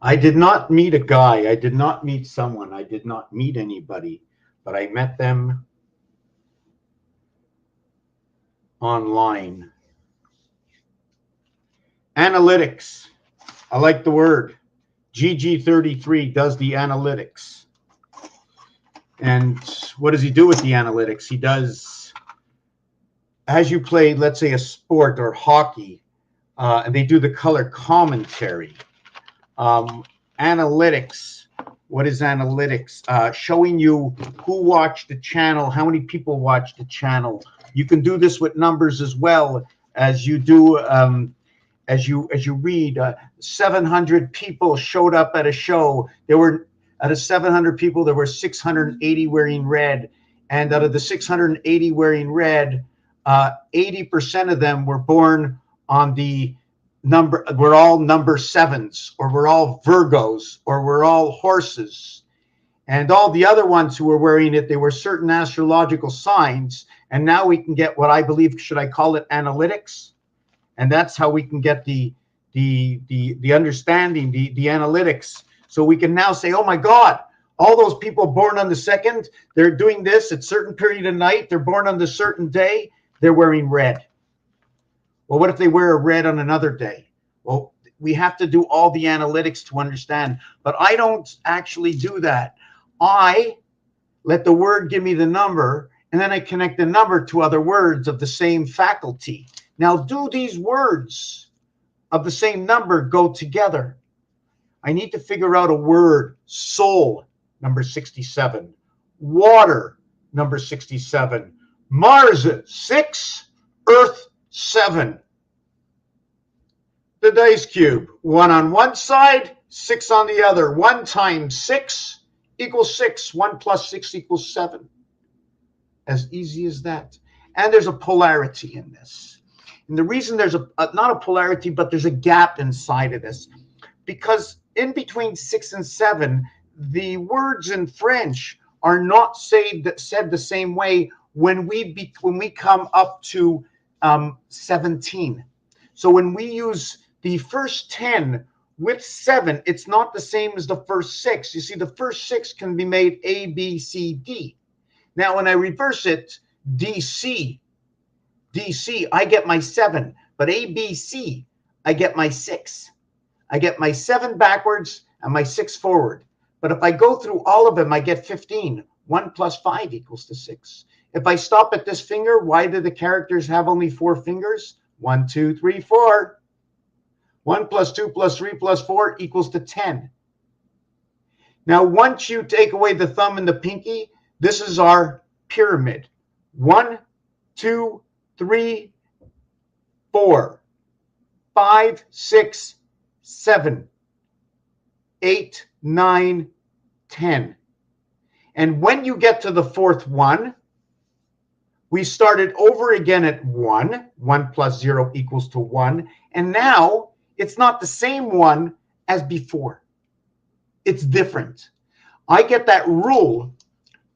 I did not meet a guy. I did not meet someone. I did not meet anybody, but I met them online. Analytics. I like the word. GG33 does the analytics. And what does he do with the analytics? He does, as you play, let's say, a sport or hockey, and they do the color commentary. Analytics. What is analytics? Showing you who watched the channel, how many people watched the channel. You can do this with numbers as well as you do. As you read, 700 people showed up at a show. There were, out of 700 people, there were 680 wearing red, and out of the 680 wearing red, 80% of them were born on the number. We're all number sevens, or we're all Virgos, or we're all horses. And all the other ones who were wearing it, they were certain astrological signs. And now we can get what I believe, should I call it analytics? And that's how we can get the understanding, the analytics. So we can now say, oh my God, all those people born on the 2nd, they're doing this at certain period of night. They're born on the certain day. They're wearing red. Well, what if they wear a red on another day? Well, we have to do all the analytics to understand. But I don't actually do that. I let the word give me the number, and then I connect the number to other words of the same faculty. Now, do these words of the same number go together? I need to figure out a word. Soul, number 67. Water, number 67. Mars, 6. Earth, 7. The dice cube. 1 on one side, 6 on the other. 1 times 6 equals 6. 1 plus 6 equals 7. As easy as that. And there's a polarity in this. And the reason there's not a polarity, but there's a gap inside of this, because in between 6 and 7, the words in French are not said the same way when we come up to 17. So when we use the first 10 with 7, it's not the same as the first 6. You see, the first 6 can be made A, B, C, D. Now, when I reverse it, DC, I get my 7, but ABC, I get my 6. I get my 7 backwards and my 6 forward. But if I go through all of them, I get 15. 1 plus 5 equals to 6. If I stop at this finger, why do the characters have only 4 fingers? 1, 2, 3, 4. 1 plus 2 plus 3 plus 4 equals to 10. Now, once you take away the thumb and the pinky, this is our pyramid. 1, 2, 3, 4, 5, 6, 7, 8, 9, 10. And when you get to the 4th one, we started over again at 1. 1 plus 0 equals to 1. And now it's not the same one as before. It's different. I get that rule.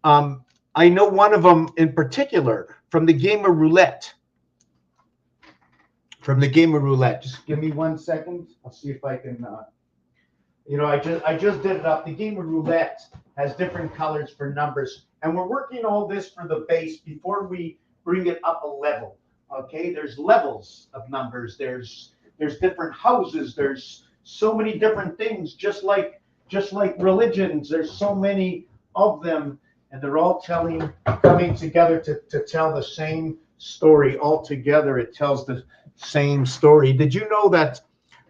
I know one of them in particular from the game of roulette. Just give me 1 second. I'll see if I can. I just did it up. The game of roulette has different colors for numbers, and we're working all this for the base before we bring it up a level. Okay, there's levels of numbers. There's different houses. There's so many different things. Just like religions, there's so many of them. And they're all coming together to tell the same story. All together, it tells the same story. Did you know that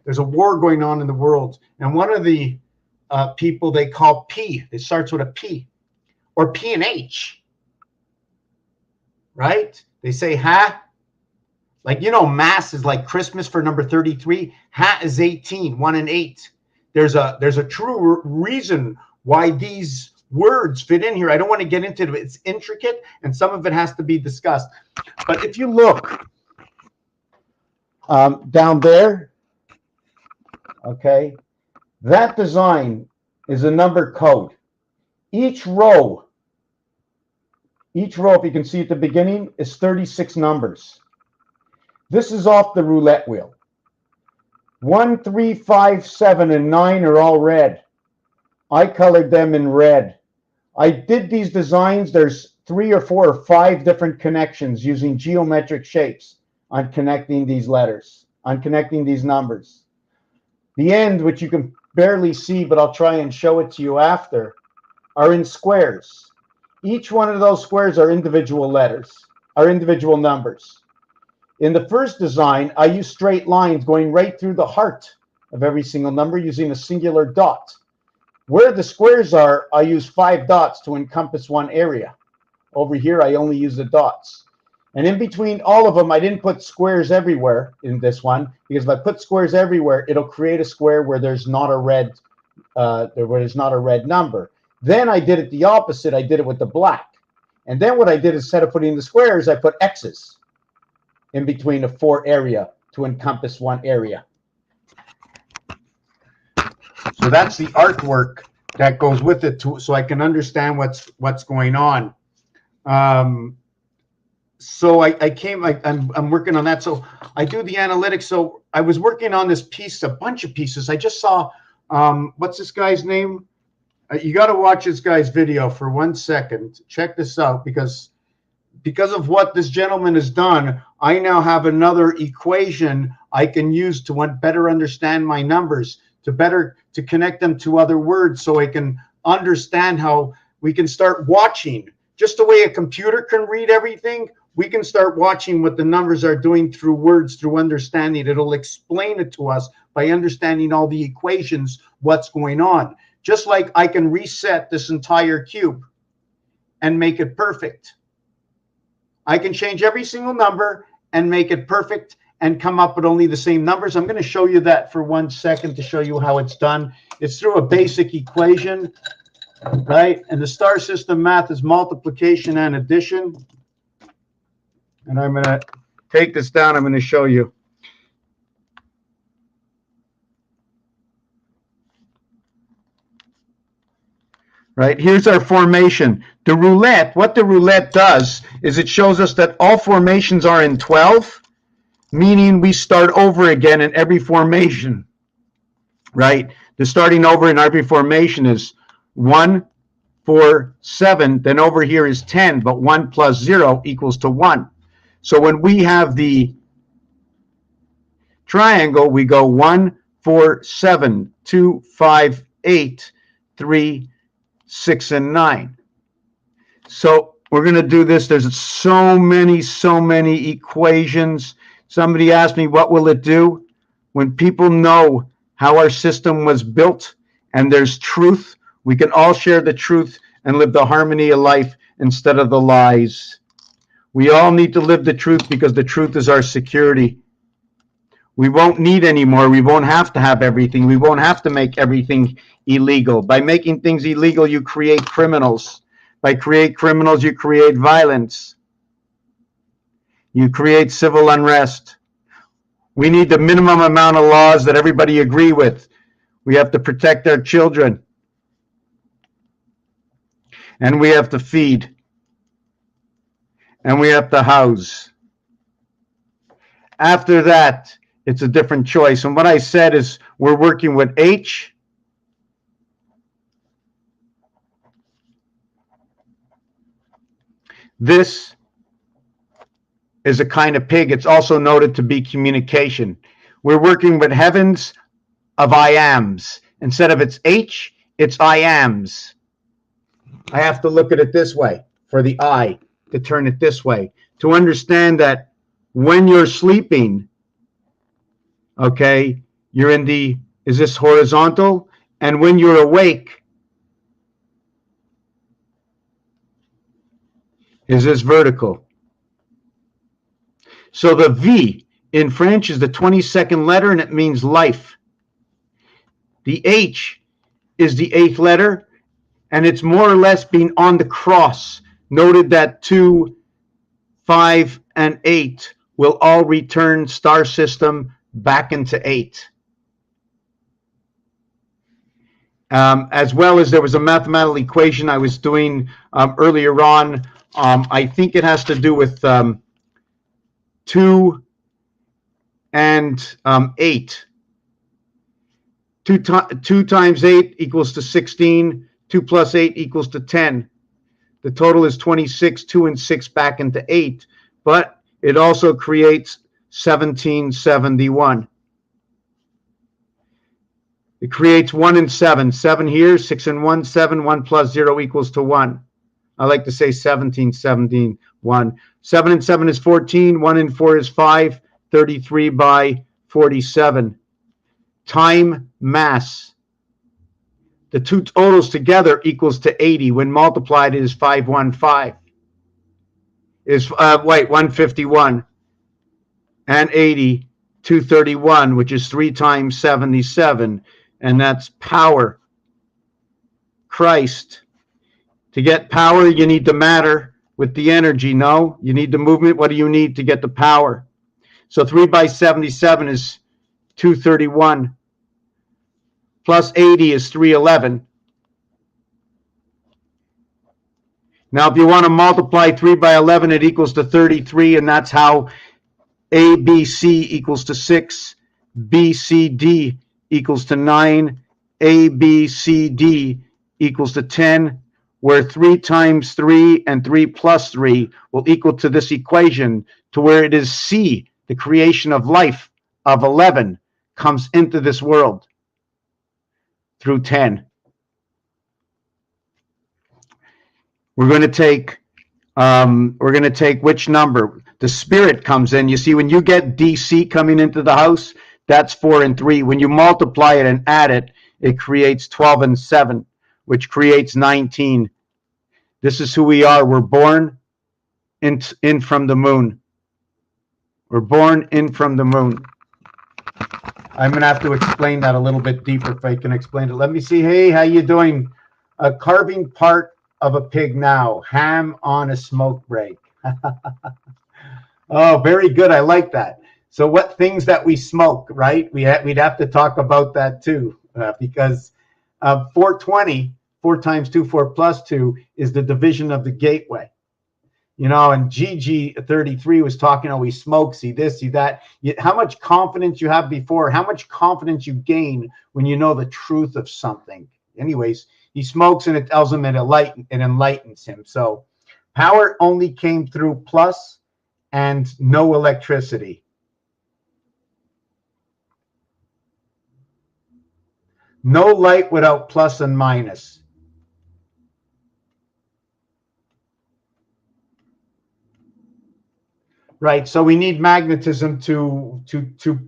there's a war going on in the world? And one of the people they call P, it starts with a P, or P and H, right? They say ha. Like, mass is like Christmas for number 33. Ha is 18, 1 and 8. There's a true reason why these words fit in here. I don't want to get into it. It's intricate, and some of it has to be discussed. But if you look down there, okay, that design is a number code. Each row, if you can see at the beginning, is 36 numbers. This is off the roulette wheel. 1, 3, 5, 7, and 9 are all red. I colored them in red. I did these designs. There's 3 or 4 or 5 different connections using geometric shapes on connecting these letters, on connecting these numbers. The end, which you can barely see, but I'll try and show it to you after, are in squares. Each one of those squares are individual letters, are individual numbers. In the first design, I use straight lines going right through the heart of every single number using a singular dot. Where the squares are, I use 5 dots to encompass one area. Over here, I only use the dots. And in between all of them, I didn't put squares everywhere in this one, because if I put squares everywhere, it'll create a square where there's not a red, number. Then I did it the opposite. I did it with the black. And then what I did, instead of putting the squares, I put X's in between the 4 area to encompass one area. So that's the artwork that goes with it, so I can understand what's going on. So I'm working on that. So I do the analytics. So I was working on this piece, a bunch of pieces. I just saw, what's this guy's name? You got to watch this guy's video for 1 second. Check this out, because of what this gentleman has done, I now have another equation I can use to better understand my numbers, to connect them to other words, so I can understand how we can start watching. Just the way a computer can read everything, we can start watching what the numbers are doing through words, through understanding. It'll explain it to us by understanding all the equations, what's going on. Just like I can reset this entire cube and make it perfect. I can change every single number and make it perfect and come up with only the same numbers. I'm going to show you that for 1 second to show you how it's done. It's through a basic equation, right? And the star system math is multiplication and addition. And I'm going to take this down. I'm going to show you. Right, here's our formation. The roulette, what the roulette does is it shows us that all formations are in 12, meaning we start over again in every formation, right? The starting over in every formation is 1, 4, 7. Then over here is 10, but 1 plus 0 equals to 1. So when we have the triangle, we go 1, 4, 7, 2, 5, 8, 3, 6, and 9. So we're going to do this. There's so many equations. Somebody asked me, what will it do? When people know how our system was built and there's truth, we can all share the truth and live the harmony of life instead of the lies. We all need to live the truth, because the truth is our security. We won't need any more. We won't have to have everything. We won't have to make everything illegal. By making things illegal, you create criminals. By create criminals, you create violence. You create civil unrest. We need the minimum amount of laws that everybody agree with. We have to protect our children. And we have to feed. And we have to house. After that, it's a different choice. And what I said is we're working with H. This is a kind of pig. It's also noted to be communication. We're working with heavens of I ams. Instead of it's H, it's I ams. I have to look at it this way for the I, to turn it this way, to understand that when you're sleeping, okay, you're in the, is this horizontal? And when you're awake, is this vertical? So the V in French is the 22nd letter, and it means life. The H is the 8th letter, and it's more or less being on the cross. Noted that 2, 5, and 8 will all return star system back into 8. As well as there was a mathematical equation I was doing earlier on. I think it has to do with 2 and 8. 2 times 8 equals to 16. 2 plus 8 equals to 10. The total is 26. 2 and 6 back into 8. But it also creates 1771. It creates 1 and 7. 7 here, 6 and 1, 7. 1 plus 0 equals to 1. I like to say 1771. 7 and 7 is 14. 1 and 4 is 5. 33 by 47. Time mass. The two totals together equals to 80. When multiplied, it is 515. Is 151 and 80, 231, which is 3 times 77, and that's power. Christ. To get power, you need the matter with the energy. No, you need the movement. What do you need to get the power? So 3 by 77 is 231. Plus 80 is 311. Now, if you want to multiply 3 by 11, it equals to 33, and that's how ABC equals to 6, BCD equals to 9, ABCD equals to 10, where 3 times 3 and 3 plus 3 will equal to this equation, to where it is C, the creation of life of 11, comes into this world through 10. We're going to take which number? The spirit comes in. You see, when you get DC coming into the house, that's 4 and 3. When you multiply it and add it, it creates 12 and 7, which creates 19. This is who we are. We're born in from the moon. We're born in from the moon. I'm going to have to explain that a little bit deeper if I can explain it. Let me see. Hey, how you doing? Carving part of a pig now. Ham on a smoke break. Oh, very good. I like that. So what things that we smoke, right? We'd have to talk about that too, because 420, 4 times 2, 4 plus 2 is the division of the gateway. You know, and GG33 was talking, oh, we smoke, see this, see that. How much confidence you have before, how much confidence you gain when you know the truth of something. Anyways, he smokes and it tells him it enlightens him. So power only came through plus and no electricity. No light without plus and minus. Right, so we need magnetism to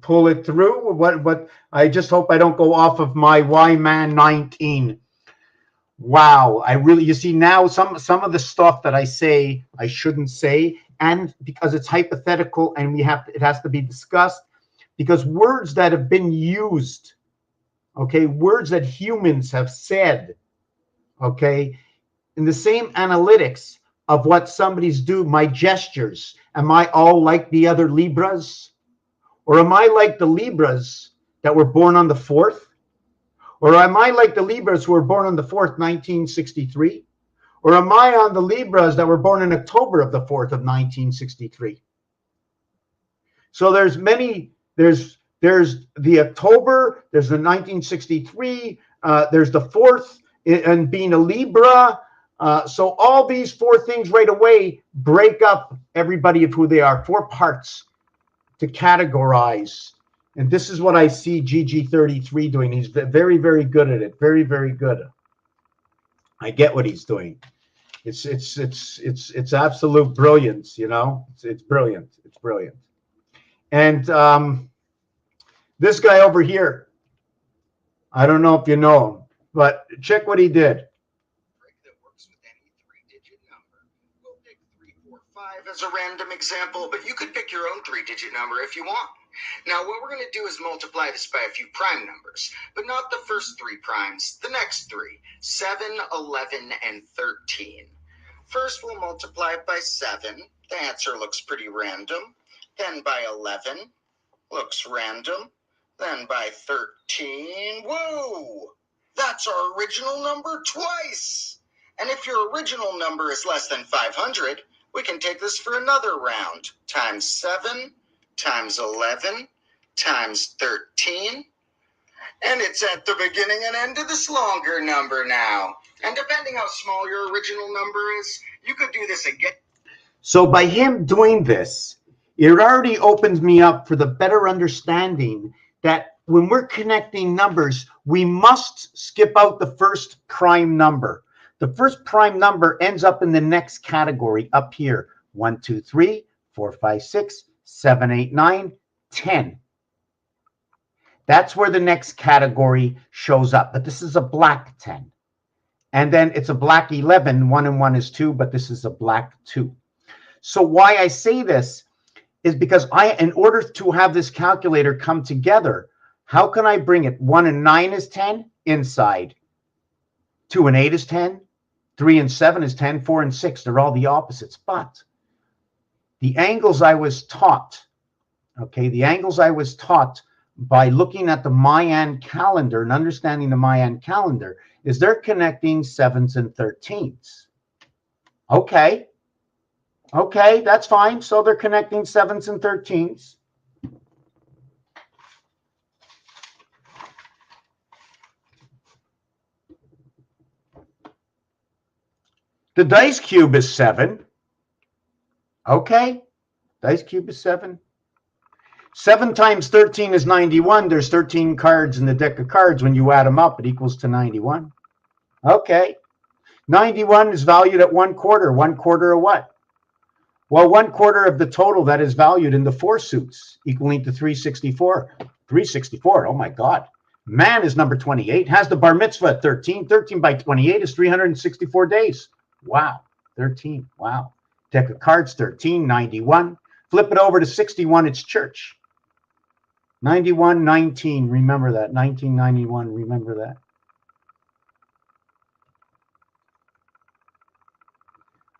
pull it through. What I just hope I don't go off of my Y-Man 19. Wow, you see now some of the stuff that I say I shouldn't say, and because it's hypothetical and it has to be discussed, because words that have been used, okay, words that humans have said, okay, in the same analytics of what somebody's do, my gestures. Am I all like the other Libras? Or am I like the Libras that were born on the 4th? Or am I like the Libras who were born on the 4th, 1963? Or am I on the Libras that were born in October of the 4th of 1963? So there's the October, there's the 1963, there's the 4th, and being a Libra. So all these 4 things right away break up everybody of who they are, 4 parts to categorize. And this is what I see GG33 doing. He's very, very good at it. Very, very good. I get what he's doing. It's absolute brilliance, you know. It's brilliant. It's brilliant. And this guy over here, I don't know if you know him, but check what he did. As a random example, but you could pick your own 3-digit number if you want. Now, what we're going to do is multiply this by a few prime numbers, but not the first 3 primes, the next 3, 7, 11, and 13. First, we'll multiply it by 7. The answer looks pretty random. Then by 11, looks random. Then by 13, whoa! That's our original number twice! And if your original number is less than 500, we can take this for another round. Times 7, times 11, times 13. And it's at the beginning and end of this longer number now. And depending how small your original number is, you could do this again. So by him doing this, it already opens me up for the better understanding that when we're connecting numbers, we must skip out the first prime number. The first prime number ends up in the next category up here. 1, 2, 3, 4, 5, 6, 7, 8, 9, 10. That's where the next category shows up. But this is a black 10. And then it's a black 11. 1 and 1 is 2, but this is a black 2. So why I say this is because in order to have this calculator come together, how can I bring it? 1 and 9 is 10 inside. 2 and 8 is 10. 3 and 7 is 10. 4 and 6, they're all the opposites. But the angles I was taught, okay, the angles I was taught by looking at the Mayan calendar and understanding the Mayan calendar is they're connecting 7s and 13s. Okay. Okay, that's fine. So they're connecting 7s and 13s. The dice cube is 7. Okay, dice cube is 7. 7 times 13 is 91. There's 13 cards in the deck of cards. When you add them up, it equals to 91. Okay. 91 is valued at 1/4. 1/4 of what? Well, 1/4 of the total that is valued in the 4 suits, equaling to 364. 364, oh my God. Man is number 28, has the bar mitzvah at 13. 13 by 28 is 364 days. Wow, 13, wow. Deck of cards, 13, 91. Flip it over to 61, it's church. 91, 19, remember that. 1991, remember that.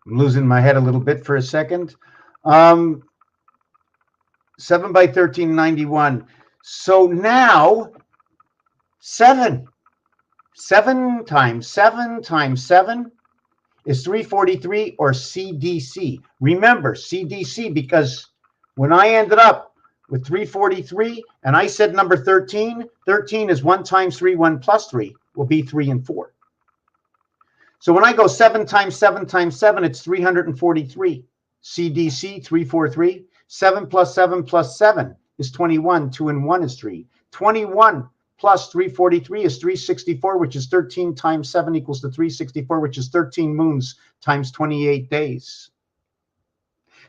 I'm losing my head a little bit for a second. 7 by 13, 91. So now 7 times 7 times 7 is 343, or CDC. Remember CDC, because when I ended up with 343 and I said number 13, 13 is 1 times 3, 1 plus 3 will be 3 and 4. So when I go 7 times 7 times 7, it's 343. CDC, 343. 7 plus 7 plus 7 is 21. 2 and 1 is 3. 21 plus 343 is 364, which is 13 times 7 equals to 364, which is 13 moons times 28 days.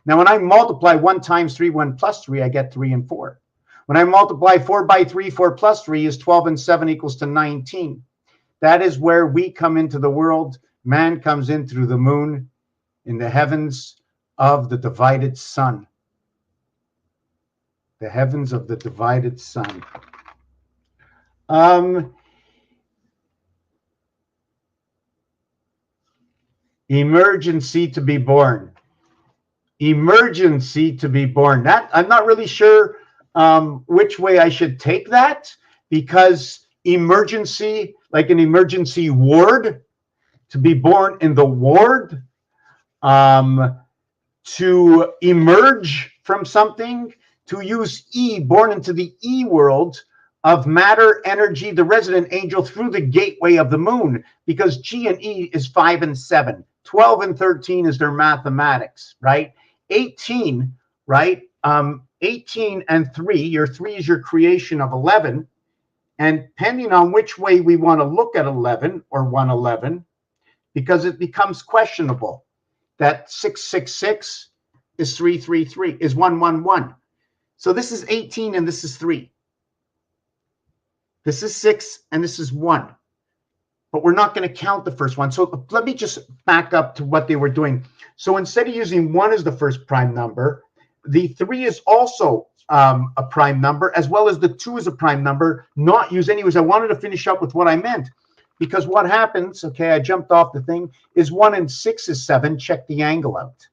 Now, when I multiply 1 times 3, 1 plus 3, I get 3 and 4. When I multiply 4 by 3, 4 plus 3 is 12 and 7 equals to 19. That is where we come into the world. Man comes in through the moon in the heavens of the divided sun. The heavens of the divided sun. Emergency to be born. Emergency to be born. That I'm not really sure which way I should take that, because emergency, like an emergency ward, to be born in the ward, to emerge from something, to use E, born into the E world of matter, energy, the resident angel through the gateway of the moon, because G and E is 5 and 7. 12 and 13 is their mathematics, right? 18, right? 18 and 3, your 3 is your creation of 11. And depending on which way we want to look at 11 or 111, because it becomes questionable that 666 is 333, is 111. So this is 18 and this is 3. This is 6 and this is 1. But we're not going to count the first one. So let me just back up to what they were doing. So instead of using 1 as the first prime number, the 3 is also a prime number, as well as the 2 is a prime number, not used anyways. I wanted to finish up with what I meant, because what happens, okay, I jumped off the thing, is 1 and 6 is 7. Check the angle out.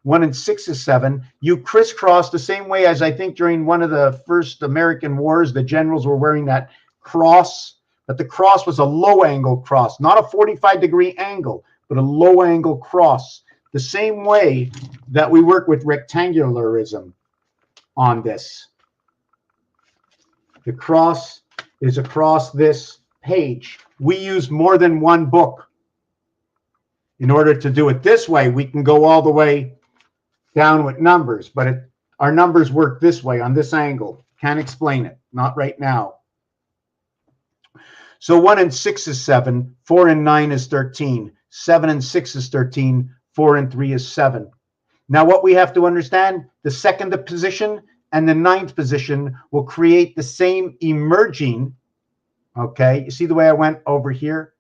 1 and 6 is 7. You crisscross the same way as I think during one of the first American wars, the generals were wearing that cross, but the cross was a low angle cross, not a 45-degree angle, but a low angle cross. The same way that we work with rectangularism on this. The cross is across this page. We use more than one book. In order to do it this way, we can go all the way down with numbers, but our numbers work this way on this angle. Can't explain it, not right now. So 1 and 6 is 7, 4 and 9 is 13, 7 and 6 is 13, 4 and 3 is 7. Now what we have to understand, the second position and the ninth position will create the same emerging, okay? You see the way I went over here?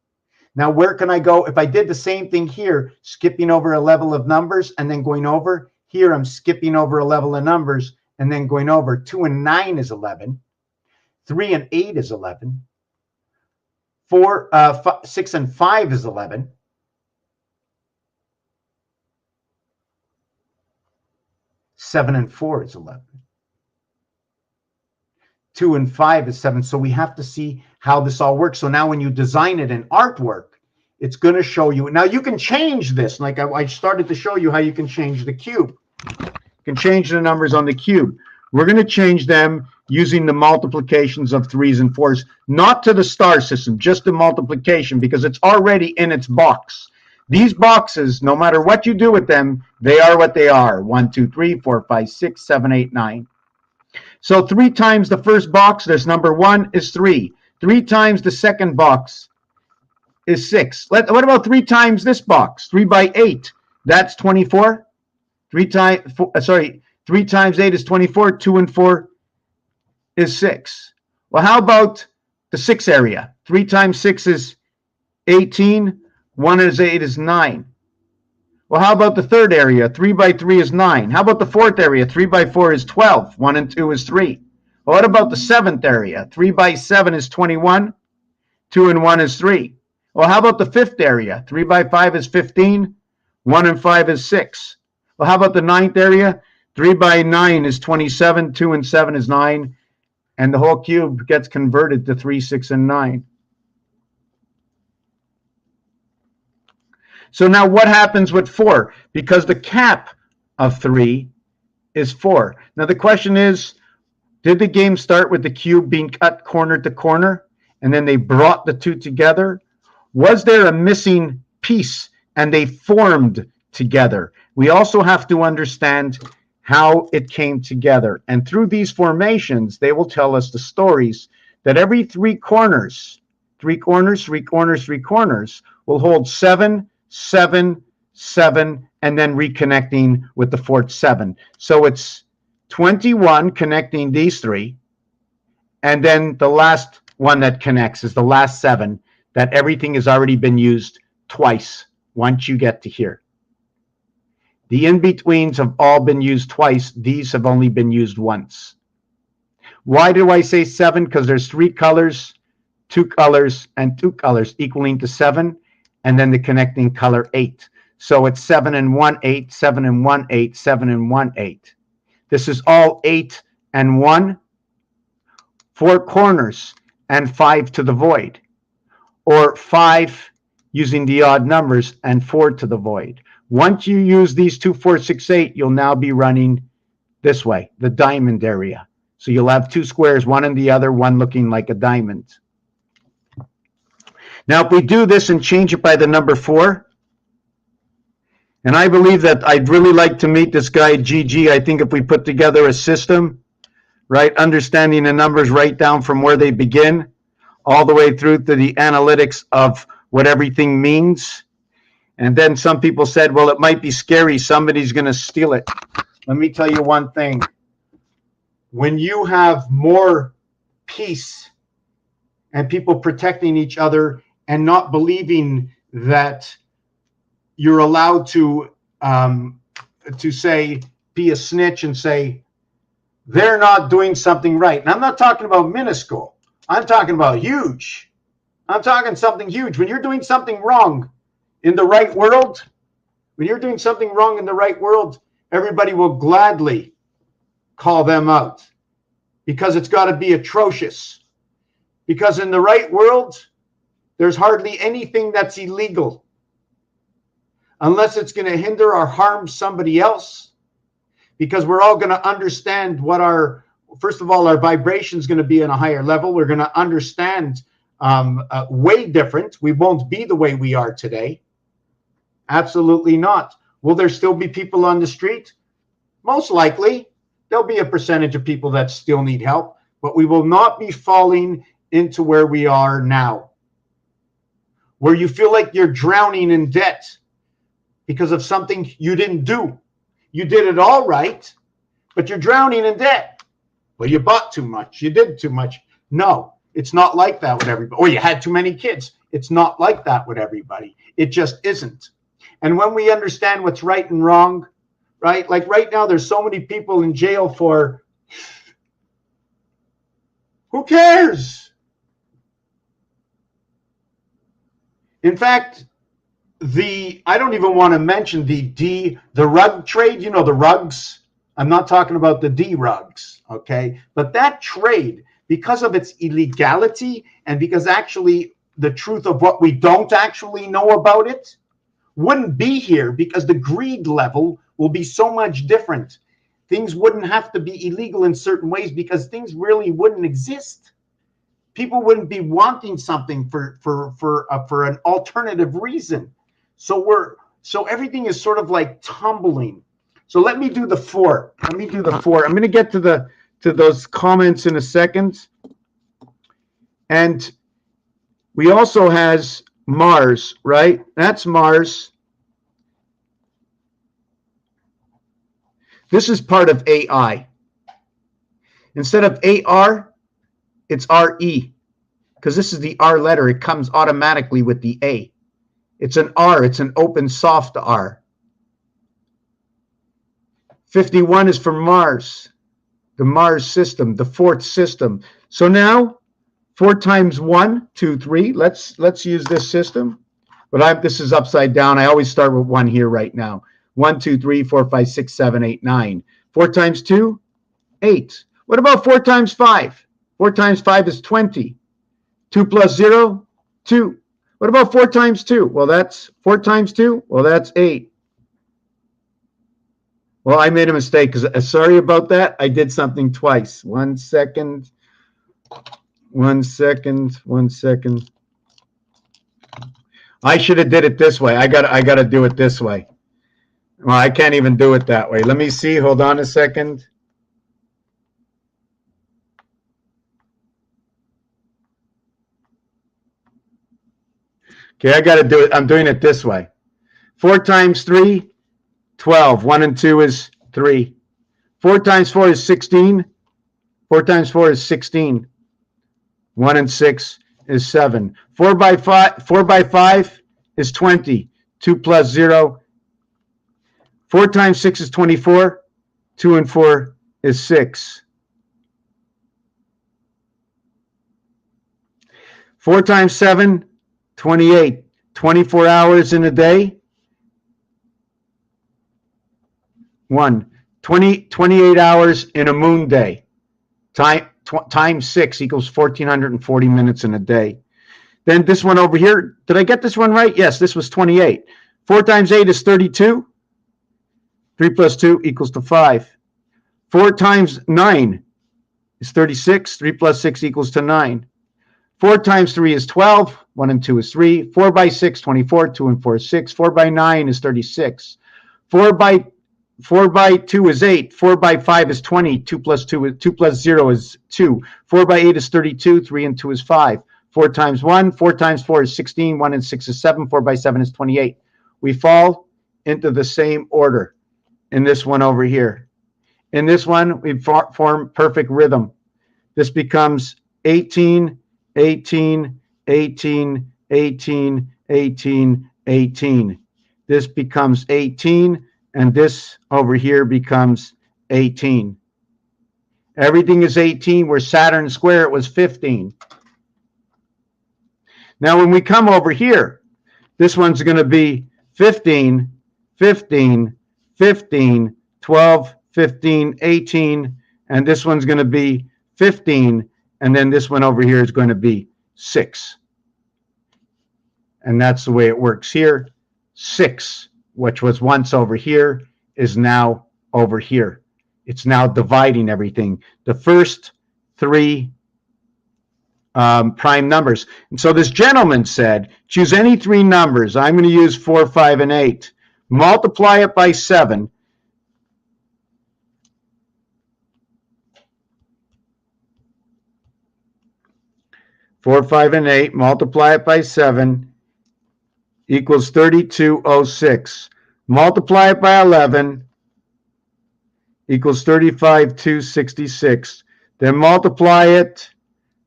Now where can I go? If I did the same thing here, skipping over a level of numbers and then going over, here I'm skipping over a level of numbers and then going over. 2 and 9 is 11, 3 and 8 is 11, 6 and 5 is 11, 7 and 4 is 11. 2 and 5 is 7. So we have to see how this all works. So now when you design it in artwork, it's going to show you. Now you can change this. Like I started to show you how you can change the cube. You can change the numbers on the cube. We're going to change them using the multiplications of 3s and 4s, not to the star system, just the multiplication, because it's already in its box. These boxes, no matter what you do with them, they are what they are. 1, 2, 3, 4, 5, 6, 7, 8, 9. So 3 times the first box, this number 1 is 3. 3 times the second box is 6. What about 3 times this box? 3 by 8, that's 24. 3 times 8 is 24. 2 and 4 is 6. Well, how about the 6 area? 3 times 6 is 18. 1 is 8 is 9. Well, how about the third area? 3 by 3 is 9. How about the fourth area? 3 by 4 is 12. 1 and 2 is 3. Well, what about the seventh area? 3 by 7 is 21. 2 and 1 is 3. Well, how about the fifth area? 3 by 5 is 15. 1 and 5 is 6. Well, how about the ninth area? 3 by 9 is 27. 2 and 7 is 9. And the whole cube gets converted to 3, 6, and 9. So now what happens with 4? Because the cap of 3 is 4. Now the question is, did the game start with the cube being cut corner to corner, and then they brought the two together? Was there a missing piece, and they formed together? We also have to understand how it came together. And through these formations, they will tell us the stories that every 3 corners, 3 corners, 3 corners, 3 corners, will hold 7, 7, 7, and then reconnecting with the fourth 7. So it's 21 connecting these 3, and then the last one that connects is the last 7, that everything has already been used twice once you get to here. The in-betweens have all been used twice. These have only been used once. Why do I say 7? Because there's 3 colors, 2 colors, and 2 colors equaling to 7. And then the connecting color 8. So it's 7 and 1, 8, 7 and 1, 8, 7 and 1, 8. This is all 8 and 1, 4 corners, and 5 to the void. Or 5 using the odd numbers and 4 to the void. Once you use these 2, 4, 6, 8, you'll now be running this way, the diamond area. So you'll have 2 squares, one in the other, one looking like a diamond. Now, if we do this and change it by the number 4, and I believe that I'd really like to meet this guy, GG. I think if we put together a system, right, understanding the numbers right down from where they begin, all the way through to the analytics of what everything means. And then some people said, well, it might be scary. Somebody's going to steal it. Let me tell you one thing. When you have more peace and people protecting each other, and not believing that you're allowed to say, be a snitch and say, they're not doing something right. And I'm not talking about minuscule. I'm talking about huge. I'm talking something huge. When you're doing something wrong in the right world, everybody will gladly call them out because it's got to be atrocious. Because in the right world, there's hardly anything that's illegal unless it's going to hinder or harm somebody else, because we're all going to understand what our first of all, our vibration is going to be on a higher level. We're going to understand way different. We won't be the way we are today. Absolutely not. Will there still be people on the street? Most likely. There'll be a percentage of people that still need help, but we will not be falling into where we are now, where you feel like you're drowning in debt because of something you didn't do. You did it all right, but you're drowning in debt. Well, you bought too much. You did too much. No, it's not like that with everybody. Or you had too many kids. It's not like that with everybody. It just isn't. And when we understand what's right and wrong, right? Like right now, there's so many people in jail for, who cares? In fact, I don't even want to mention the rug trade, you know, the rugs. I'm not talking about the D rugs, okay? But that trade, because of its illegality and because actually the truth of what we don't actually know about it wouldn't be here, because the greed level will be so much different. Things wouldn't have to be illegal in certain ways because things really wouldn't exist. People wouldn't be wanting something for an alternative reason. So everything is sort of like tumbling. So let me do the 4. I'm going to get to those comments in a second. And we also has Mars, right? That's Mars. This is part of AI. Instead of AR, it's RE, because this is the R letter. It comes automatically with the A. It's an R. It's an open soft R. 51 is for Mars, the Mars system, the 4th system. So now 4 times 1, 2, 3. Let's use this system. But this is upside down. I always start with 1 here right now. 1, 2, 3, 4, 5, 6, 7, 8, 9. 4 times 2, 8. What about 4 times 5? 4 times 5 is 20. 2 plus 0, 2. What about 4 times 2? Well, that's 4 times 2. Well, that's 8. Well, I made a mistake. Sorry about that. I did something twice. 1 second. 1 second. 1 second. I should have did it this way. I got to do it this way. Well, I can't even do it that way. Let me see. Hold on a second. Okay, I got to do it. I'm doing it this way. 4 times 3, 12. 1 and 2 is 3. 4 times 4 is 16. 4 times 4 is 16. 1 and 6 is 7. 4 by 5 is 20. 2 plus 0. 4 times 6 is 24. 2 and 4 is 6. 4 times 7, 28. 24 hours in a day. 28 hours in a moon day. Times 6 equals 1,440 minutes in a day. Then this one over here, did I get this one right? Yes, this was 28. 4 times 8 is 32. 3 plus 2 equals to 5. 4 times 9 is 36. 3 plus 6 equals to 9. 4 times 3 is 12. 1 and 2 is 3. 4 by 6, 24. 2 and 4 is 6. 4 by 9 is 36. 4 by 2 is 8. 4 by 5 is 20. 2 plus 0 is 2. 4 by 8 is 32. 3 and 2 is 5. 4 times 1. 4 times 4 is 16. 1 and 6 is 7. 4 by 7 is 28. We fall into the same order in this one over here. In this one, we form perfect rhythm. This becomes 18, 18, 18, 18, 18, 18. This becomes 18, and this over here becomes 18. Everything is 18. Where Saturn square, it was 15. Now, when we come over here, this one's going to be 15, 15, 15, 12, 15, 18, and this one's going to be 15, and then this one over here is going to be 6. And that's the way it works here. 6, which was once over here, is now over here. It's now dividing everything. The first three prime numbers. And so this gentleman said, choose any three numbers. I'm going to use 4, 5, and 8. Multiply it by 7. Four, 5, and 8. Multiply it by 7 equals 3206. Multiply it by 11 equals 35,266. Then multiply it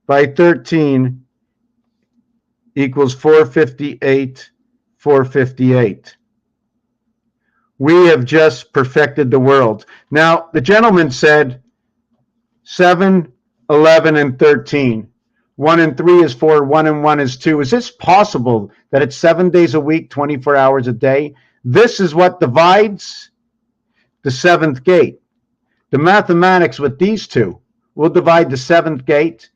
by 13 equals 458. We have just perfected the world. Now, the gentleman said 7, 11, and 13. 1 and 3 is 4, 1 and 1 is 2. Is this possible that it's 7 days a week, 24 hours a day? This is what divides the seventh gate. The mathematics with these two will divide the seventh gate.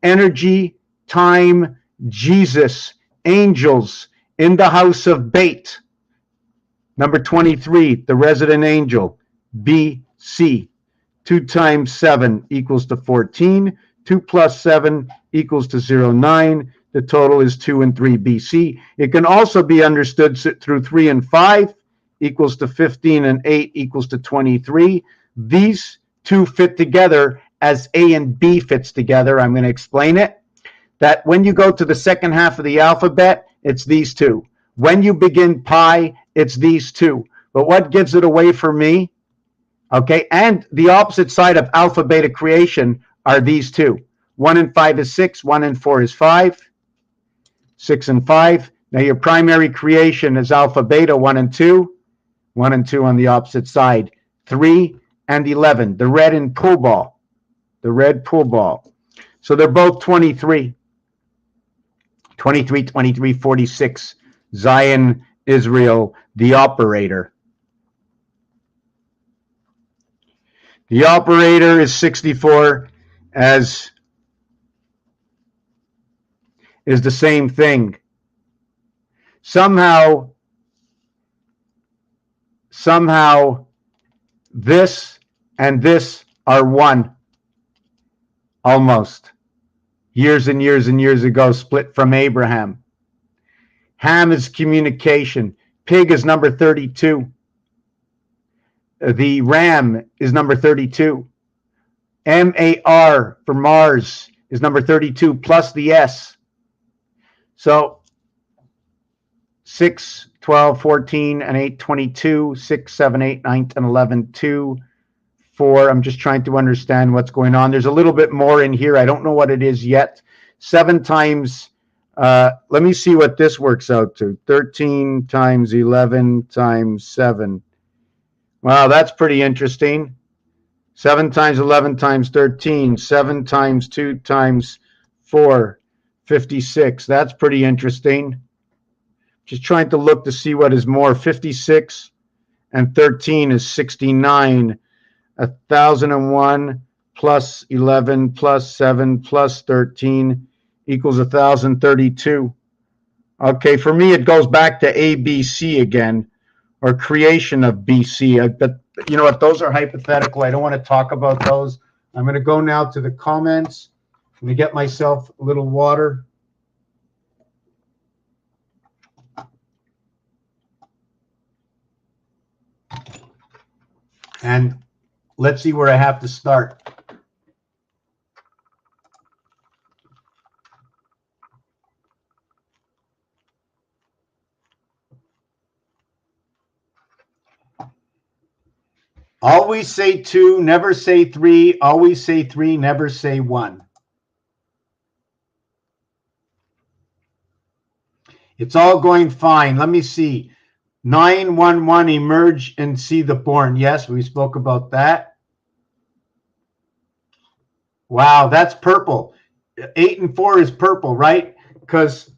Energy, time, Jesus, angels in the house of Bait. Number 23, the resident angel, BC. 2 times 7 equals to 14. 2 plus 7 equals to 09. The total is 2 and 3 BC. It can also be understood through 3 and 5 equals to 15 and 8 equals to 23. These two fit together as A and B fits together. I'm going to explain it. That when you go to the second half of the alphabet, it's these two. When you begin pi, it's these two. But what gives it away for me? Okay, and the opposite side of alpha beta creation are these two. 1 and 5 is 6, 1 and 4 is 5, 6 and 5. Now your primary creation is alpha beta, 1 and 2, 1 and 2 on the opposite side. 3 and 11, the red and pool ball, the red pool ball. So they're both 23. 23, 23, 46. Zion, Israel, the operator. The operator is 64, as is the same thing. Somehow, this and this are one. Almost. Years and years and years ago, split from Abraham. Ham is communication. Pig is number 32. The ram is number 32. MAR for Mars is number 32 plus the S. So 6, 12, 14, and 8, 22, 6, 7, 8, 9, 10, 11, 2, 4. I'm just trying to understand what's going on. There's a little bit more in here. I don't know what it is yet. 7 times, let me see what this works out to. 13 times 11 times 7. Wow, that's pretty interesting. 7 times 11 times 13. 7 times 2 times 4. 56. That's pretty interesting. Just trying to look to see what is more. 56 and 13 is 69. 1001 plus 11 plus 7 plus 13 equals 1032. Okay, for me, it goes back to ABC again, or creation of BC. But you know what? Those are hypothetical. I don't want to talk about those. I'm going to go now to the comments. I'm going to get myself a little water. And let's see where I have to start. Always say 2, never say 3. Always say 3, never say 1. It's all going fine. Let me see. 911, emerge and see the born. Yes, we spoke about that. Wow, that's purple. 8 and 4 is purple, right? Because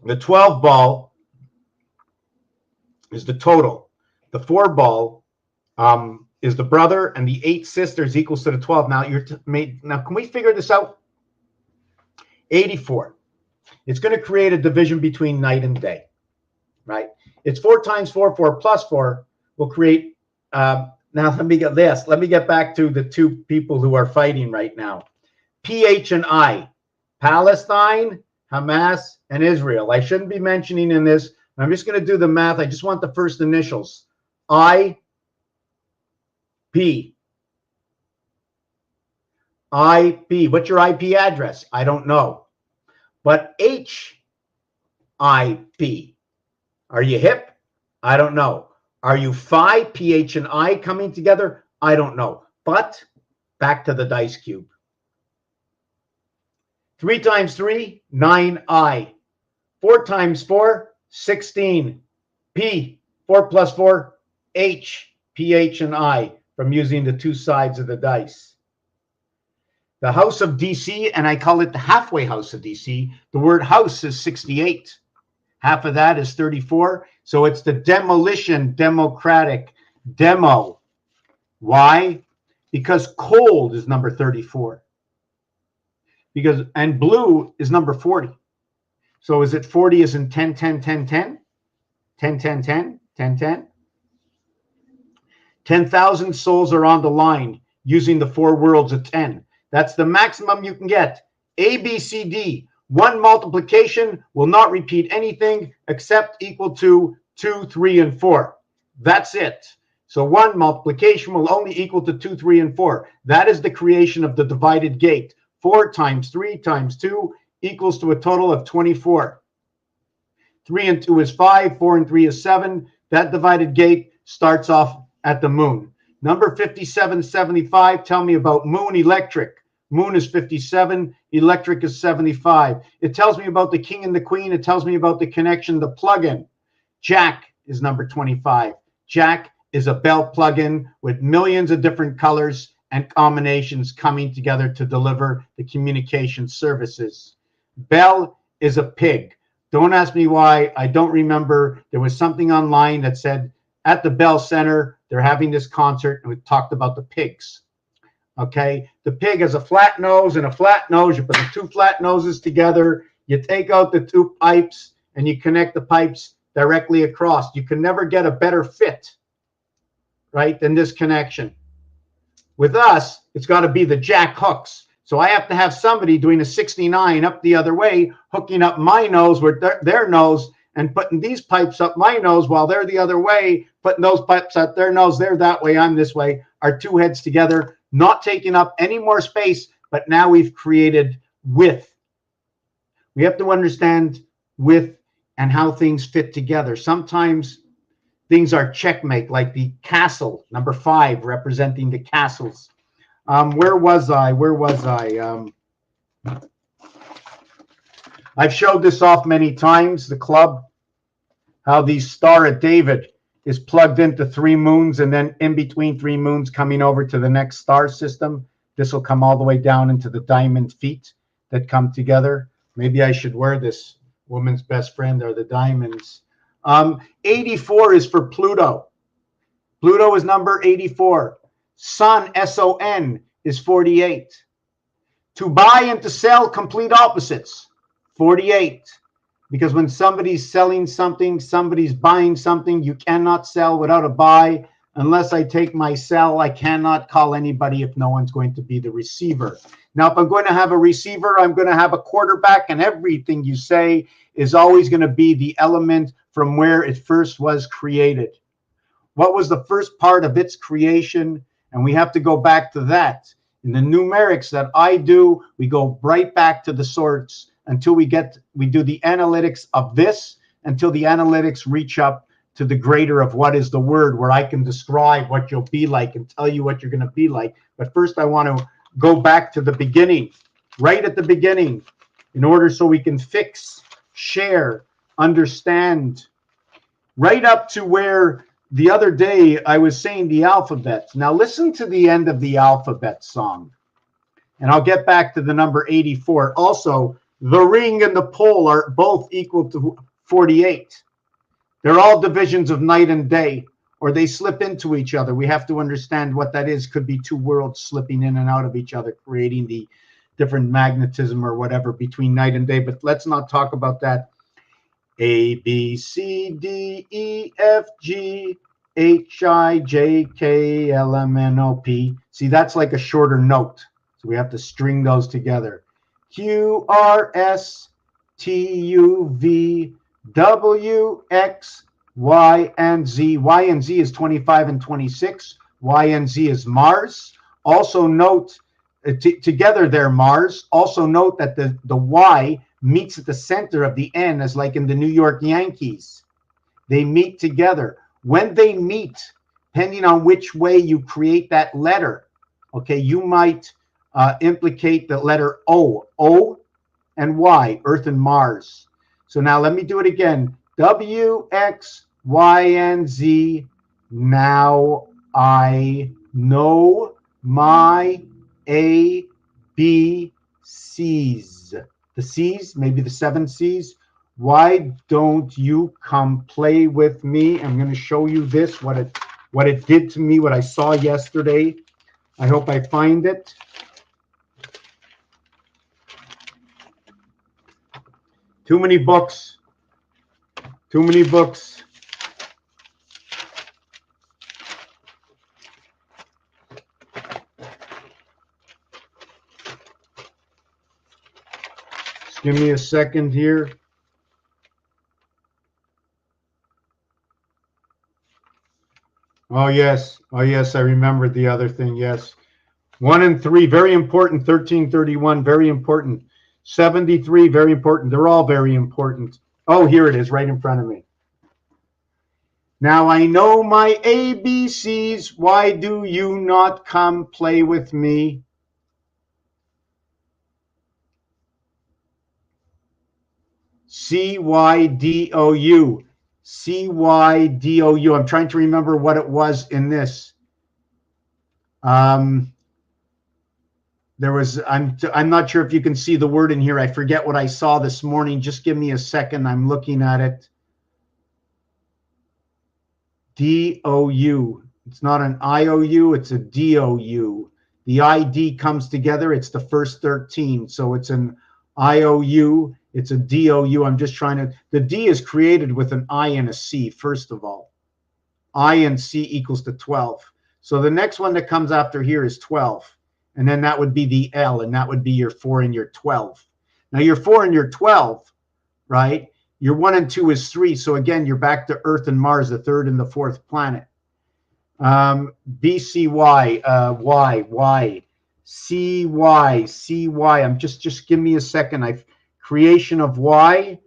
the 12 ball is the total. The 4 ball is the brother, and the 8 sisters equals to the 12. Now now can we figure this out? 84. It's going to create a division between night and day, right? It's 4 times 4, 4 plus 4 will create Now let me get this. Let me get back to the two people who are fighting right now. PH and I, Palestine, Hamas, and Israel. I shouldn't be mentioning in this. I'm just going to do the math. I just want the first initials. IP. IP. What's your IP address? I don't know. But HIP. Are you hip? I don't know. Are you phi, PH and I coming together? I don't know. But back to the dice cube. 3 times 3, 9I. 4 times 4, 16. P, 4 plus 4, H, PH and I, from using the two sides of the dice. The house of DC, and I call it the halfway house of DC. The word house is 68. Half of that is 34. So it's the demolition, democratic, demo. Why? Because cold is number 34. And blue is number 40. So is it 40 as in 10, 10, 10, 10? 10, 10, 10, 10, 10? 10,000 souls are on the line using the 4 worlds of 10. That's the maximum you can get. A, B, C, D. 1 multiplication will not repeat anything except equal to 2, 3, and 4. That's it. So 1 multiplication will only equal to 2, 3, and 4. That is the creation of the divided gate. 4 times 3 times 2 equals to a total of 24. 3 and 2 is 5. 4 and 3 is 7. That divided gate starts off at the moon. Number 5775, tell me about moon electric. Moon is 57, electric is 75. It tells me about the king and the queen. It tells me about the connection, the plug-in. Jack is number 25. Jack is a bell plug-in with millions of different colors and combinations coming together to deliver the communication services. Bell is a pig. Don't ask me why. I don't remember. There was something online that said at the Bell Center, they're having this concert, and we talked about the pigs. Okay, the pig has a flat nose and a flat nose. You put the 2 flat noses together, you take out the 2 pipes, and you connect the pipes directly across. You can never get a better fit, right, than this connection. With us, it's got to be the jack hooks. So I have to have somebody doing a 69 up the other way, hooking up my nose with their nose, and putting these pipes up my nose while they're the other way, putting those pipes up their nose. They're that way, I'm this way. Our 2 heads together, not taking up any more space, but now we've created width. We have to understand width and how things fit together. Sometimes things are checkmate, like the castle, number 5, representing the castles. Where was I? I've showed this off many times, the club, how the Star of David is plugged into 3 moons, and then in between 3 moons coming over to the next star system. This will come all the way down into the diamond feet that come together. Maybe I should wear this. Woman's best friend are the diamonds. 84 is for Pluto. Pluto is number 84. Sun, S-O-N, is 48. To buy and to sell, complete opposites. 48. Because when somebody's selling something, somebody's buying something, you cannot sell without a buy. Unless I take my sell, I cannot call anybody if no one's going to be the receiver. Now, if I'm going to have a receiver, I'm going to have a quarterback, and everything you say is always going to be the element from where it first was created. What was the first part of its creation? And we have to go back to that. In the numerics that I do, we go right back to the source until we do the analytics of this, until the analytics reach up to the greater of what is the word, where I can describe what you'll be like and tell you what you're going to be like. But first, I want to go back to the beginning, right at the beginning, in order so we can fix, share, understand, right up to where the other day I was saying the alphabet. Now listen to the end of the alphabet song, and I'll get back to the number 84. Also, the ring and the pole are both equal to 48. They're all divisions of night and day, or they slip into each other. We have to understand what that is. Could be 2 worlds slipping in and out of each other, creating the different magnetism or whatever between night and day. But let's not talk about that. A, B, C, D, E, F, G, QRSHIJKLMNOP. See, that's like a shorter note. So we have to string those together. QRSTUVWX Y and Z. Y and Z is 25 and 26. Y and Z is Mars. Also note, together they're Mars. Also note that the Y meets at the center of the N, as like in the New York Yankees. They meet together. When they meet, depending on which way you create that letter, okay, you might implicate the letter O. O and Y, Earth and Mars. So now let me do it again. W, X, Y, and Z. Now I know my A, B, C's. The C's, maybe the 7 C's. Why don't you come play with me? I'm going to show you this, what it did to me, what I saw yesterday. I hope I find it. Too many books. Too many books. Just give me a second here. Oh, yes. Oh, yes. I remember the other thing. Yes. 1 and 3, very important. 1331, very important. 73, very important. They're all very important. Oh, here it is right in front of me. Now I know my ABCs. Why do you not come play with me? CYDOU. CYDOU. I'm trying to remember what it was in this. There was, I'm not sure if you can see the word in here. I forget what I saw this morning. Just give me a second. I'm looking at it. DOU. It's not an IOU, it's a DOU. The ID comes together, it's the first 13. So it's an IOU, it's a DOU. I'm just trying to, the D is created with an I and a C, first of all. I and C equals to 12. So the next one that comes after here is 12. And then that would be the L, and that would be your 4 and your 12. Now your 4 and your 12, right? Your 1 and 2 is 3. So again, you're back to Earth and Mars, the third and the fourth planet. BCY, Y, CY, CY. Just give me a second. Creation of Y.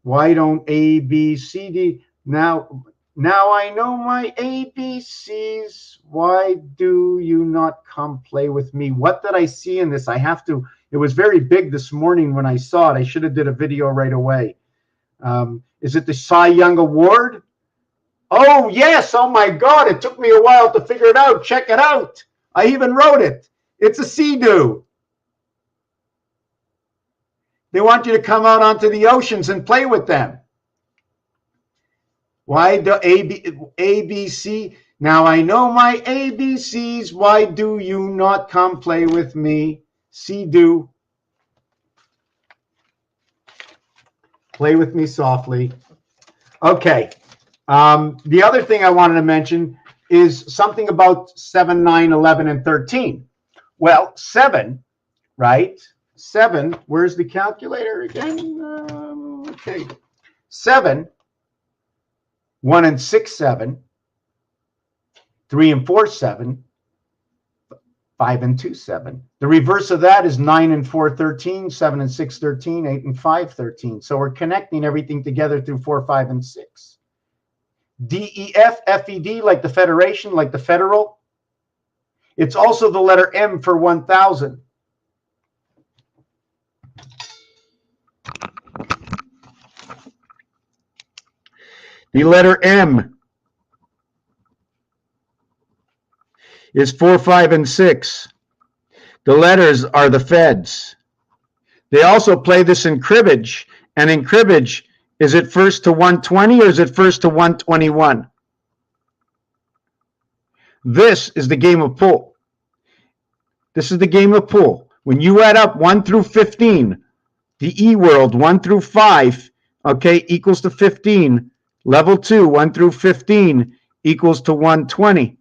Why don't A, B, C, D? Now I know my ABCs. Why do you not come play with me? What did I see in this? I have to. It was very big this morning when I saw it. I should have did a video right away. Is it the Cy Young Award? Oh, yes. Oh, my God. It took me a while to figure it out. Check it out. I even wrote it. It's a Sea-Doo. They want you to come out onto the oceans and play with them. Why do ABC? Now I know my ABCs. Why do you not come play with me? Sea-Doo. Play with me softly. Okay. The other thing I wanted to mention is something about 7, 9, 11, and 13. Well, 7, right? 7, where's the calculator again? Okay. 7, 1 and 6, 7. 3 and 4, 7. 5 and 2, 7. The reverse of that is 9 and 4, 13. 7 and 6, 13. 8 and 5, 13. So we're connecting everything together through 4, 5, and 6. DEF, FED, like the Federation, like the federal. It's also the letter M for 1000. The letter M is 4, 5, and 6. The letters are the feds. They also play this in cribbage, and in cribbage, is it first to 120 or is it first to 121? This is the game of pool. This is the game of pool. When you add up 1 through 15, the E world 1 through 5, okay, equals to 15. Level 2, 1 through 15, equals to 120.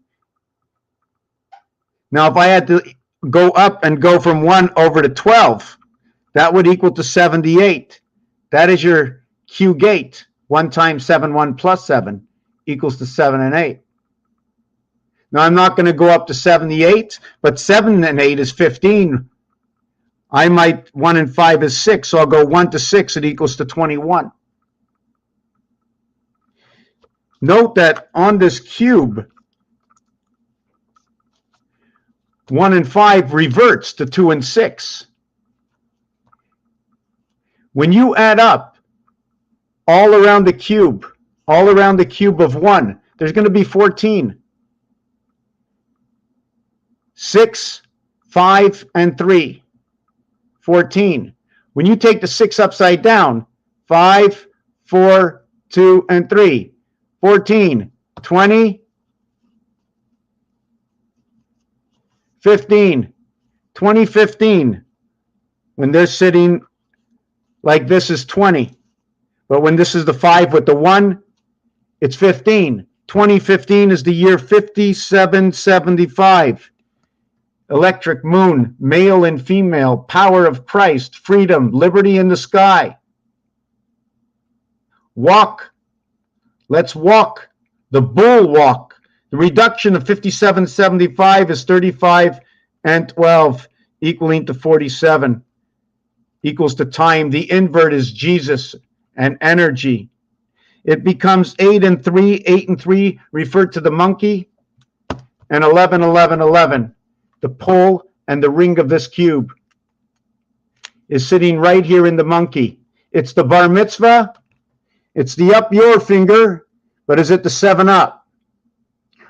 Now, if I had to go up and go from 1 over to 12, that would equal to 78. That is your Q gate. 1 times 7, 1 plus 7 equals to 7 and 8. Now, I'm not going to go up to 78, but 7 and 8 is 15. 1 and 5 is 6, so I'll go 1 to 6, it equals to 21. Note that on this cube, 1 and 5 reverts to 2 and 6. When you add up all around the cube of 1, there's going to be 14. 6, 5, and 3. 14. When you take the 6 upside down, 5, 4, 2, and 3. 14, 20, 15, 20, 15. When they're sitting like this is 20. But when this is the 5 with the 1, it's 15. 2015 is the year 5775. Electric moon, male and female, power of Christ, freedom, liberty in the sky. Walk. Let's walk. The bull walk. The reduction of 5775 is 35 and 12, equaling to 47. Equals to time. The invert is Jesus and energy. It becomes 8 and 3. 8 and 3 refer to the monkey. And 11, 11, 11. The pole and the ring of this cube is sitting right here in the monkey. It's the bar mitzvah. It's the up your finger, but is it the 7 up?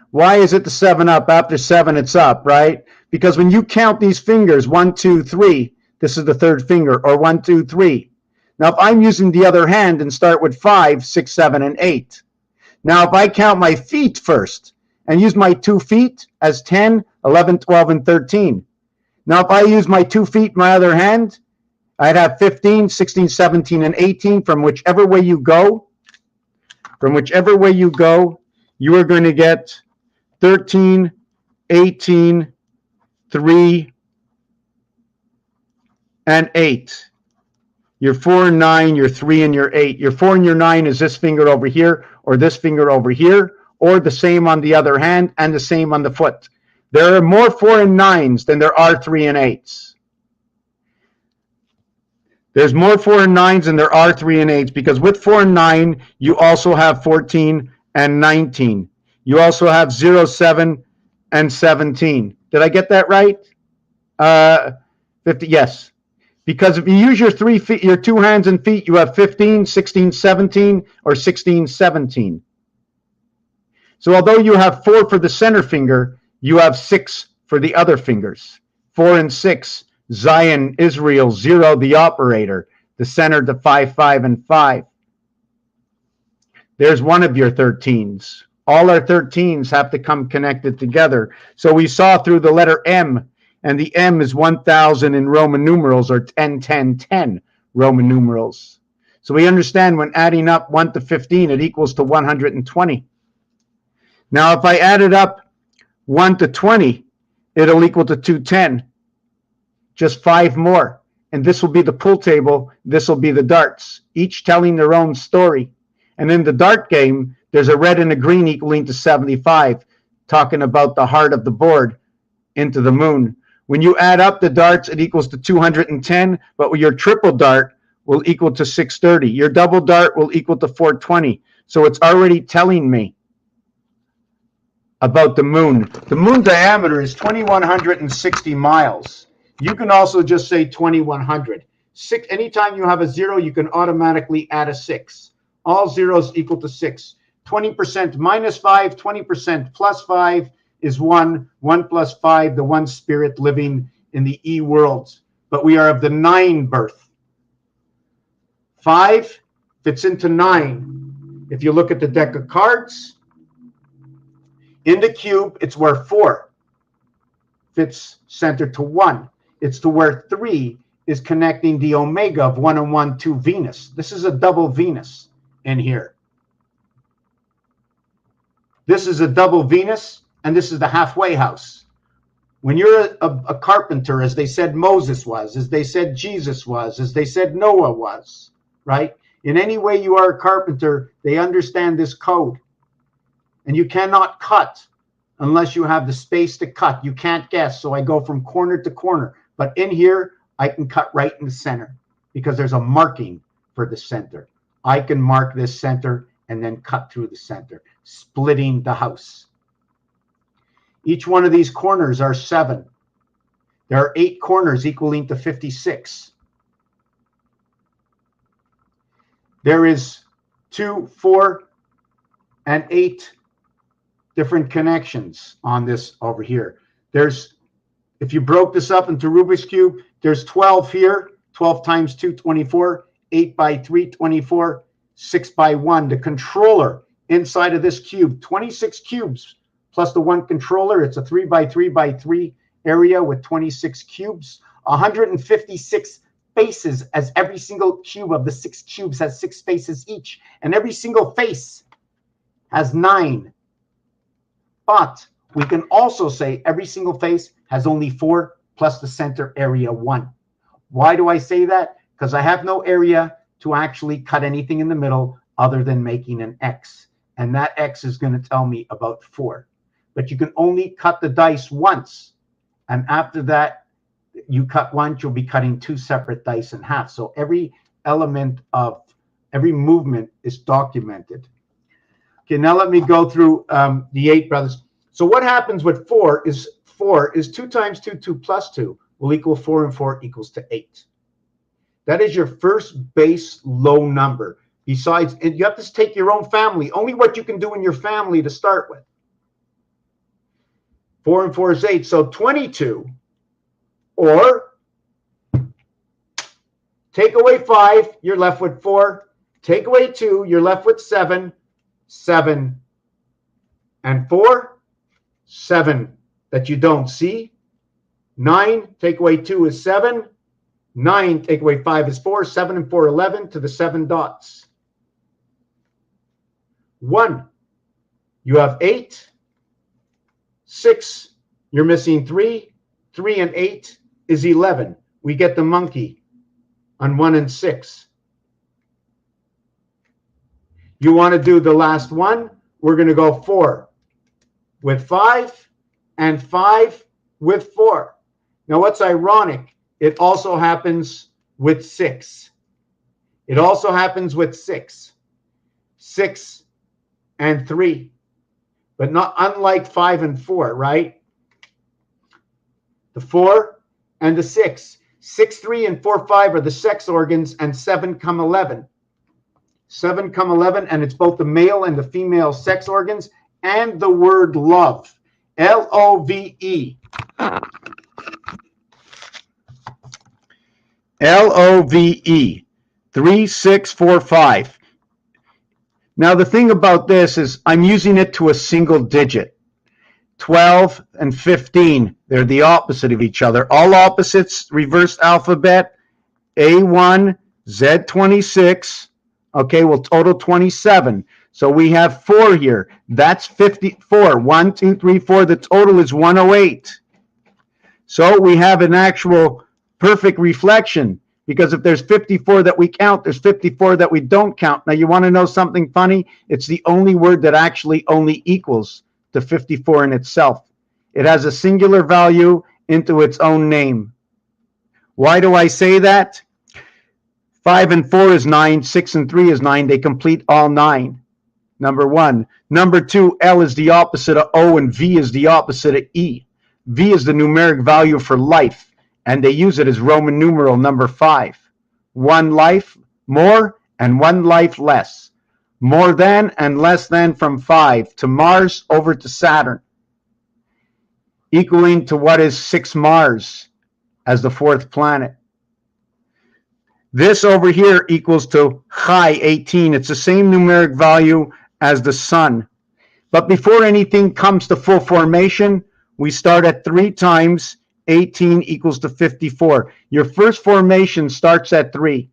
Why is it the 7 up? After 7, it's up, right? Because when you count these fingers, 1, 2, 3, this is the third finger, or 1, 2, 3. Now, if I'm using the other hand and start with 5, 6, 7, and 8. Now, if I count my feet first and use my 2 feet as 10, 11, 12, and 13. Now, if I use my 2 feet in my other hand, I'd have 15, 16, 17, and 18. From whichever way you go, you are going to get 13, 18, 3, and 8. Your 4 and 9, your 3 and your 8. Your 4 and your 9 is this finger over here, or this finger over here, or the same on the other hand, and the same on the foot. There are more 4 and 9s than there are 3 and 8s. There's more 4 and 9s than there are 3 and 8s, because with 4 and 9, you also have 14 and 19. You also have 0, 7, and 17. Did I get that right? 50, yes. Because if you use your 3 feet, your 2 hands and feet, you have 15, 16, 17, or 16, 17. So although you have 4 for the center finger, you have 6 for the other fingers. 4 and 6. Zion, Israel, 0, the operator. The center, the 5, 5, and 5. There's one of your 13s. All our 13s have to come connected together. So we saw through the letter M, and the M is 1000 in Roman numerals, or 10, 10, 10 Roman numerals. So we understand when adding up 1 to 15, it equals to 120. Now, if I added up 1 to 20, it'll equal to 210. Just 5 more. And this will be the pool table. This will be the darts, each telling their own story. And in the dart game, there's a red and a green equaling to 75, talking about the heart of the board into the moon. When you add up the darts, it equals to 210, but your triple dart will equal to 630. Your double dart will equal to 420. So it's already telling me about the moon. The moon diameter is 2,160 miles. You can also just say 2,100. Anytime you have a 0, you can automatically add a 6. All zeros equal to 6. 20% minus 5, 20% plus 5 is 1. 1 plus 5, the one spirit living in the E worlds. But we are of the 9 birth. 5 fits into 9. If you look at the deck of cards, in the cube, it's where 4 fits center to 1. It's to where 3 is connecting the omega of 1 and 1 to Venus. This is a double Venus in here. This is a double Venus, and this is the halfway house. When you're a carpenter, as they said Moses was, as they said Jesus was, as they said Noah was, right? In any way you are a carpenter, they understand this code. And you cannot cut unless you have the space to cut. You can't guess. So I go from corner to corner. But in here, I can cut right in the center because there's a marking for the center. I can mark this center and then cut through the center, splitting the house. Each one of these corners are 7. There are 8 corners equaling to 56. There is 2, 4, and 8 different connections on this over here. There's, if you broke this up into Rubik's Cube, there's 12 here, 12 times 2, 24, 8 by 3, 24, 6 by 1. The controller inside of this cube, 26 cubes, plus the 1 controller. It's a 3 by 3 by 3 area with 26 cubes, 156 faces, as every single cube of the 6 cubes has 6 faces each, and every single face has 9. But we can also say every single face has only 4 plus the center area 1. Why do I say that? Because I have no area to actually cut anything in the middle other than making an X. And that X is going to tell me about 4. But you can only cut the dice once. And after that, you cut once, you'll be cutting 2 separate dice in half. So every element of every movement is documented. Okay, now let me go through the 8 brothers. So what happens with 4 is 2 times 2, 2 plus 2 will equal 4, and 4 equals to 8. That is your first base low number. Besides, and you have to take your own family, only what you can do in your family to start with. 4 and 4 is 8. So 22, or take away 5, you're left with 4. Take away 2, you're left with 7. 7 and 4, 7 that you don't see. 9, take away 2 is 7. 9, take away 5 is 4. 7 and 4, 11 to the 7 dots. 1, you have 8. 6, you're missing 3. 3 and 8 is 11. We get the monkey on 1 and 6. You want to do the last one? We're going to go 4 with 5 and 5 with 4. Now, what's ironic, it also happens with 6. It also happens with 6. 6 and 3. But not unlike 5 and 4, right? The 4 and the 6. 6, 3, and 4, 5 are the sex organs, and 7 come 11. 7 come 11, and it's both the male and the female sex organs, and the word love. L-O-V-E. L-O-V-E. 3, 6, 4, 5. Now, the thing about this is I'm using it to a single digit. 12 and 15, they're the opposite of each other. All opposites, reversed alphabet, A1, Z26, okay, will total 27. So we have 4 here. That's 54. 1, 2, 3, 4. The total is 108. So we have an actual perfect reflection, because if there's 54 that we count, there's 54 that we don't count. Now, you want to know something funny? It's the only word that actually only equals to 54 in itself. It has a singular value into its own name. Why do I say that? 5 and 4 is 9. 6 and 3 is 9. They complete all 9. Number 1. Number 2, L is the opposite of O, and V is the opposite of E. V is the numeric value for life, and they use it as Roman numeral number 5. 1 life more and 1 life less. More than and less than from 5 to Mars over to Saturn, equaling to what is 6 Mars as the 4th planet. This over here equals to Chi 18. It's the same numeric value as the sun. But before anything comes to full formation, we start at 3 times 18 equals to 54. Your first formation starts at 3.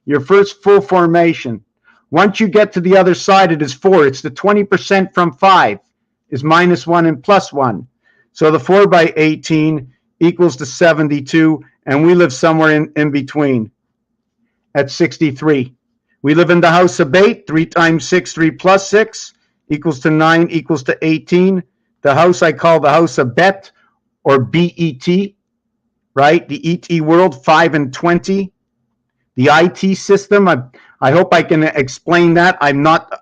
Your first full formation. Once you get to the other side, it is 4. It's the 20% from 5. is minus 1 and plus 1. So the 4 by 18 equals to 72, and we live somewhere in between at 63. We live in the house of Bate. 3 times 6, 3 plus 6 equals to 9 equals to 18. The house I call the house of Bet, or BET, right? The ET world, 5 and 20. The IT system, I hope I can explain that. I'm not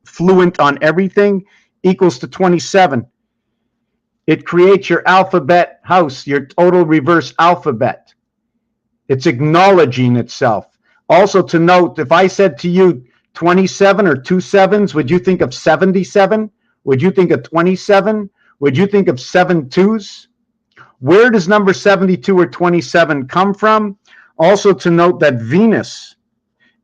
fluent on everything, equals to 27. It creates your alphabet house, your total reverse alphabet. It's acknowledging itself. Also to note, if I said to you 27 or 2 sevens, would you think of 77? Would you think of 27? Would you think of 7 twos? Where does number 72 or 27 come from? Also to note that Venus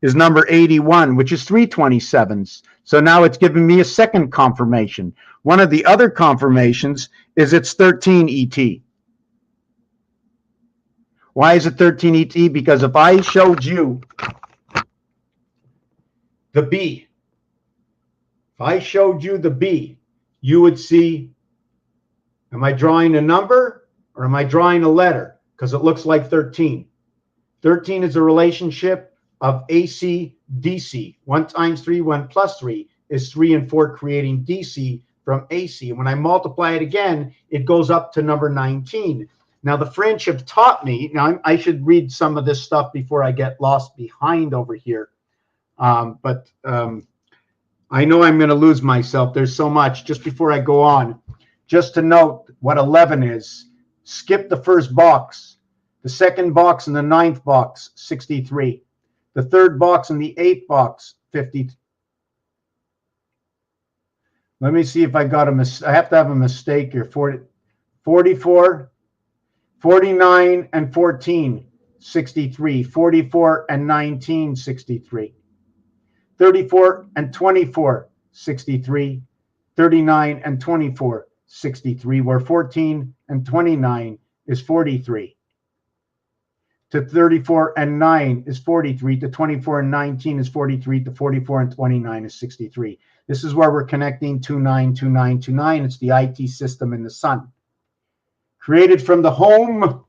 is number 81, which is 3 27s. So now it's giving me a second confirmation. One of the other confirmations is it's 13 ET. Why is it 13 ET? Because if I showed you the B, you would see, am I drawing a number or am I drawing a letter? Because it looks like 13. 13 is a relationship of AC, DC. 1 times 3, 1 plus 3 is 3 and 4, creating DC from AC. And when I multiply it again, it goes up to number 19. Now, the French have taught me, now I should read some of this stuff before I get lost behind over here. But I know I'm going to lose myself. There's so much. Just before I go on, just to note what 11 is, skip the first box. The second box and the 9th box, 63. The third box and the 8th box, 50. Let me see if I got I have to have a mistake here. 44, 49 and 14, 63. 44 and 19, 63. 34 and 24, 63. 39 and 24, 63. Where 14 and 29 is 43. To 34 and 9 is 43, to 24 and 19 is 43, to 44 and 29 is 63. This is where we're connecting 29, 29, 29. It's the IT system in the sun. Created from the home.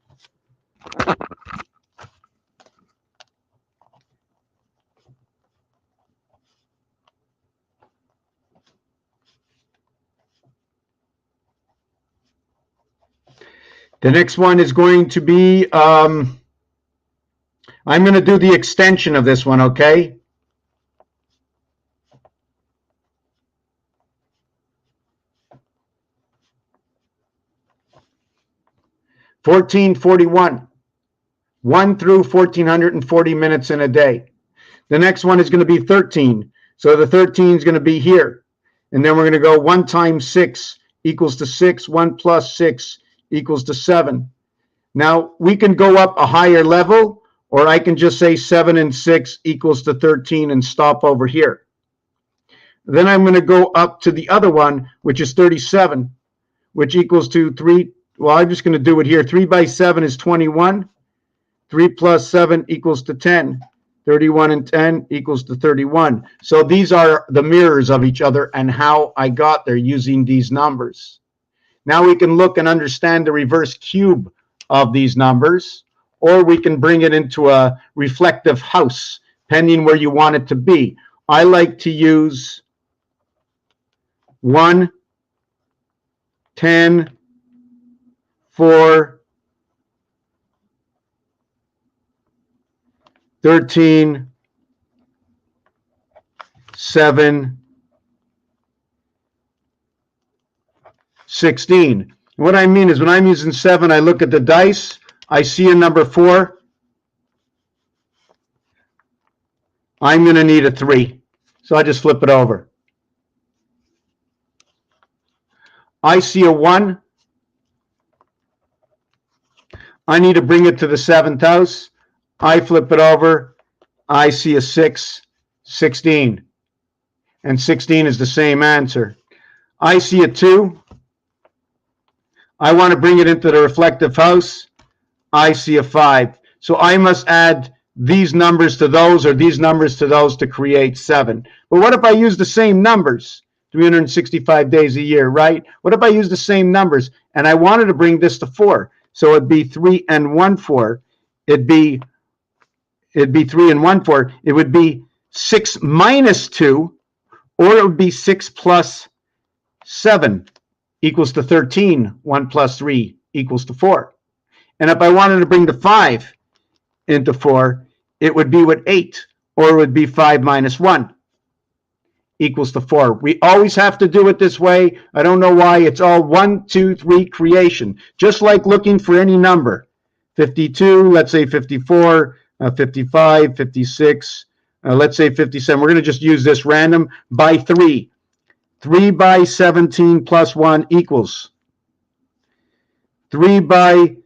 The next one is going to be, I'm going to do the extension of this one, okay? (1441), 1 through 1440 minutes in a day. The next one is going to be 13. So the 13 is going to be here. And then we're going to go 1 times 6 equals to 6. 1 plus 6 equals to 7. Now, we can go up a higher level, or I can just say 7 and 6 equals to 13 and stop over here. Then I'm going to go up to the other one, which is 37, which equals to 3. Well, I'm just going to do it here. 3 by 7 is 21. 3 plus 7 equals to 10. 31 and 10 equals to 31. So these are the mirrors of each other and how I got there using these numbers. Now we can look and understand the reverse cube of these numbers, or we can bring it into a reflective house, depending where you want it to be. I like to use 1, 10, 4, 13, 7, 16. What I mean is when I'm using 7, I look at the dice, I see a number 4. I'm going to need a 3. So I just flip it over. I see a 1. I need to bring it to the 7th house. I flip it over. I see a 6, 16. And 16 is the same answer. I see a 2. I want to bring it into the reflective house. I see a 5. So I must add these numbers to those or these numbers to those to create 7. But what if I use the same numbers? 365 days a year, right? What if I use the same numbers and I wanted to bring this to 4? So it'd be 3 and 1 4. It'd be 3 and 1 4. It would be 6 minus 2, or it would be 6 plus 7 equals to 13. 1 plus 3 equals to 4. And if I wanted to bring the 5 into 4, it would be with 8, or it would be 5 minus 1 equals to 4. We always have to do it this way. I don't know why. It's all 1, 2, 3 creation. Just like looking for any number. 52, let's say 54, 55, 56, let's say 57. We're going to just use this random by 3. 3 by 17 plus 1 equals 3 by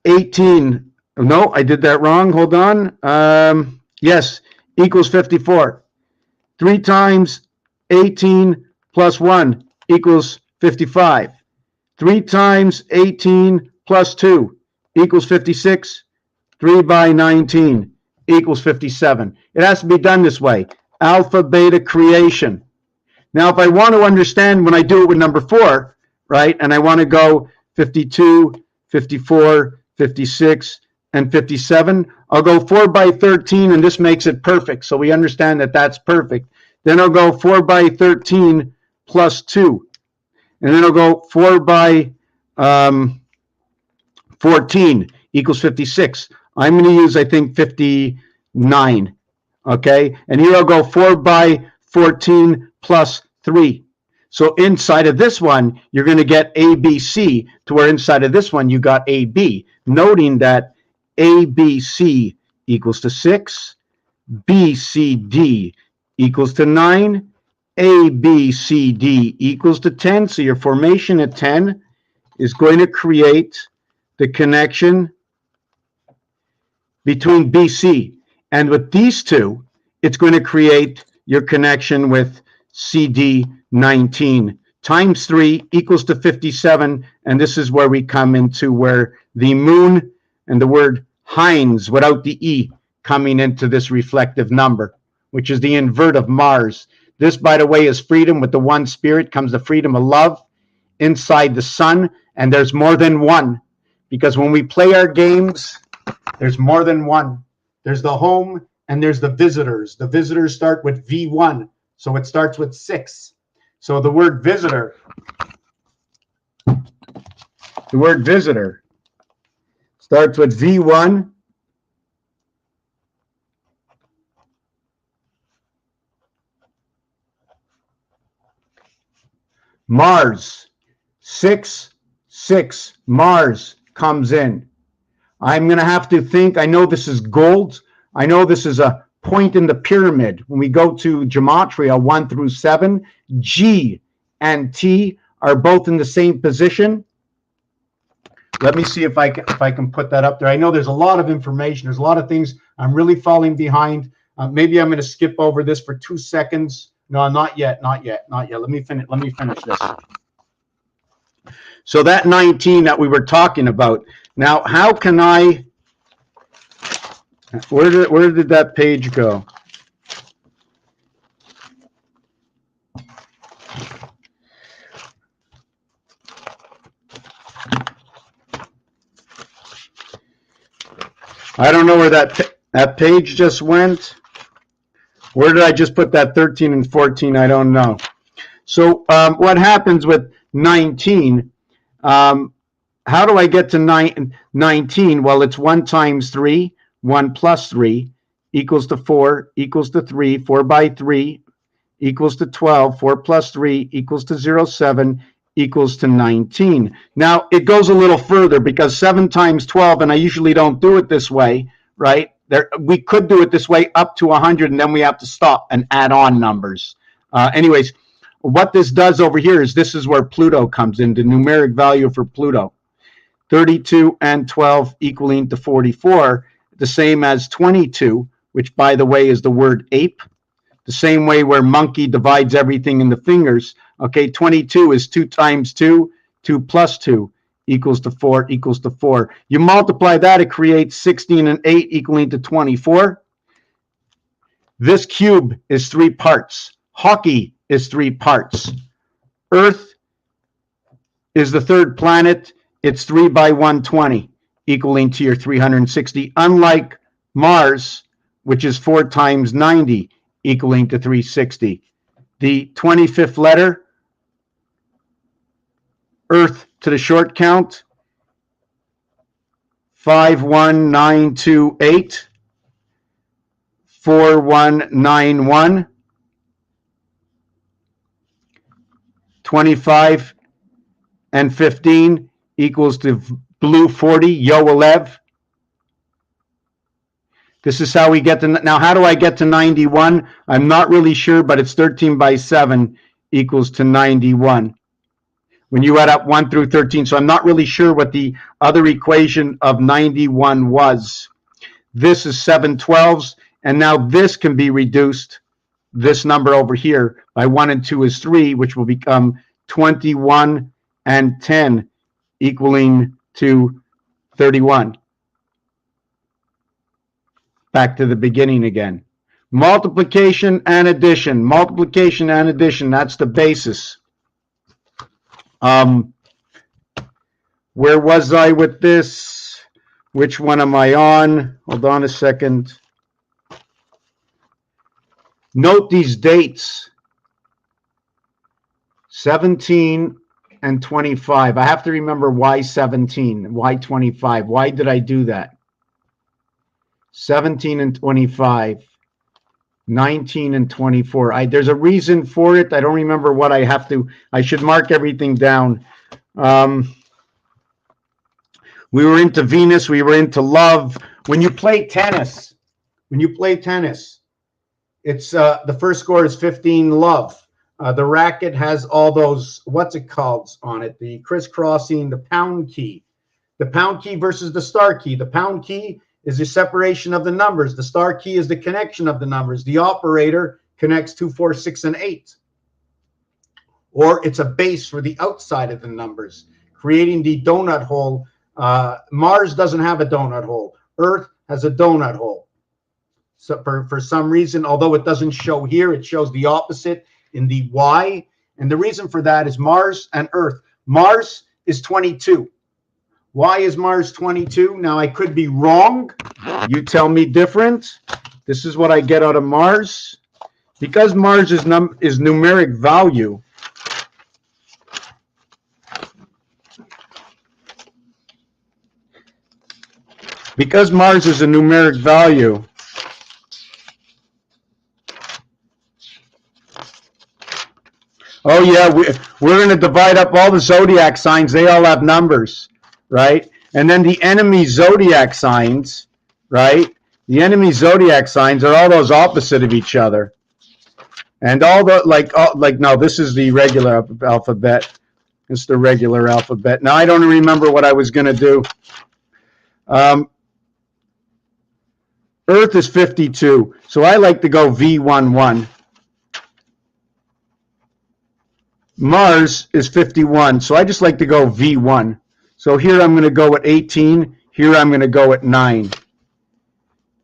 18. No, I did that wrong. Hold on. Yes, equals 54. 3 times 18 plus 1 equals 55. 3 times 18 plus 2 equals 56. 3 by 19 equals 57. It has to be done this way. Alpha, beta creation. Now, if I want to understand when I do it with number 4, right, and I want to go 52, 54, 56, and 57, I'll go 4 by 13, and this makes it perfect. So we understand that that's perfect. Then I'll go 4 by 13 plus 2. And then I'll go 4 by 14 equals 56. I'm going to use, I think, 59. Okay? And here I'll go 4 by 14 plus 3. So inside of this one, you're going to get ABC, to where inside of this one, you got AB. Noting that ABC equals to 6, BCD equals to 9, ABCD equals to 10. So your formation at 10 is going to create the connection between BC. And with these two, it's going to create your connection with CD 19 times 3 equals to 57. And this is where we come into where the moon and the word Heinz without the E coming into this reflective number, which is the invert of Mars. This, by the way, is freedom. With the one spirit comes the freedom of love inside the sun. And there's more than one, because when we play our games, there's more than one. There's the home and there's the visitors. The visitors start with V1. So it starts with 6. So the word visitor starts with V1. Mars, 6, 6, Mars comes in. I'm going to have to think, I know this is gold. I know this is a point in the pyramid. When we go to gematria 1 through 7, G and T are both in the same position. Let me see if I can put that up there. I know there's a lot of information. There's a lot of things I'm really falling behind. Maybe I'm going to skip over this for 2 seconds. No, not yet. Let me finish this. So that 19 that we were talking about. Now, how can I? Where did that page go? I don't know where that page just went. Where did I just put that 13 and 14? I don't know. So what happens with 19? How do I get to 19? Well, it's 1 times 3. 1 plus 3 equals to 4 equals to 3. 4 by 3 equals to 12. 4 plus 3 equals to 0. 7 equals to 19. Now, it goes a little further because 7 times 12, and I usually don't do it this way, right? We could do it this way up to 100, and then we have to stop and add on numbers. Anyways, what this does over here is this is where Pluto comes in, the numeric value for Pluto. 32 and 12 equaling to 44, the same as 22, which, by the way, is the word ape. The same way where monkey divides everything in the fingers. Okay, 22 is 2 times 2, 2 plus 2 equals to 4 equals to 4. You multiply that, it creates 16 and 8 equaling to 24. This cube is 3 parts. hockey is 3 parts. Earth is the third planet. It's 3 by 120, equaling to your 360, unlike Mars, which is 4 times 90, equaling to 360. The 25th letter, Earth to the short count, 51928, 4191, 25 and 15 equals to blue 40, Yoelev. This is how we get to, now how do I get to 91? I'm not really sure, but it's 13 by 7 equals to 91. When you add up 1 through 13, so I'm not really sure what the other equation of 91 was. This is 7 12s, and now this can be reduced, this number over here, by 1 and 2 is 3, which will become 21 and 10, equaling to 31. Back to the beginning again. Multiplication and addition. Multiplication and addition, that's the basis. Where was I with this? Which one am I on? Hold on a second. Note these dates. 17 and 25. I have to remember why 17, why 25. Why did I do that? 17 and 25, 19 and 24. There's a reason for it. I don't remember what I have to. I should mark everything down. We were into Venus. We were into love. When you play tennis, it's the first score is 15 love. The racket has all those, what's it called on it? The crisscrossing, the pound key. The pound key versus the star key. The pound key is the separation of the numbers. The star key is the connection of the numbers. The operator connects 2, 4, 6, and 8. Or it's a base for the outside of the numbers, creating the donut hole. Mars doesn't have a donut hole. Earth has a donut hole. So for some reason, although it doesn't show here, it shows the opposite in the Y. And the reason for that is Mars and Earth. Mars is 22. Why is Mars 22? Now, I could be wrong. You tell me different. This is what I get out of Mars. Because Mars is numeric value, because Mars is a numeric value, oh yeah, we're going to divide up all the zodiac signs. They all have numbers. Right? And then the enemy zodiac signs, right? The enemy zodiac signs are all those opposite of each other. And all the, no, this is the regular alphabet. It's the regular alphabet. Now, I don't remember what I was going to do. Earth is 52. So I like to go V11. Mars is 51. So I just like to go V1. So here I'm going to go at 18. Here I'm going to go at 9.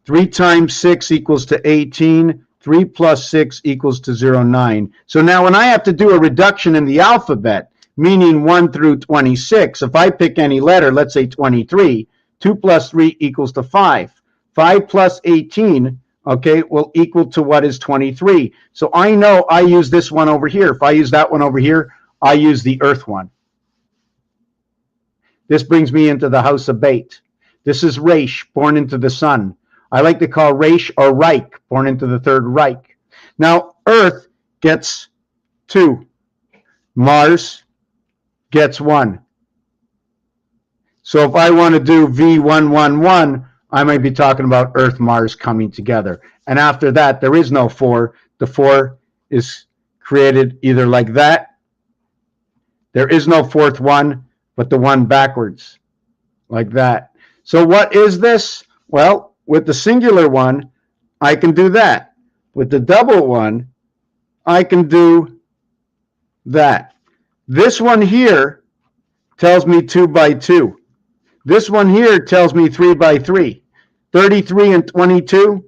3 times 6 equals to 18. 3 plus 6 equals to 09. So now when I have to do a reduction in the alphabet, meaning 1 through 26, if I pick any letter, let's say 23, 2 plus 3 equals to 5. 5 plus 18, okay, will equal to what is 23. So I know I use this one over here. If I use that one over here, I use the Earth one. This brings me into the house of Beit. This is Reish, born into the sun. I like to call Reish or Reich, born into the third Reich. Now, Earth gets 2. Mars gets 1. So if I want to do V111, I might be talking about Earth, Mars coming together. And after that, there is no 4. The 4 is created either like that. There is no fourth one, but the one backwards, like that. So what is this? Well, with the singular one, I can do that. With the double one, I can do that. This one here tells me 2 by 2. This one here tells me 3 by 3. 33 and 22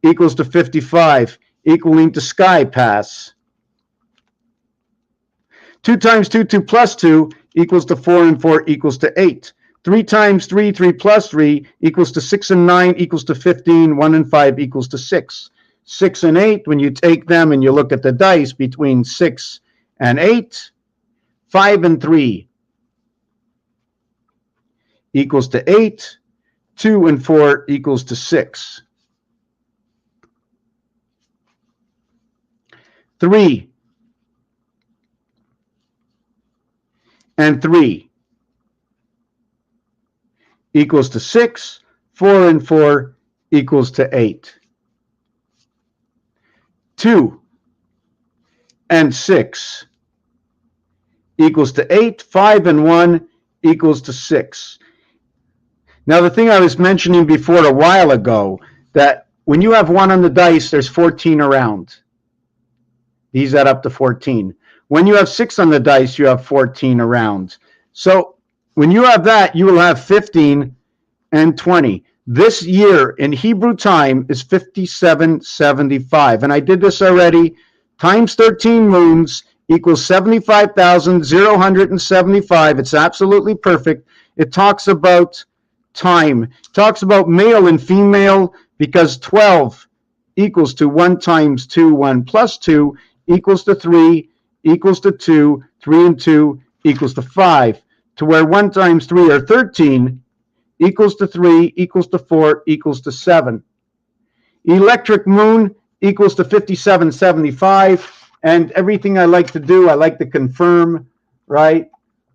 equals to 55, equaling to sky pass. 2 times 2, 2 plus 2 equals to 4, and 4 equals to 8. 3 times 3, 3 plus 3 equals to 6, and 9 equals to 15. 1 and 5 equals to 6. 6 and 8, when you take them and you look at the dice between 6 and 8, 5 and 3 equals to 8. 2 and 4 equals to 6. 3 and 3 equals to 6. 4 and 4 equals to 8. 2 and 6 equals to 8. 5 and 1 equals to 6. Now, the thing I was mentioning before a while ago, that when you have 1 on the dice, there's 14 around. These add up to 14. When you have 6 on the dice, you have 14 around. So when you have that, you will have 15 and 20. This year in Hebrew time is 5775. And I did this already. Times 13 moons equals 75,075. It's absolutely perfect. It talks about time. It talks about male and female because 12 equals to 1 times 2, 1 plus 2 equals to 3, equals to 2, 3 and 2 equals to 5, to where 1 times 3 are 13, equals to 3, equals to 4, equals to 7. Electric moon equals to 5775, and everything I like to do, I like to confirm, right?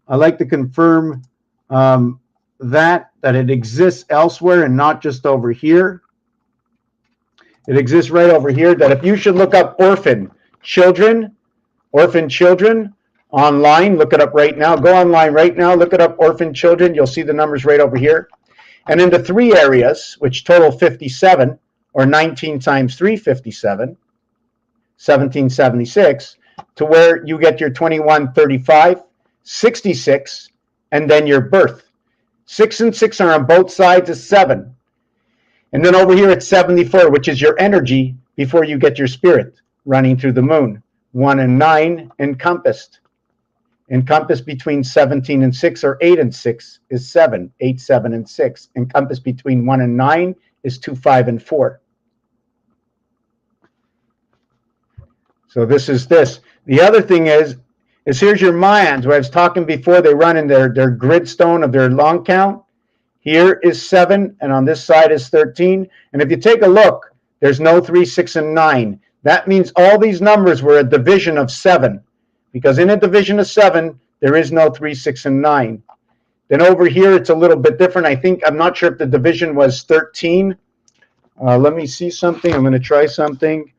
I like to confirm that it exists elsewhere and not just over here. It exists right over here, that if you should look up orphan children online, look it up right now. Go online right now, look it up, orphan children. You'll see the numbers right over here. And in the 3 areas, which total 57, or 19 times 3, 57, 1776, to where you get your 21, 35, 66, and then your birth. 6 and 6 are on both sides is 7. And then over here it's 74, which is your energy before you get your spirit running through the moon. 1 and 9 encompassed. Encompassed between 17 and 6, or 8 and 6 is 7. 8, 7, and 6. Encompassed between 1 and 9 is 2, 5, and 4. So this is this. The other thing is here's your Mayans, where I was talking before, they run in their grid stone of their long count. Here is 7, and on this side is 13. And if you take a look, there's no 3, 6, and 9. That means all these numbers were a division of 7. Because in a division of 7, there is no 3, 6, and 9. Then over here, it's a little bit different. I'm not sure if the division was 13. Let me see something. I'm going to try something.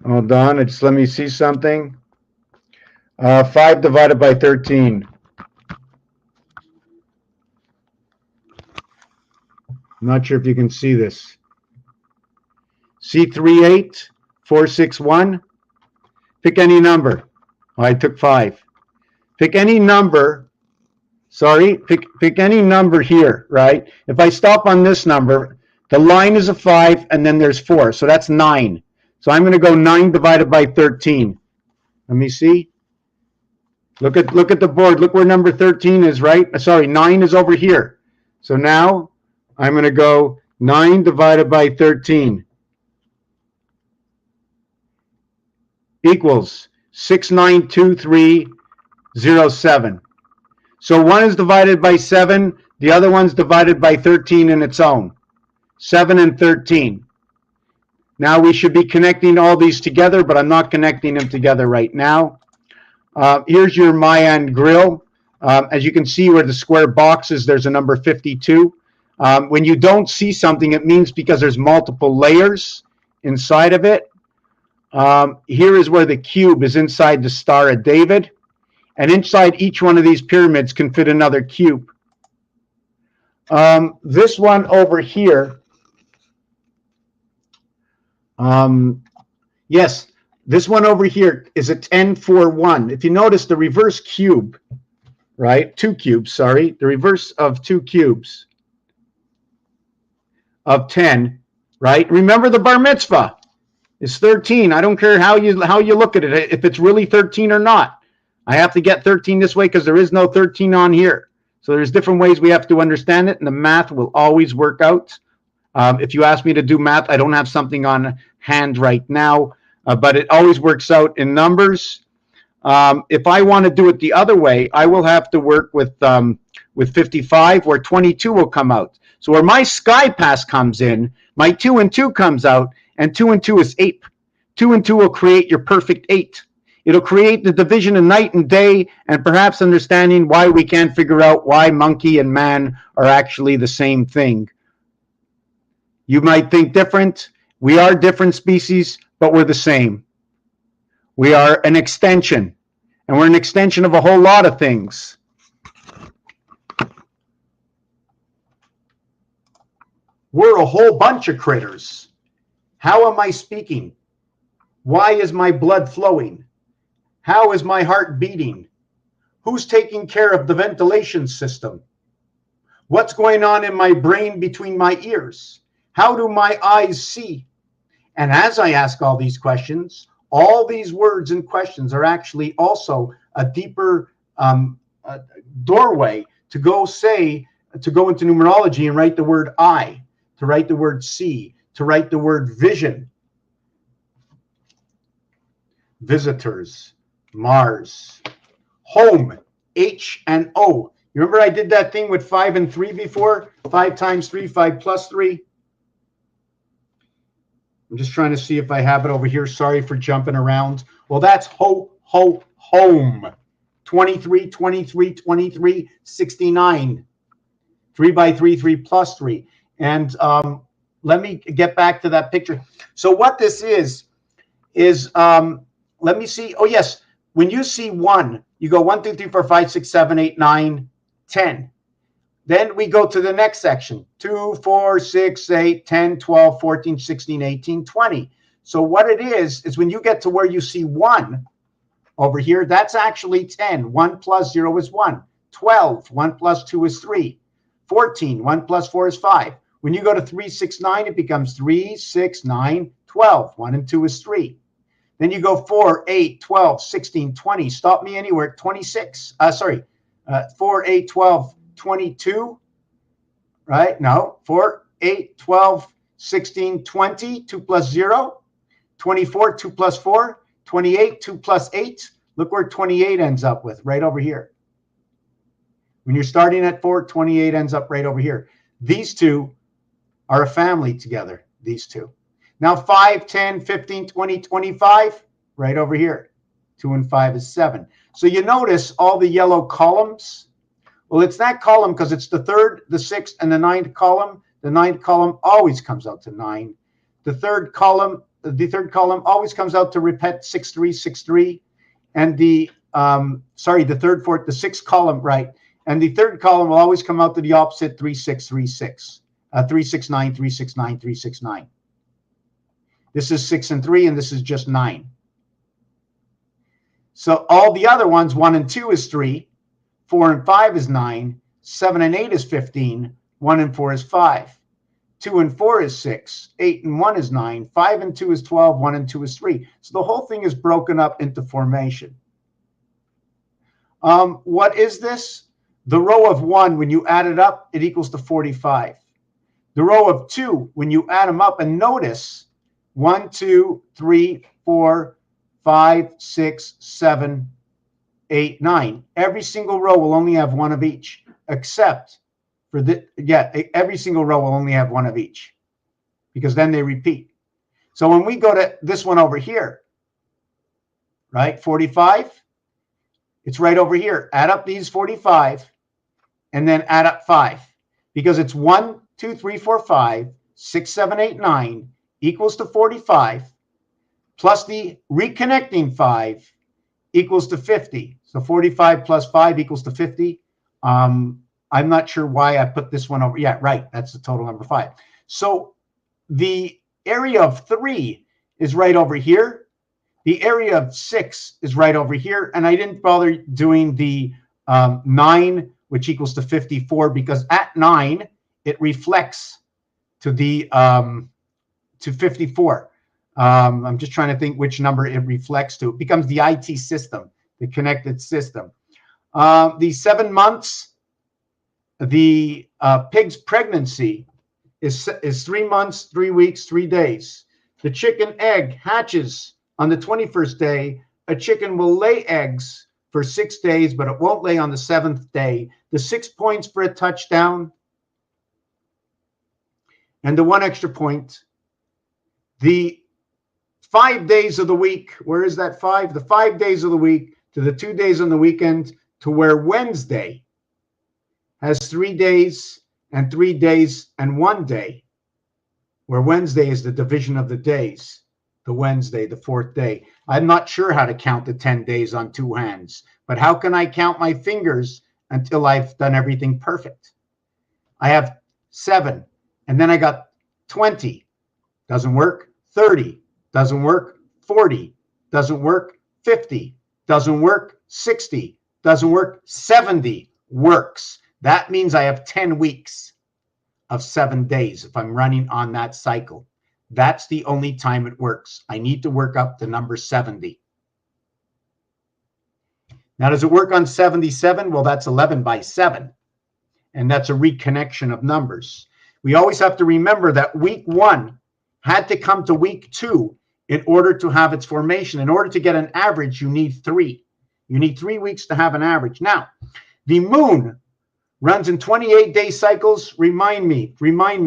Hold on, just let me see something. 5 divided by 13. I'm not sure if you can see this. C38, 461. Pick any number. Oh, I took 5. Pick any number. Sorry, pick any number here, right? If I stop on this number, the line is a 5, and then there's 4, so that's 9. So I'm going to go 9 divided by 13. Let me see. Look at the board. Look where number 13 is, right? Sorry, 9 is over here. So now I'm going to go 9 divided by 13 equals 692307. So one is divided by 7. The other one's divided by 13 in its own. 7 and 13. Now we should be connecting all these together, but I'm not connecting them together right now. Here's your Mayan grill. As you can see where the square box is, there's a number 52. When you don't see something, it means because there's multiple layers inside of it. Here is where the cube is inside the Star of David. And inside each one of these pyramids can fit another cube. This one over here, yes, this one over here is a 10-4-1. If you notice the reverse cube, right? 2 cubes, sorry. The reverse of 2 cubes of 10 right? Remember the bar mitzvah is 13. I don't care how you look at it, if it's really 13 or not. I have to get 13 this way because there is no 13 on here. So there's different ways we have to understand it, and the math will always work out. If you ask me to do math, I don't have something on hand right now, but it always works out in numbers. If I want to do it the other way, I will have to work with 55, where 22 will come out. So where my sky pass comes in, my 2 and 2 comes out, and 2 and 2 is 8. 2 and 2 will create your perfect 8. It'll create the division of night and day, and perhaps understanding why we can't figure out why monkey and man are actually the same thing. You might think different. We are different species, but we're the same. We are an extension, and we're an extension of a whole lot of things. We're a whole bunch of critters. How am I speaking? Why is my blood flowing? How is my heart beating? Who's taking care of the ventilation system? What's going on in my brain between my ears? How do my eyes see? And as I ask all these questions, all these words and questions are actually also a deeper doorway to go into numerology and write the word I, to write the word see, to write the word vision. Visitors, Mars, home, H and O. You remember I did that thing with 5 and 3 before? 5 times 3, 5 plus 3. I'm just trying to see if I have it over here. Sorry for jumping around. Well, that's home. 23, 23, 23, 69. 3 by 3, 3 plus 3. And let me get back to that picture. So what this is let me see. Oh, yes. When you see 1, you go 1, 2, 3, 4, 5, 6, 7, 8, 9, 10. Then we go to the next section. 2, 4, 6, 8, 10, 12, 14, 16, 18, 20. So what it is when you get to where you see 1 over here, that's actually 10. 1 plus 0 is 1. 12. 1 plus 2 is 3. 14. 1 plus 4 is 5. When you go to 3, 6, 9, it becomes 3, 6, 9, 12. 1 and 2 is 3. Then you go 4, 8, 12, 16, 20. Stop me anywhere at 26. 4, 8, 12, 22. Right? No. 4, 8, 12, 16, 20. 2 plus 0. 24, 2 plus 4. 28, 2 plus 8. Look where 28 ends up with, right over here. When you're starting at 4, 28 ends up right over here. These two are a family together, these two. Now 5, 10, 15, 20, 25, right over here. 2 and 5 is 7. So you notice all the yellow columns. Well, it's that column because it's the 3rd, the 6th, and the 9th column. The 9th column always comes out to 9. The third column always comes out to repeat 6, 3, 6, 3. And the 3rd, 4th, the 6th column, right? And the 3rd column will always come out to the opposite 3, 6, 3, 6. 3, 6, 9, 3, 6, 9, 3, 6, 9. This is 6 and 3, and this is just 9. So all the other ones, 1 and 2 is 3, 4 and 5 is 9, 7 and 8 is 15, 1 and 4 is 5, 2 and 4 is 6, 8 and 1 is 9, 5 and 2 is 12, 1 and 2 is 3. So the whole thing is broken up into formation. What is this? The row of 1, when you add it up, it equals to 45. The row of 2, when you add them up, and notice 1, 2, 3, 4, 5, 6, 7, 8, 9. Every single row will only have 1 of each, except for every single row will only have 1 of each, because then they repeat. So when we go to this one over here, right, 45, it's right over here. Add up these 45, and then add up 5, because it's 1, 2, 3, 4, 5, 6, 7, 8, 9 equals to 45, plus the reconnecting 5 equals to 50. So 45 plus 5 equals to 50. I'm not sure why I put this one over. Yeah, right. That's the total number 5. So the area of 3 is right over here. The area of 6 is right over here. And I didn't bother doing the 9, which equals to 54, because at 9, it reflects to the to 54. I'm just trying to think which number it reflects to. It becomes the IT system, the connected system. The 7 months, the pig's pregnancy is 3 months, 3 weeks, 3 days. The chicken egg hatches on the 21st day. A chicken will lay eggs for 6 days, but it won't lay on the 7th day. The 6 points for a touchdown and the 1 extra point. The 5 days of the week, where is that 5? The 5 days of the week to the 2 days on the weekend, to where Wednesday has 3 days and 3 days and 1 day, where Wednesday is the division of the days, the Wednesday, the 4th day. I'm not sure how to count the 10 days on 2 hands, but how can I count my fingers until I've done everything perfect? I have 7, and then I got 20. Doesn't work. 30. Doesn't work. 40. Doesn't work. 50. Doesn't work. 60. Doesn't work. 70 works. That means I have 10 weeks of 7 days if I'm running on that cycle. That's the only time it works. I need to work up to number 70. Now, does it work on 77? Well, that's 11 by 7. And that's a reconnection of numbers. We always have to remember that week 1 had to come to week 2 in order to have its formation. In order to get an average, you need 3. You need 3 weeks to have an average. Now, the moon runs in 28-day cycles. Remind me,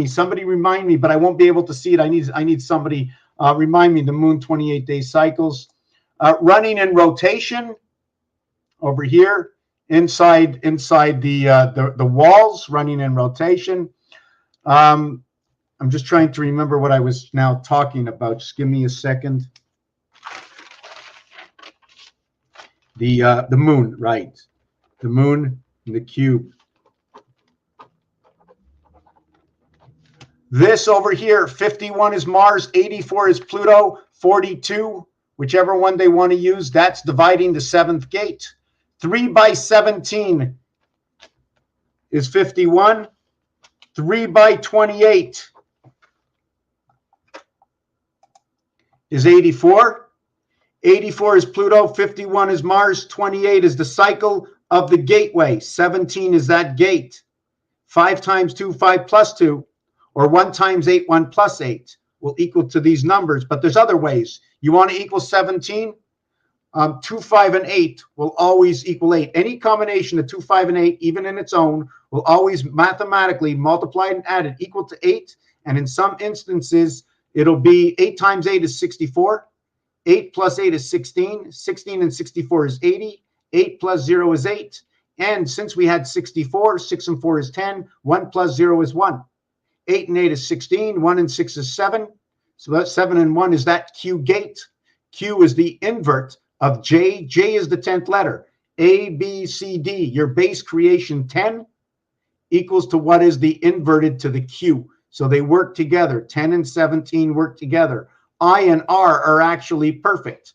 somebody remind me, but I won't be able to see it. I need somebody remind me the moon 28-day cycles. Running in rotation over here inside the walls, running in rotation. I'm just trying to remember what I was now talking about. Just give me a second. The moon, right? The moon and the cube. This over here, 51 is Mars, 84 is Pluto, 42, whichever one they want to use, that's dividing the 7th gate. 3 by 17 is 51. 3 by 28 is 84. 84 is Pluto, 51 is Mars, 28 is the cycle of the gateway. 17 is that gate. 5 times 2, 5 plus 2. Or 1 times 8, 1 plus 8 will equal to these numbers. But there's other ways. You want to equal 17? 2, 5, and 8 will always equal 8. Any combination of 2, 5, and 8, even in its own, will always mathematically multiplied and added equal to 8. And in some instances, it'll be 8 times 8 is 64. 8 plus 8 is 16. 16 and 64 is 80. 8 plus 0 is 8. And since we had 64, 6 and 4 is 10. 1 plus 0 is 1. 8 and 8 is 16. 1 and 6 is 7. So that's 7 and 1 is that Q gate. Q is the invert of J. J is the 10th letter. A, B, C, D. Your base creation 10 equals to what is the inverted to the Q. So they work together. 10 and 17 work together. I and R are actually perfect.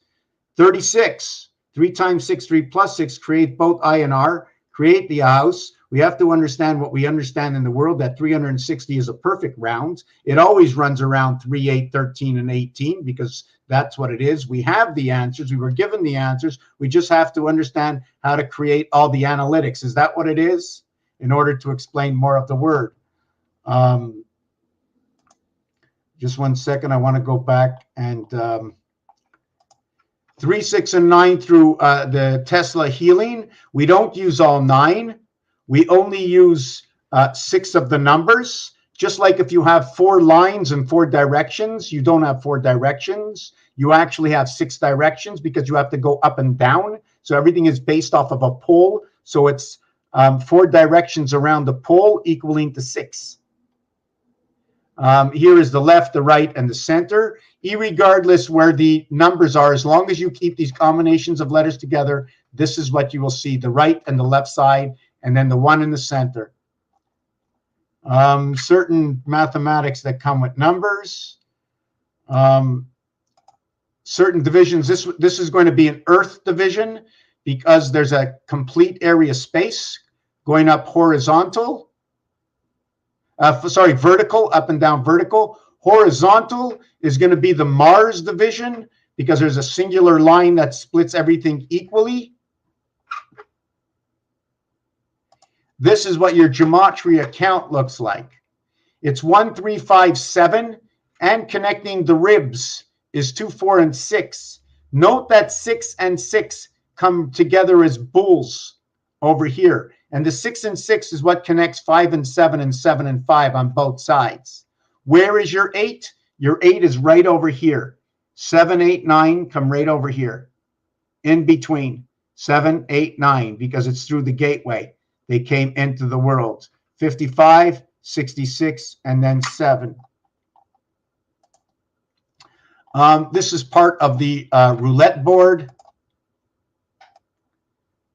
36. 3 times 6, 3 plus 6 create both I and R. Create the house. We have to understand what we understand in the world, that 360 is a perfect round. It always runs around 3, 8, 13, and 18 because that's what it is. We have the answers. We were given the answers. We just have to understand how to create all the analytics. Is that what it is? In order to explain more of the word. Just 1 second. I want to go back and 3, 6, and 9 through the Tesla healing. We don't use all 9. We only use 6 of the numbers. Just like if you have 4 lines and 4 directions, you don't have 4 directions. You actually have 6 directions because you have to go up and down. So everything is based off of a pole. So it's 4 directions around the pole equaling to 6. Here is the left, the right, and the center. Irregardless where the numbers are, as long as you keep these combinations of letters together, this is what you will see, the right and the left side, and then the 1 in the center. Certain mathematics that come with numbers. Certain divisions. This is going to be an earth division because there's a complete area space going up horizontal. Vertical, up and down vertical. Horizontal is going to be the Mars division because there's a singular line that splits everything equally. This is what your gematria count looks like. It's 1, 3, 5, 7, and connecting the ribs is 2, 4, and 6. Note that 6 and 6 come together as bulls over here. And the 6 and 6 is what connects 5 and 7 and 7 and 5 on both sides. Where is your 8? Your 8 is right over here. 7, 8, 9 come right over here. In between 7, 8, 9 because it's through the gateway. They came into the world. 55, 66, and then 7. This is part of the roulette board.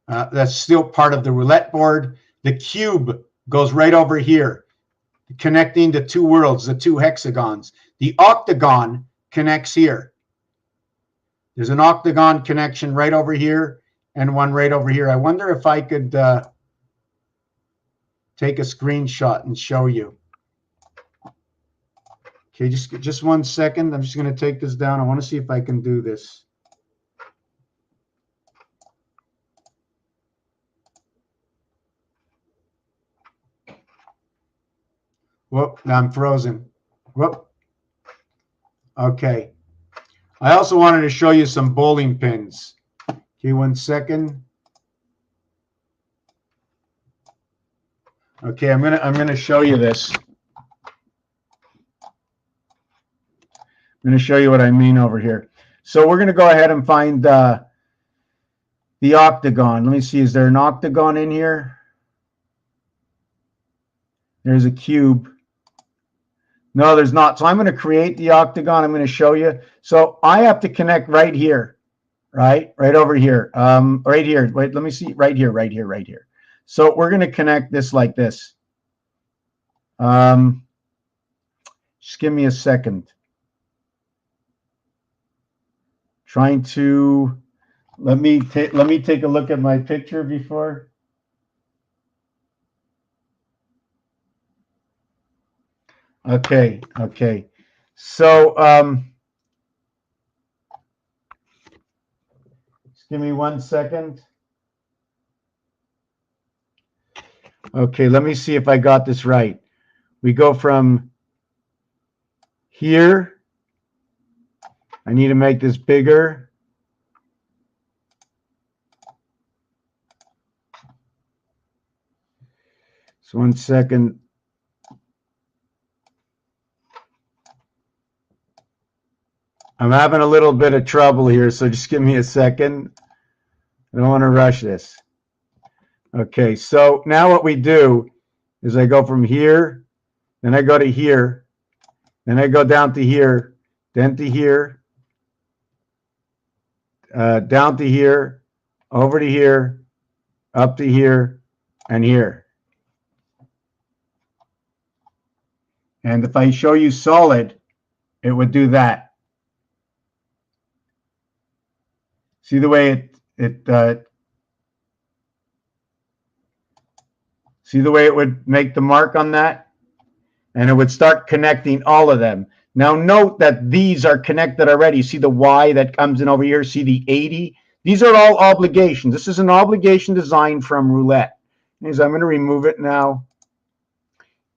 That's still part of the roulette board. The cube goes right over here, connecting the two worlds, the two hexagons. The octagon connects here. There's an octagon connection right over here and one right over here. I wonder if I could take a screenshot and show you. Okay, just 1 second. I'm just going to take this down. I want to see if I can do this. Whoop, now I'm frozen. Whoop. Okay. I also wanted to show you some bowling pins. Okay, 1 second. Okay, I'm gonna show you this. I'm going to show you what I mean over here. So we're going to go ahead and find the octagon. Let me see. Is there an octagon in here? There's a cube. No, there's not. So I'm going to create the octagon. I'm going to show you. So I have to connect right here, right over here. Right here. Wait, let me see. Right here. So we're going to connect this like this. Just give me a second. Trying to let me take a look at my picture before. Okay. So just give me 1 second. Okay, let me see if I got this right. We go from here. I need to make this bigger. So 1 second. I'm having a little bit of trouble here, so just give me a second. I don't want to rush this. Okay, so now what we do is I go from here, then I go to here, then I go down to here, then to here, down to here, over to here, up to here, and here. And if I show you solid, it would do that. See the way see the way it would make the mark on that? And it would start connecting all of them. Now note that these are connected already. See the Y that comes in over here? See the 80? These are all obligations. This is an obligation design from roulette. I'm going to remove it now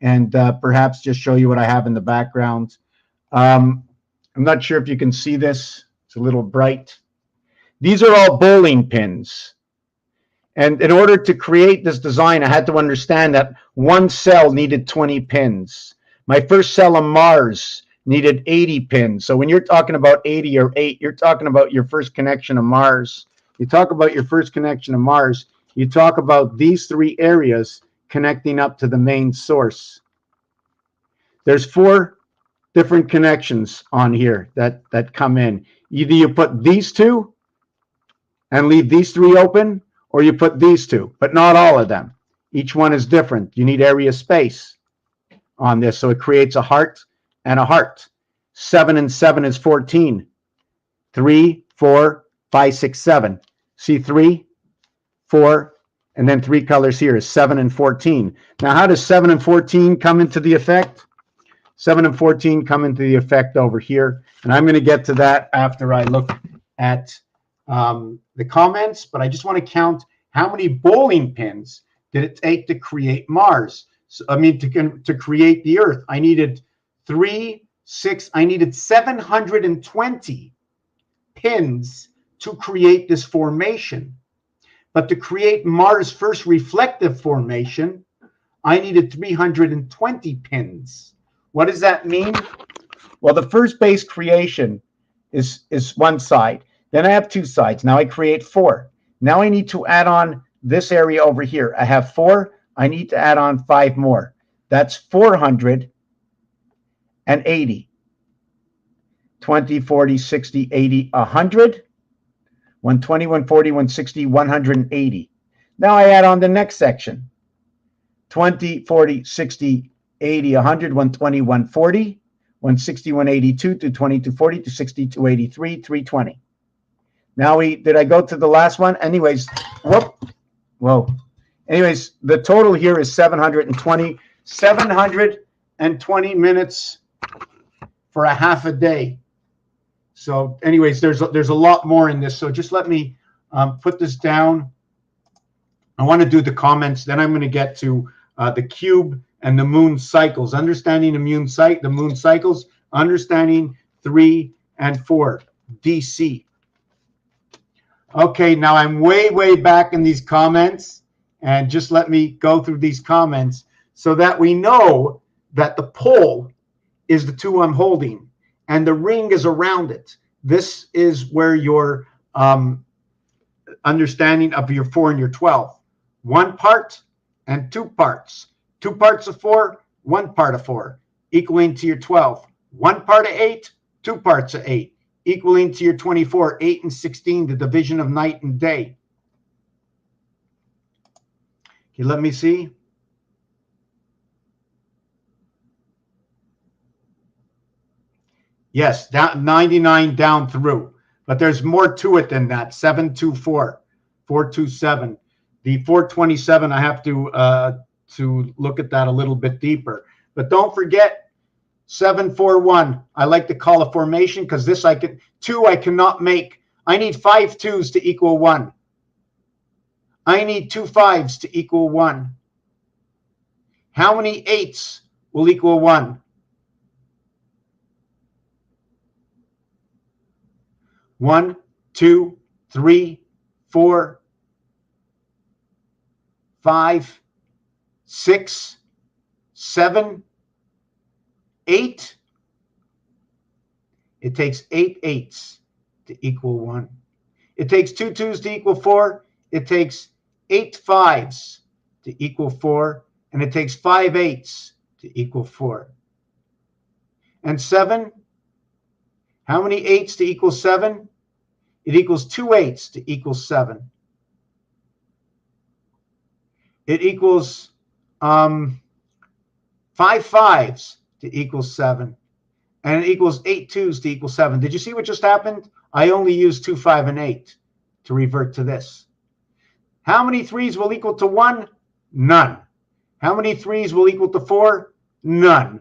and perhaps just show you what I have in the background. I'm not sure if you can see this. It's a little bright. These are all bowling pins. And in order to create this design, I had to understand that one cell needed 20 pins. My first cell on Mars needed 80 pins. So when you're talking about 80 or 8, you're talking about your first connection to Mars. You talk about your first connection to Mars, you talk about these 3 areas connecting up to the main source. There's 4 different connections on here that come in. Either you put these 2 and leave these 3 open, or you put these 2, but not all of them. Each one is different. You need area space on this, so it creates a heart and a heart. 7 and 7 is 14. 3, 4, 5, 6, 7. See 3, 4, and then 3 colors here is 7 and 14. Now, how does 7 and 14 come into the effect? 7 and 14 come into the effect over here. And I'm going to get to that after I look at the comments. But I just want to count how many bowling pins did it take to create Mars. So, I mean, to create the Earth. I needed 720 pins to create this formation. But to create Mars' first reflective formation, I needed 320 pins. What does that mean? Well, the first base creation is one side. Then I have two sides. Now I create 4. Now I need to add on this area over here. I have 4. I need to add on 5 more. That's 480. 20, 40, 60, 80, 100. 120, 140, 160, 180. Now I add on the next section. 20, 40, 60, 80, 100, 120, 140, 160, 182, 220, 240, 260, 283, 320. Now did I go to the last one? Anyways, whoa. Anyways, the total here is 720 minutes for a half a day. So anyways, there's a lot more in this. So just let me put this down. I want to do the comments. Then I'm going to get to the cube and the moon cycles. Understanding the moon cycles. Understanding 3 and 4 DC. Okay, now I'm way back in these comments, and just let me go through these comments so that we know that the pole is the 2 I'm holding, and the ring is around it. This is where your understanding of your 4 and your 12. 1 part and 2 parts. 2 parts of 4, 1 part of 4, equaling to your 12. 1 part of 8, 2 parts of 8, equaling to your 24. 8 and 16, the division of night and day. Okay, let me see. Yes, down 99 down through, but there's more to it than that. 724, 427, the 427. I have to look at that a little bit deeper. But don't forget 741. I like to call a formation because this 2 I cannot make. I need 5 2s to equal 1. I need 2 5s to equal 1. How many 8s will equal 1? 1, 2, 3, 4, 5, 6, 7, 8. It takes 8 8s to equal 1. It takes 2 2s to equal 4. It takes 8 5s to equal 4. And it takes 5 8s to equal 4. And 7. How many 8s to equal 7? It equals 2 8s to equal 7. It equals 5 5s to equal 7. And it equals 8 2s to equal 7. Did you see what just happened? I only used 2, 5, and 8 to revert to this. How many 3s will equal to 1? None. How many 3s will equal to 4? None.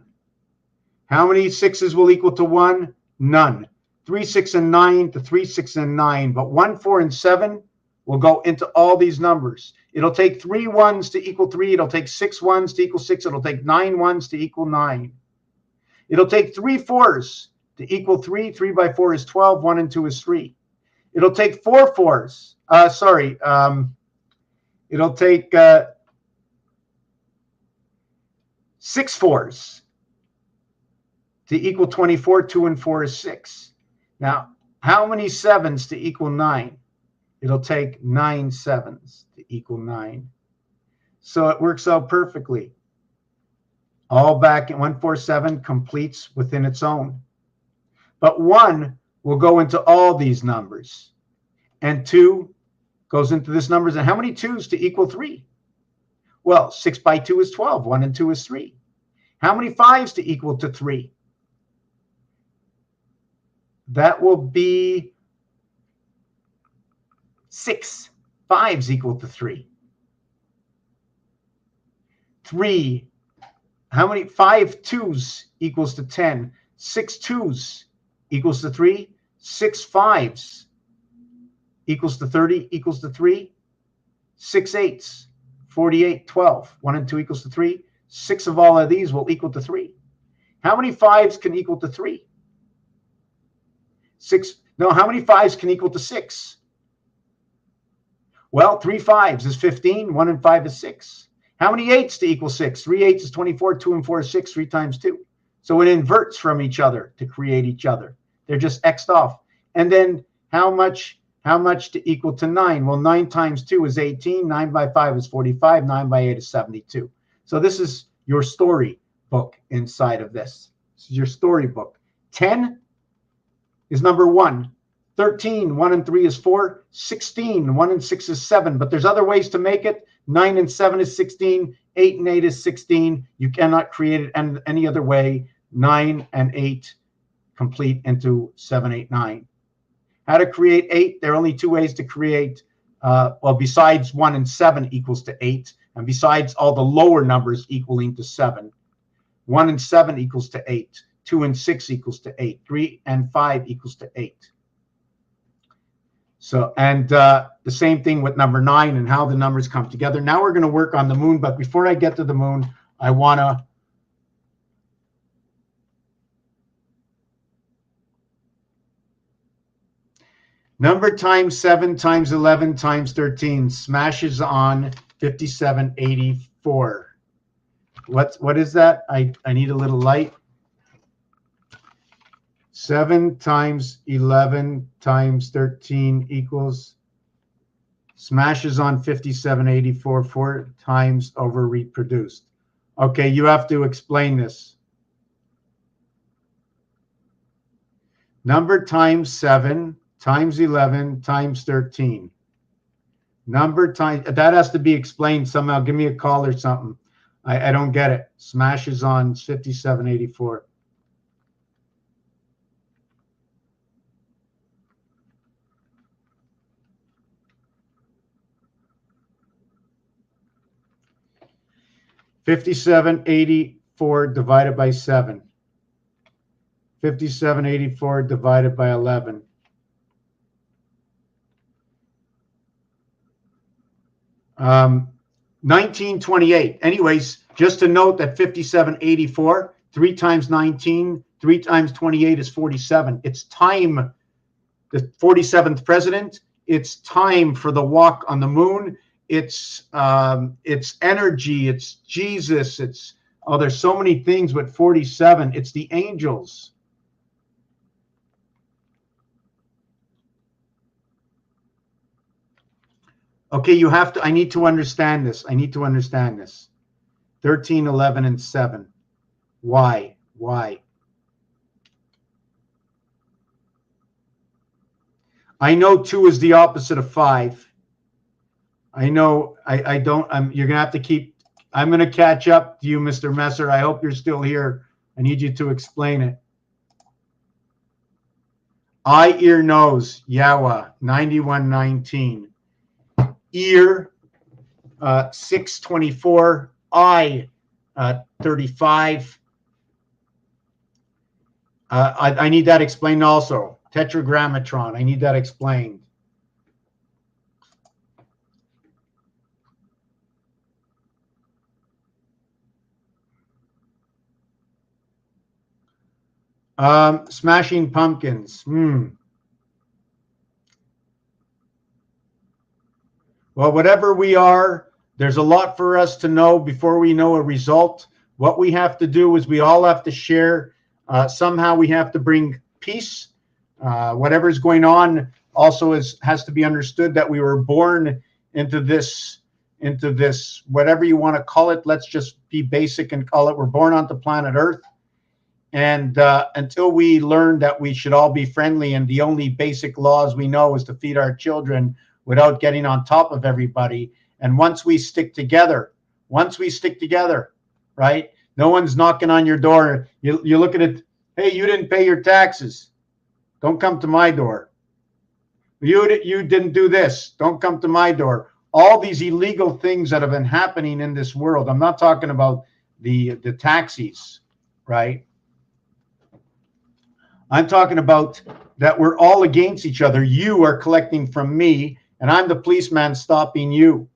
How many 6s will equal to 1? None. 3, 6, and 9 to 3, 6, and 9. But 1, 4, and 7 will go into all these numbers. It'll take 3 1s to equal 3. It'll take 6 1s to equal 6. It'll take 9 1s to equal 9. It'll take 3 4s to equal 3. 3 by 4 is 12. 1 and 2 is 3. It'll take 4 4s. It'll take 6 4s to equal 24. 2 and 4 is 6. Now, how many 7s to equal 9? It'll take 9 7s to equal 9. So it works out perfectly. All back in 147 completes within its own. But 1 will go into all these numbers. And 2 goes into this numbers. And how many 2s to equal 3? Well, 6 by 2 is 12. 1 and 2 is 3. How many 5s to equal to 3? That will be 6. 5s equal to 3. 3. How many 5 2s equals to 10? 6 2s equals to 3. 6 5s equals to 30 equals to 3. 6 8s, 48, 12. 1 and 2 equals to 3. 6 of all of these will equal to 3. How many 5s can equal to 3? 6. No, how many 5s can equal to 6? Well, 3 5s is 15. 1 and 5 is 6. How many 8s to equal 6? 3 8s is 24. 2 and 4 is 6. 3 times 2. So it inverts from each other to create each other. They're just x'd off. And then how much to equal to 9? Well, 9 times 2 is 18. 9 by 5 is 45. 9 by 8 is 72. So this is your story book inside of this. This is your story book. 10 is number 1. 13, 1 and 3 is 4. 16, 1 and 6 is 7. But there's other ways to make it. 9 and 7 is 16. 8 and 8 is 16. You cannot create it any other way. 9 and 8 complete into 7, 8, 9. How to create 8? There are only 2 ways to create, well, besides 1 and 7 equals to 8, and besides all the lower numbers equaling to 7. 1 and 7 equals to 8. 2 and 6 equals to 8. 3 and 5 equals to 8. So, and the same thing with number 9 and how the numbers come together. Now we're going to work on the moon, but before I get to the moon, I want to number times 7 times 11 times 13 smashes on 5784. What is that? I need a little light. 7 times 11 times 13 equals smashes on 5784 4 times over reproduced. Okay, you have to explain this. Number times 7 times 11 times 13. Number times, that has to be explained somehow. Give me a call or something. I don't get it. Smashes on 5784. $57.84 divided by 7. $57.84 divided by 11. Um, 1928. Anyways, just to note that 57.84, 3 times 19, 3 times 28 is 47. It's time, the 47th president. It's time for the walk on the moon. It's energy. It's Jesus. It's, oh, there's so many things with 47. It's the angels. Okay, you have to, I need to understand this. I need to understand this. 13, 11, and 7. Why? Why? I know 2 is the opposite of 5. I know, I don't, you're going to have to keep, I'm going to catch up to you, Mr. Messer. I hope you're still here. I need you to explain it. Eye, ear, nose, Yahweh, 9119. Ear, 624. Eye, 35. I need that explained also. Tetragrammatron, I need that explained. Smashing Pumpkins. Well, whatever we are, there's a lot for us to know before we know a result. What we have to do is we all have to share. Somehow we have to bring peace. Whatever's going on also has to be understood that we were born into this, whatever you want to call it. Let's just be basic and call it. We're born onto planet Earth. And until we learn that we should all be friendly and the only basic laws we know is to feed our children without getting on top of everybody. And once we stick together, right? No one's knocking on your door. You look at it, hey, you didn't pay your taxes. Don't come to my door. You didn't do this. Don't come to my door. All these illegal things that have been happening in this world. I'm not talking about the taxis, right? I'm talking about that we're all against each other. You are collecting from me, and I'm the policeman stopping you.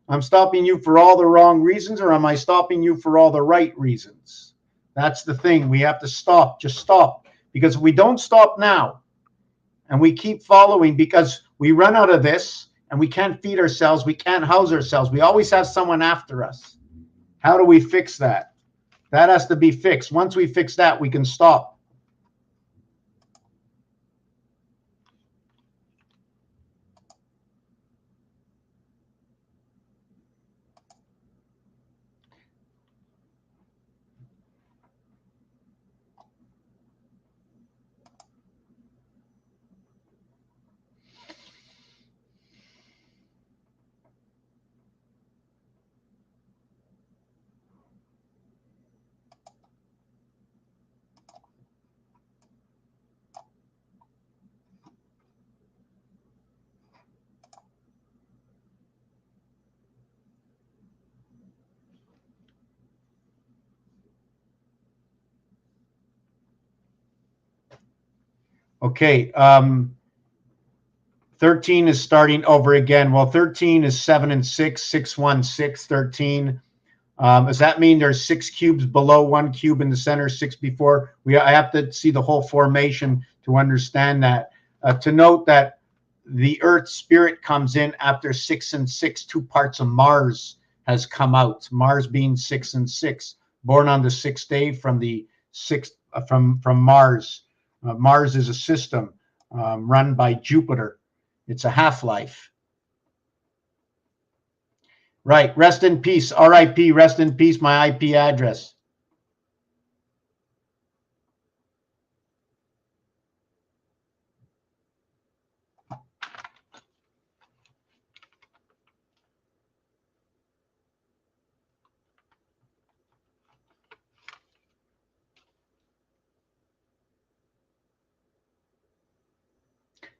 I'm stopping you for all the wrong reasons, or am I stopping you for all the right reasons? That's the thing. We have to stop. Just stop. Because if we don't stop now, and we keep following, because we run out of this, and we can't feed ourselves, we can't house ourselves. We always have someone after us. How do we fix that? That has to be fixed. Once we fix that, we can stop. Okay, 13 is starting over again. Well, 13 is 7 and 6, 6, 1, 6, 13. Does that mean there's 6 cubes below, 1 cube in the center, 6 before? I have to see the whole formation to understand that. To note that the Earth spirit comes in after 6 and 6, 2 parts of Mars has come out. Mars being 6 and 6, born on the 6th day from the 6th from Mars. Mars is a system run by Jupiter. It's a half-life. Right. Rest in peace. RIP. Rest in peace. My IP address.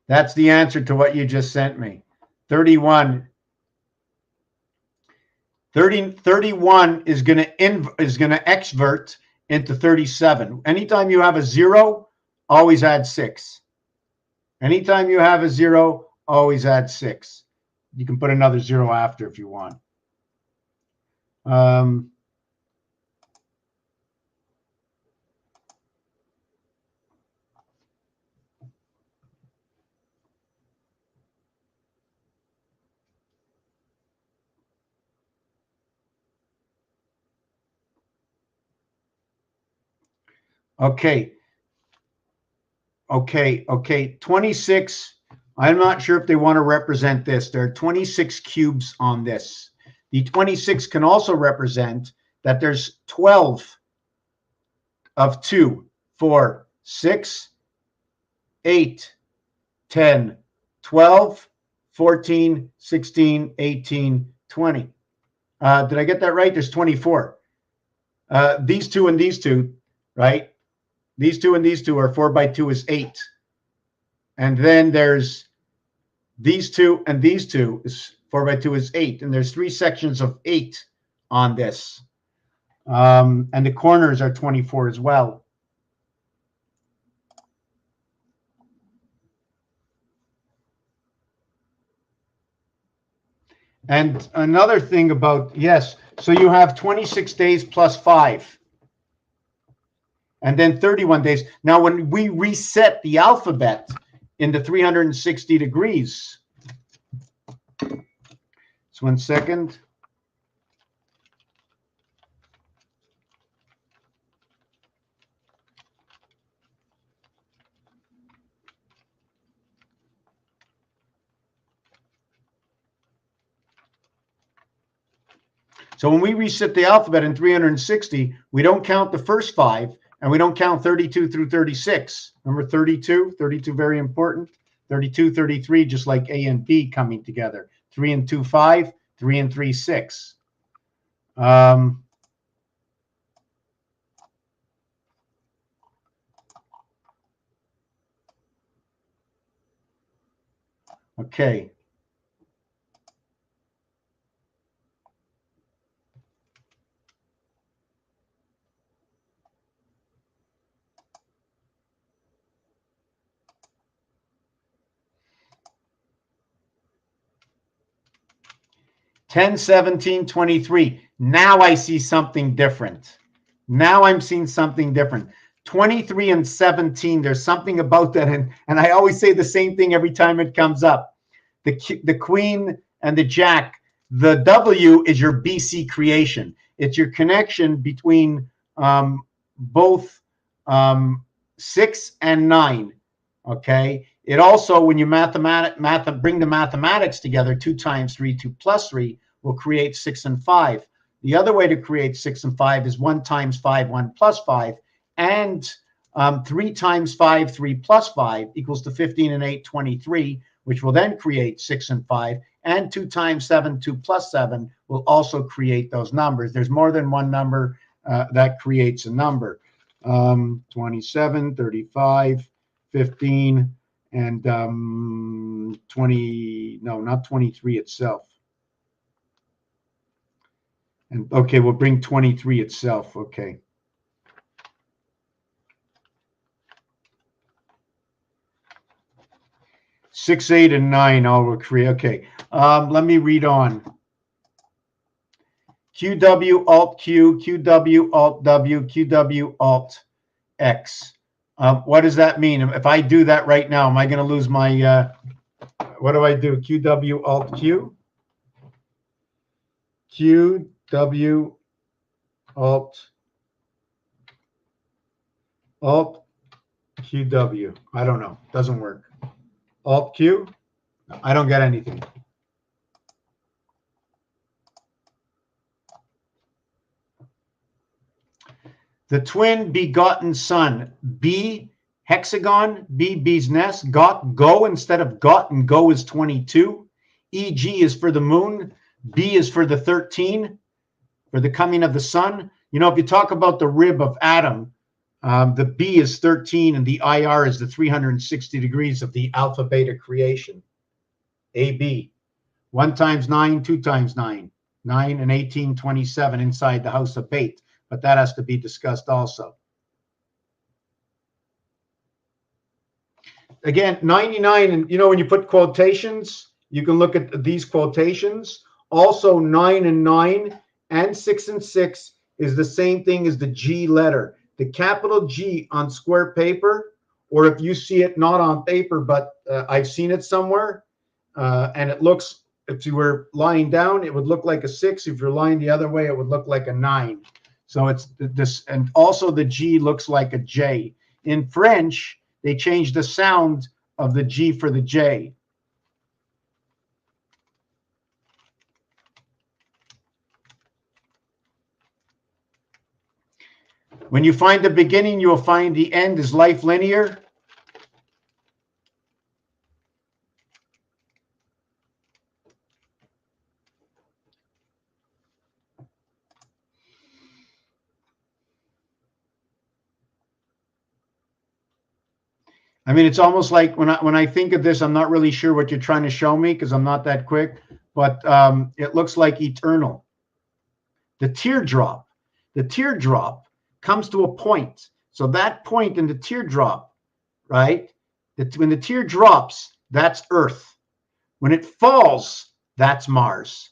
That's the answer to what you just sent me. 31. 31 is going to exvert into 37. Anytime you have a 0, always add 6. Anytime you have a 0, always add 6. You can put another 0 after if you want. Okay. 26. I'm not sure if they want to represent this. There are 26 cubes on this. The 26 can also represent that there's 12 of 2, 4, 6, 8, 10, 12, 14, 16, 18, 20. Did I get that right? There's 24. These two and these two, right? These two and these two are 4 by 2 is 8. And then there's these two and these two is 4 by 2 is 8. And there's 3 sections of 8 on this. And the corners are 24 as well. And another thing about, yes, so you have 26 days plus 5. And then 31 days. Now, when we reset the alphabet into 360 degrees, just 1 second. So when we reset the alphabet in 360, we don't count the first 5, and we don't count 32 through 36. Remember 32? 32, very important. 32, 33, just like A and B coming together. 3 and 2, 5. 3 and 3, 6. Okay. 10, 17, 23. Now I see something different. Now I'm seeing something different. 23 and 17, there's something about that. And I always say the same thing every time it comes up. The queen and the jack, the W is your BC creation. It's your connection between both 6 and 9. Okay. It also, when you bring the mathematics together, 2 times 3, 2 plus 3 will create 6 and 5. The other way to create 6 and 5 is 1 times 5, 1 plus 5, and 3 times 5, 3 plus 5 equals to 15 and 8, 23, which will then create 6 and 5, and 2 times 7, 2 plus 7 will also create those numbers. There's more than one number that creates a number. 27, 35, 15, and 20, no, not 23 itself. And okay, we'll bring 23 itself. Okay. Six, 8, and 9 all will create. Okay. Let me read on. QW Alt Q, QW Alt W, QW Alt X. What does that mean? If I do that right now, am I going to lose my, what do I do? QW Alt Q? QW Alt QW. I don't know. Doesn't work. Alt Q? I don't get anything. The twin begotten son, B, hexagon, B, B's nest, got, go instead of got, and go is 22. EG is for the moon. B is for the 13, for the coming of the sun. You know, if you talk about the rib of Adam, the B is 13 and the IR is the 360 degrees of the alpha beta creation. AB. 1 times 9, 2 times 9. 9 and 18, 27 inside the house of bait. But that has to be discussed also. Again, 99, and you know, when you put quotations, you can look at these quotations. Also, 9 and 9 and 6 and 6 is the same thing as the G letter. The capital G on square paper, or if you see it not on paper, but I've seen it somewhere, and it looks, if you were lying down, it would look like a 6. If you're lying the other way, it would look like a 9. So it's this, and also the G looks like a J. In French, they changed the sound of the G for the J. When you find the beginning, you will find the end. Is life linear? I mean, it's almost like when I think of this, I'm not really sure what you're trying to show me because I'm not that quick, but it looks like eternal. The teardrop comes to a point. So that point in the teardrop, right? When the tear drops, that's Earth. When it falls, that's Mars.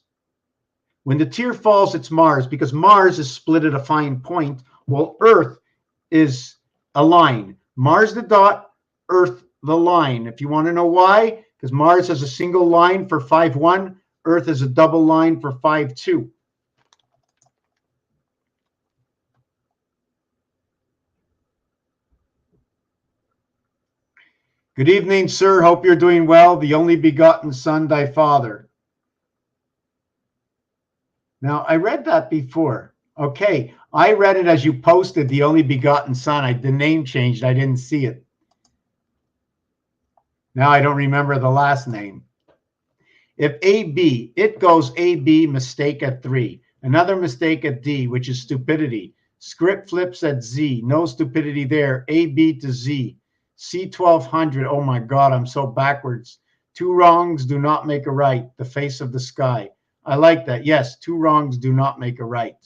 When the tear falls, it's Mars, because Mars is split at a fine point, while Earth is a line. Mars the dot, Earth the line. If you want to know why, because Mars has a single line for 5-1, Earth is a double line for 5-2. Good evening, sir. Hope you're doing well. The only begotten Son, thy Father. Now, I read that before. Okay, I read it as you posted the only begotten Son. The name changed. I didn't see it. Now I don't remember the last name. If AB, it goes AB, mistake at 3. Another mistake at D, which is stupidity. Script flips at Z, no stupidity there. AB to Z. C1200, oh my God, I'm so backwards. 2 wrongs do not make a right. The face of the sky. I like that. Yes, 2 wrongs do not make a right.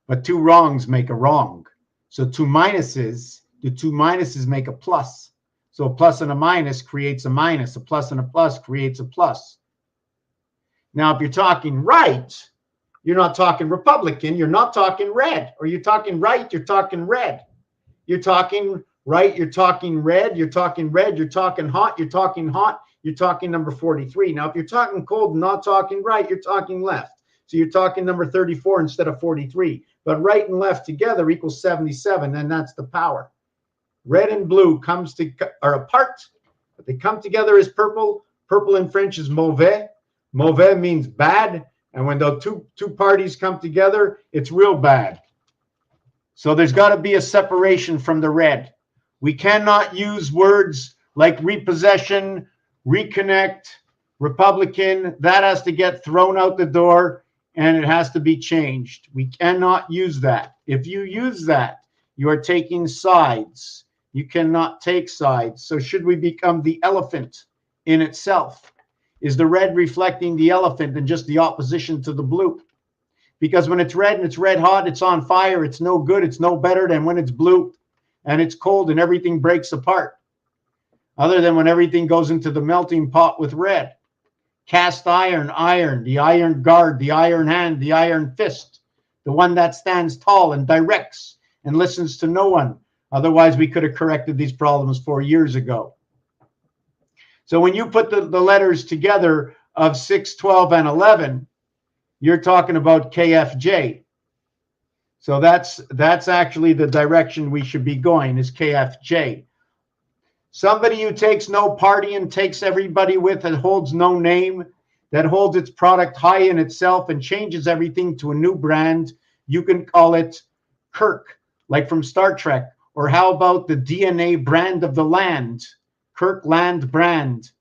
But 2 wrongs make a wrong. So 2 minuses, the 2 minuses make a plus. So a plus and a minus creates a minus. A plus and a plus creates a plus. Now, if you're talking right, you're not talking Republican, you're not talking red. Or you're talking right, you're talking red. You're talking right, you're talking red, you're talking red, you're talking hot, you're talking hot, you're talking number 43. Now, if you're talking cold and not talking right, you're talking left. So you're talking number 34 instead of 43. But right and left together equals 77, and that's the power. Red and blue are apart, but they come together as purple. Purple in French is mauvais. Mauvais means bad, and when those two parties come together, it's real bad. So there's got to be a separation from the red. We cannot use words like repossession, reconnect, Republican. That has to get thrown out the door, and it has to be changed. We cannot use that. If you use that, you are taking sides. You cannot take sides. So should we become the elephant in itself? Is the red reflecting the elephant and just the opposition to the blue? Because when it's red and it's red hot, it's on fire, it's no good, it's no better than when it's blue and it's cold and everything breaks apart. Other than when everything goes into the melting pot with red. Cast iron, iron, the iron guard, the iron hand, the iron fist, the one that stands tall and directs and listens to no one. Otherwise, we could have corrected these problems 4 years ago. So when you put the letters together of 6, 12, and 11, you're talking about KFJ. So that's actually the direction we should be going, is KFJ. Somebody who takes no party and takes everybody with and holds no name, that holds its product high in itself and changes everything to a new brand, you can call it Kirk, like from Star Trek. Or how about the DNA brand of the land, Kirkland brand,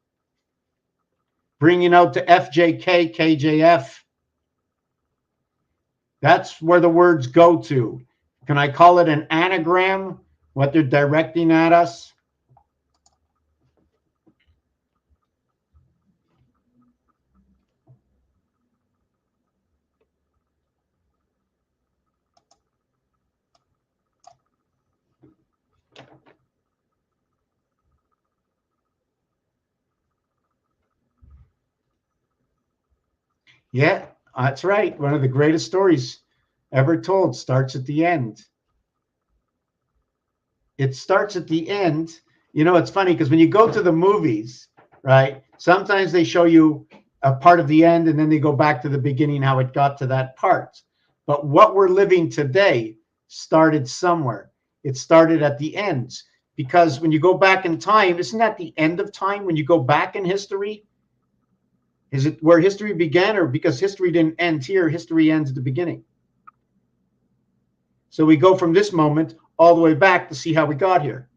bringing out to FJK, KJF. That's where the words go to. Can I call it an anagram, what they're directing at us? Yeah, that's right. One of the greatest stories ever told starts at the end. It starts at the end. You know, it's funny because when you go to the movies, right, sometimes they show you a part of the end and then they go back to the beginning, how it got to that part. But what we're living today started somewhere. It started at the ends. Because when you go back in time, isn't that the end of time when you go back in history? Is it where history began, or because history didn't end here, history ends at the beginning? So we go from this moment all the way back to see how we got here.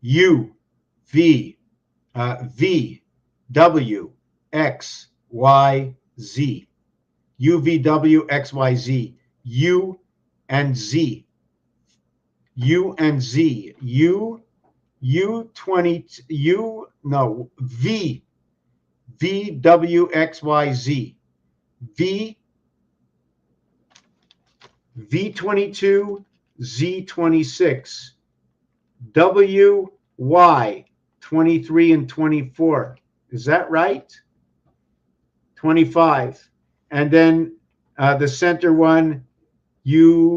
U, V, V, W, X, Y, Z. U, V, W, X, Y, Z. U and Z. U and Z. U 20. U no V. V, W, X, Y, Z. V, V22, Z26. W, Y 23 and 24. Is that right? 25. And then the center one, UVWX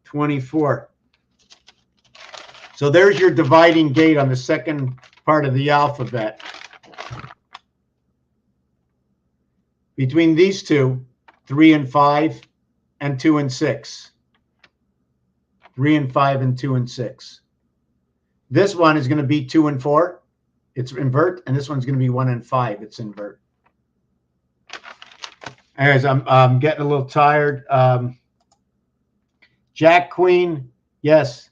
24. So there's your dividing gate on the second part of the alphabet. Between these two, 3 and 5, and 2 and 6. 3 and 5 and 2 and 6. This one is going to be 2 and 4. It's invert, and this one's going to be 1 and 5. It's invert. Anyways, I'm getting a little tired. Jack Queen, yes.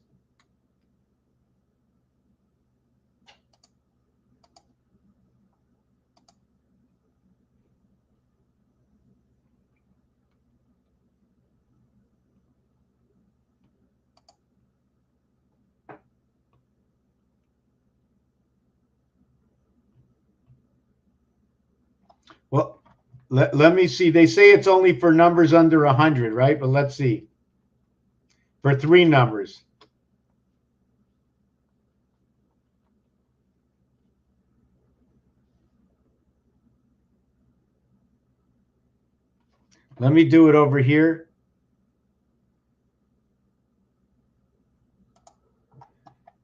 Well, let me see. They say it's only for numbers under 100, right? But let's see. For 3 numbers. Let me do it over here.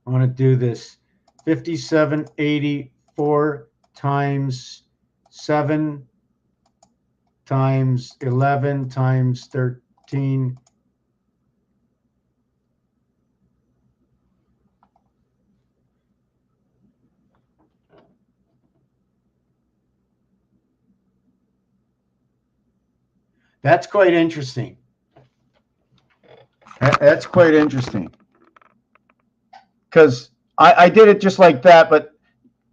I want to do this. 5784 times 7 times 11 times 13. That's quite interesting. That's quite interesting. Because I did it just like that, but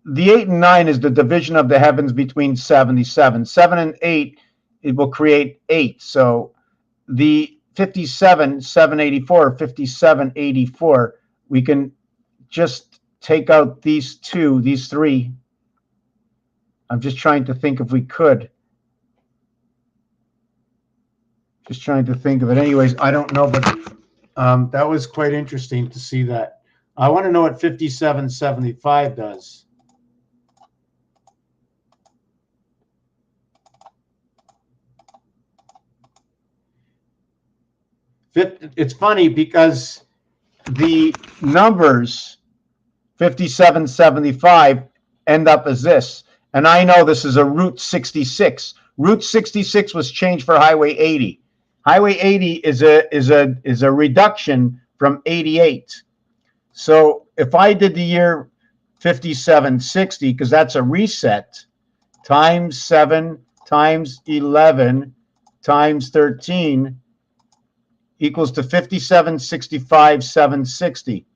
the 8 and 9 is the division of the heavens between 77. 7 and 8, it will create 8. So the 57, 784, 5784, we can just take out these 2, these 3. I'm just trying to think if we could. Just trying to think of it. Anyways, I don't know, but that was quite interesting to see that. I want to know what 5775 does. It's funny because the numbers 5775 end up as this. And I know this is a Route 66. Route 66 was changed for Highway 80. Highway 80 is a reduction from 88. So if I did the year 5760, because that's a reset, times 7 times 11 times 13 equals to 5765 760.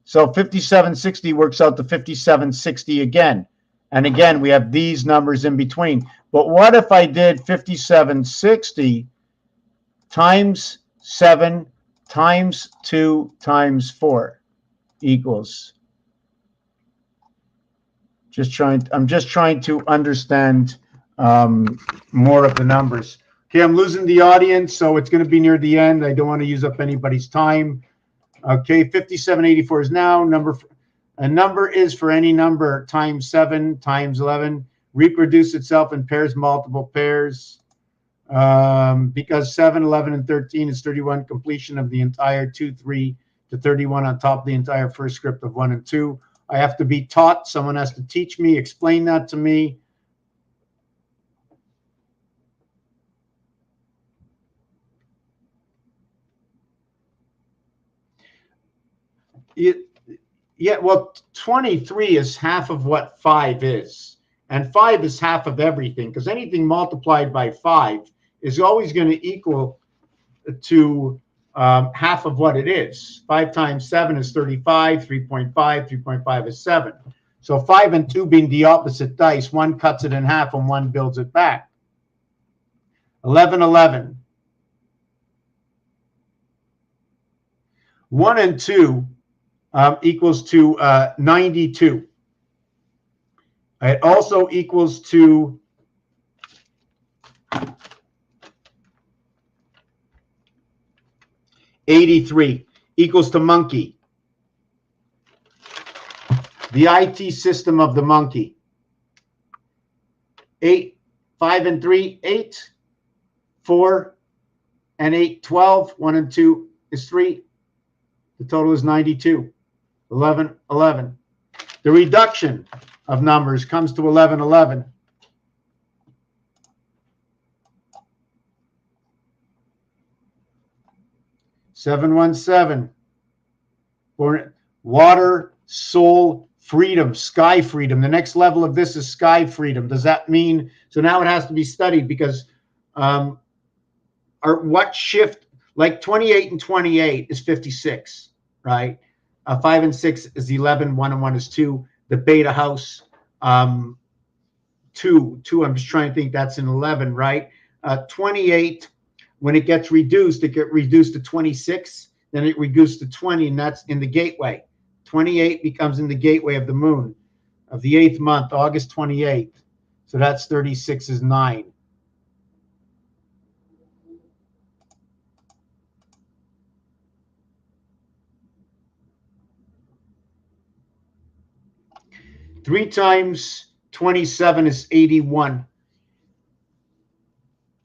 So 5760 works out to 5760 again. And again, we have these numbers in between. But what if I did 5760 times 7 times 2 times 4 equals? I'm just trying to understand more of the numbers. Okay, I'm losing the audience, so it's going to be near the end. I don't want to use up anybody's time. Okay, 5784 is now a number is for any number times 7 times 11. Reproduce itself in pairs, multiple pairs. Because 7, 11, and 13 is 31, completion of the entire 2, 3 to 31 on top of the entire first script of 1 and 2. I have to be taught. Someone has to teach me, explain that to me. Yeah, well, 23 is half of what 5 is. And 5 is half of everything, because anything multiplied by 5 is always going to equal to half of what it is. 5 times 7 is 35, 3.5, 3.5 is 7. So 5 and 2 being the opposite dice, one cuts it in half and one builds it back. 11, 11. 1 and 2 equals to 92. It also equals to 83, equals to monkey. The IT system of the monkey. 8, 5 and 3, 8, 4 and 8, 12, 1 and 2 is 3. The total is 92. 11, 11. The reduction of numbers comes to 11, 11. Seven, 1, 7. For water, soul, freedom, sky freedom. The next level of this is sky freedom. Does that mean, so now it has to be studied because what shift, like 28 and 28 is 56, right? 5 and 6 is 11, 1 and 1 is 2. The beta house, 2, I'm just trying to think, that's an 11, right? 28, when it gets reduced to 26, then it reduced to 20, and that's in the gateway. 28 becomes in the gateway of the moon of the 8th month, August 28th. So that's 36 is 9. Three times 27 is 81.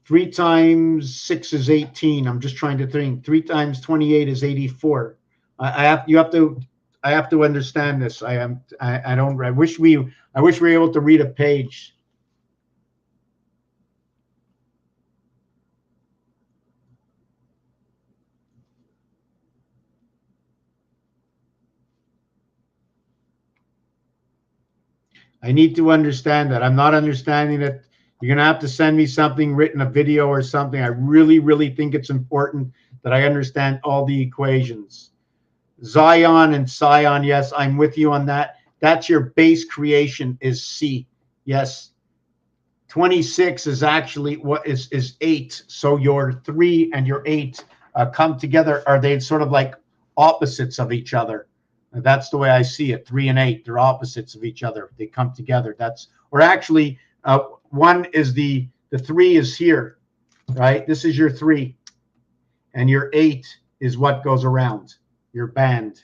3 times 6 is 18. I'm just trying to think. 3 times 28 is 84. I have to understand this. I wish we were able to read a page. I need to understand that. I'm not understanding it. You're going to have to send me something written, a video or something. I really, really think it's important that I understand all the equations. Zion and Sion, yes, I'm with you on that. That's your base creation is C. Yes. 26 is actually what is 8. So your 3 and your 8 come together. Are they sort of like opposites of each other? That's the way I see it. 3 and 8, they're opposites of each other. They come together. Or actually, one is the 3 is here, right? This is your 3, and your 8 is what goes around your band.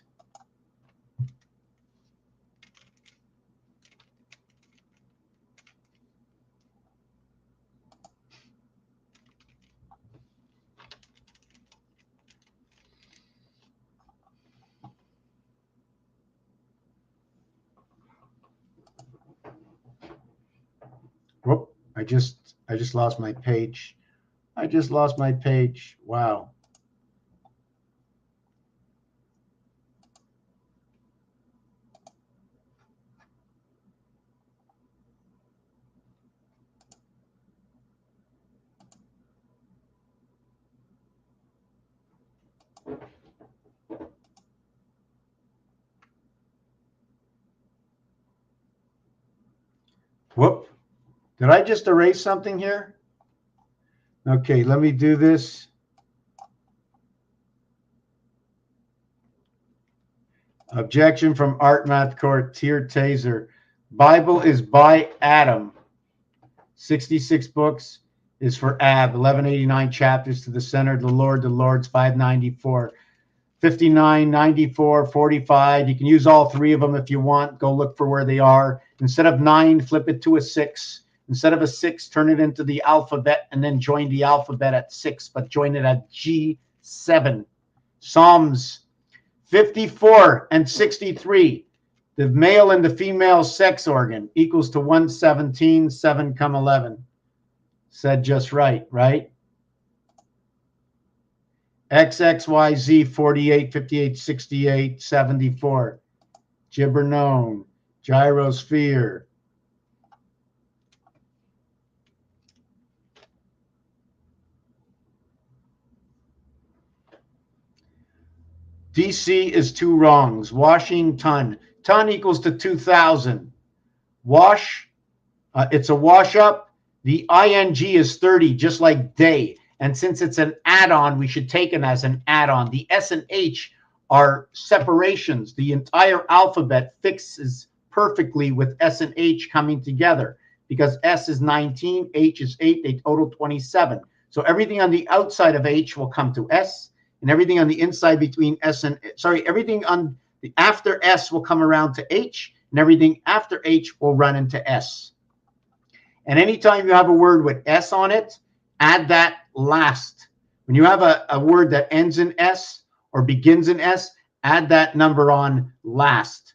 Whoop, I just lost my page. I just lost my page. Wow. Whoop. Did I just erase something here? Okay, let me do this. Objection from Art Math Court, Tier Taser. Bible is by Adam. 66 books is for Ab. 1189 chapters to the center of the Lord's 594. 59, 94, 45. You can use all 3 of them if you want. Go look for where they are. Instead of 9, flip it to a 6. Instead of a 6, turn it into the alphabet and then join the alphabet at 6, but join it at G7. Psalms 54 and 63. The male and the female sex organ equals to 117, 7 come 11. Said just right, right? XXYZ 48, 58, 68, 74. Gibber known. Gyrosphere. DC is 2 wrongs. Washington. Ton equals to 2,000. Wash, it's a wash up. The ing is 30, just like day. And since it's an add-on, we should take it as an add-on. The S and H are separations. The entire alphabet fixes perfectly with S and H coming together because S is 19, H is 8, they total 27. So everything on the outside of H will come to S, and everything on the inside between S and, everything on the after S will come around to H, and everything after H will run into S. And anytime you have a word with S on it, add that last. When you have a word that ends in S or begins in S, add that number on last,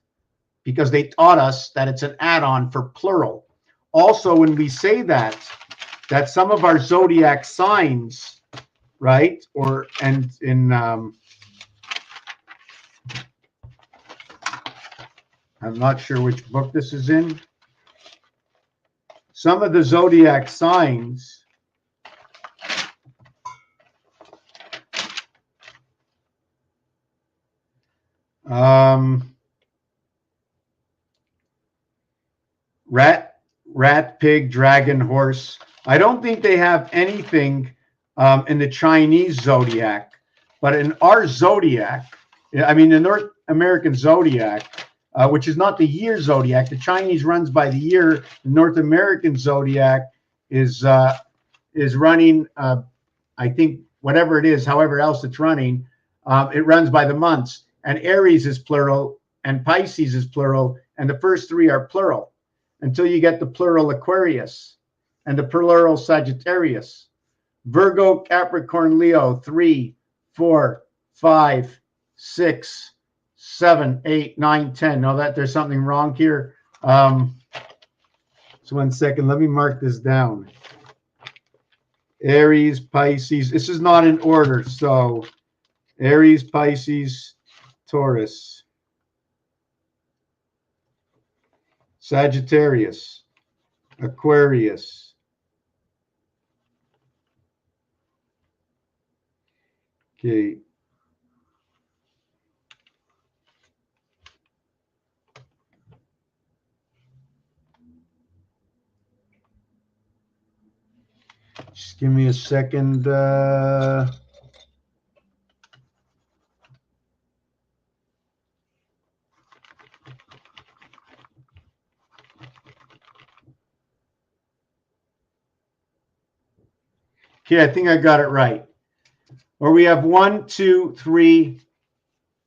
because they taught us that it's an add-on for plural. Also, when we say that some of our zodiac signs, right, I'm not sure which book this is in. Some of the zodiac signs rat, pig, dragon, horse. I don't think they have anything in the Chinese zodiac, but in our zodiac, I mean the North American zodiac, which is not the year zodiac. The Chinese runs by the year. The North American zodiac is running, I think, whatever it is, however else it's running, it runs by the months. And Aries is plural, and Pisces is plural, and the first three are plural until you get the plural Aquarius and the plural Sagittarius. Virgo, Capricorn, Leo, 3, 4, 5, 6, 7, 8, 9, 10. Now that there's something wrong here. So 1 second, let me mark this down. Aries, Pisces. This is not in order. So Aries, Pisces, Taurus, Sagittarius, Aquarius, okay. Just give me a second. Okay, I think I got it right. Or we have 1, 2, 3,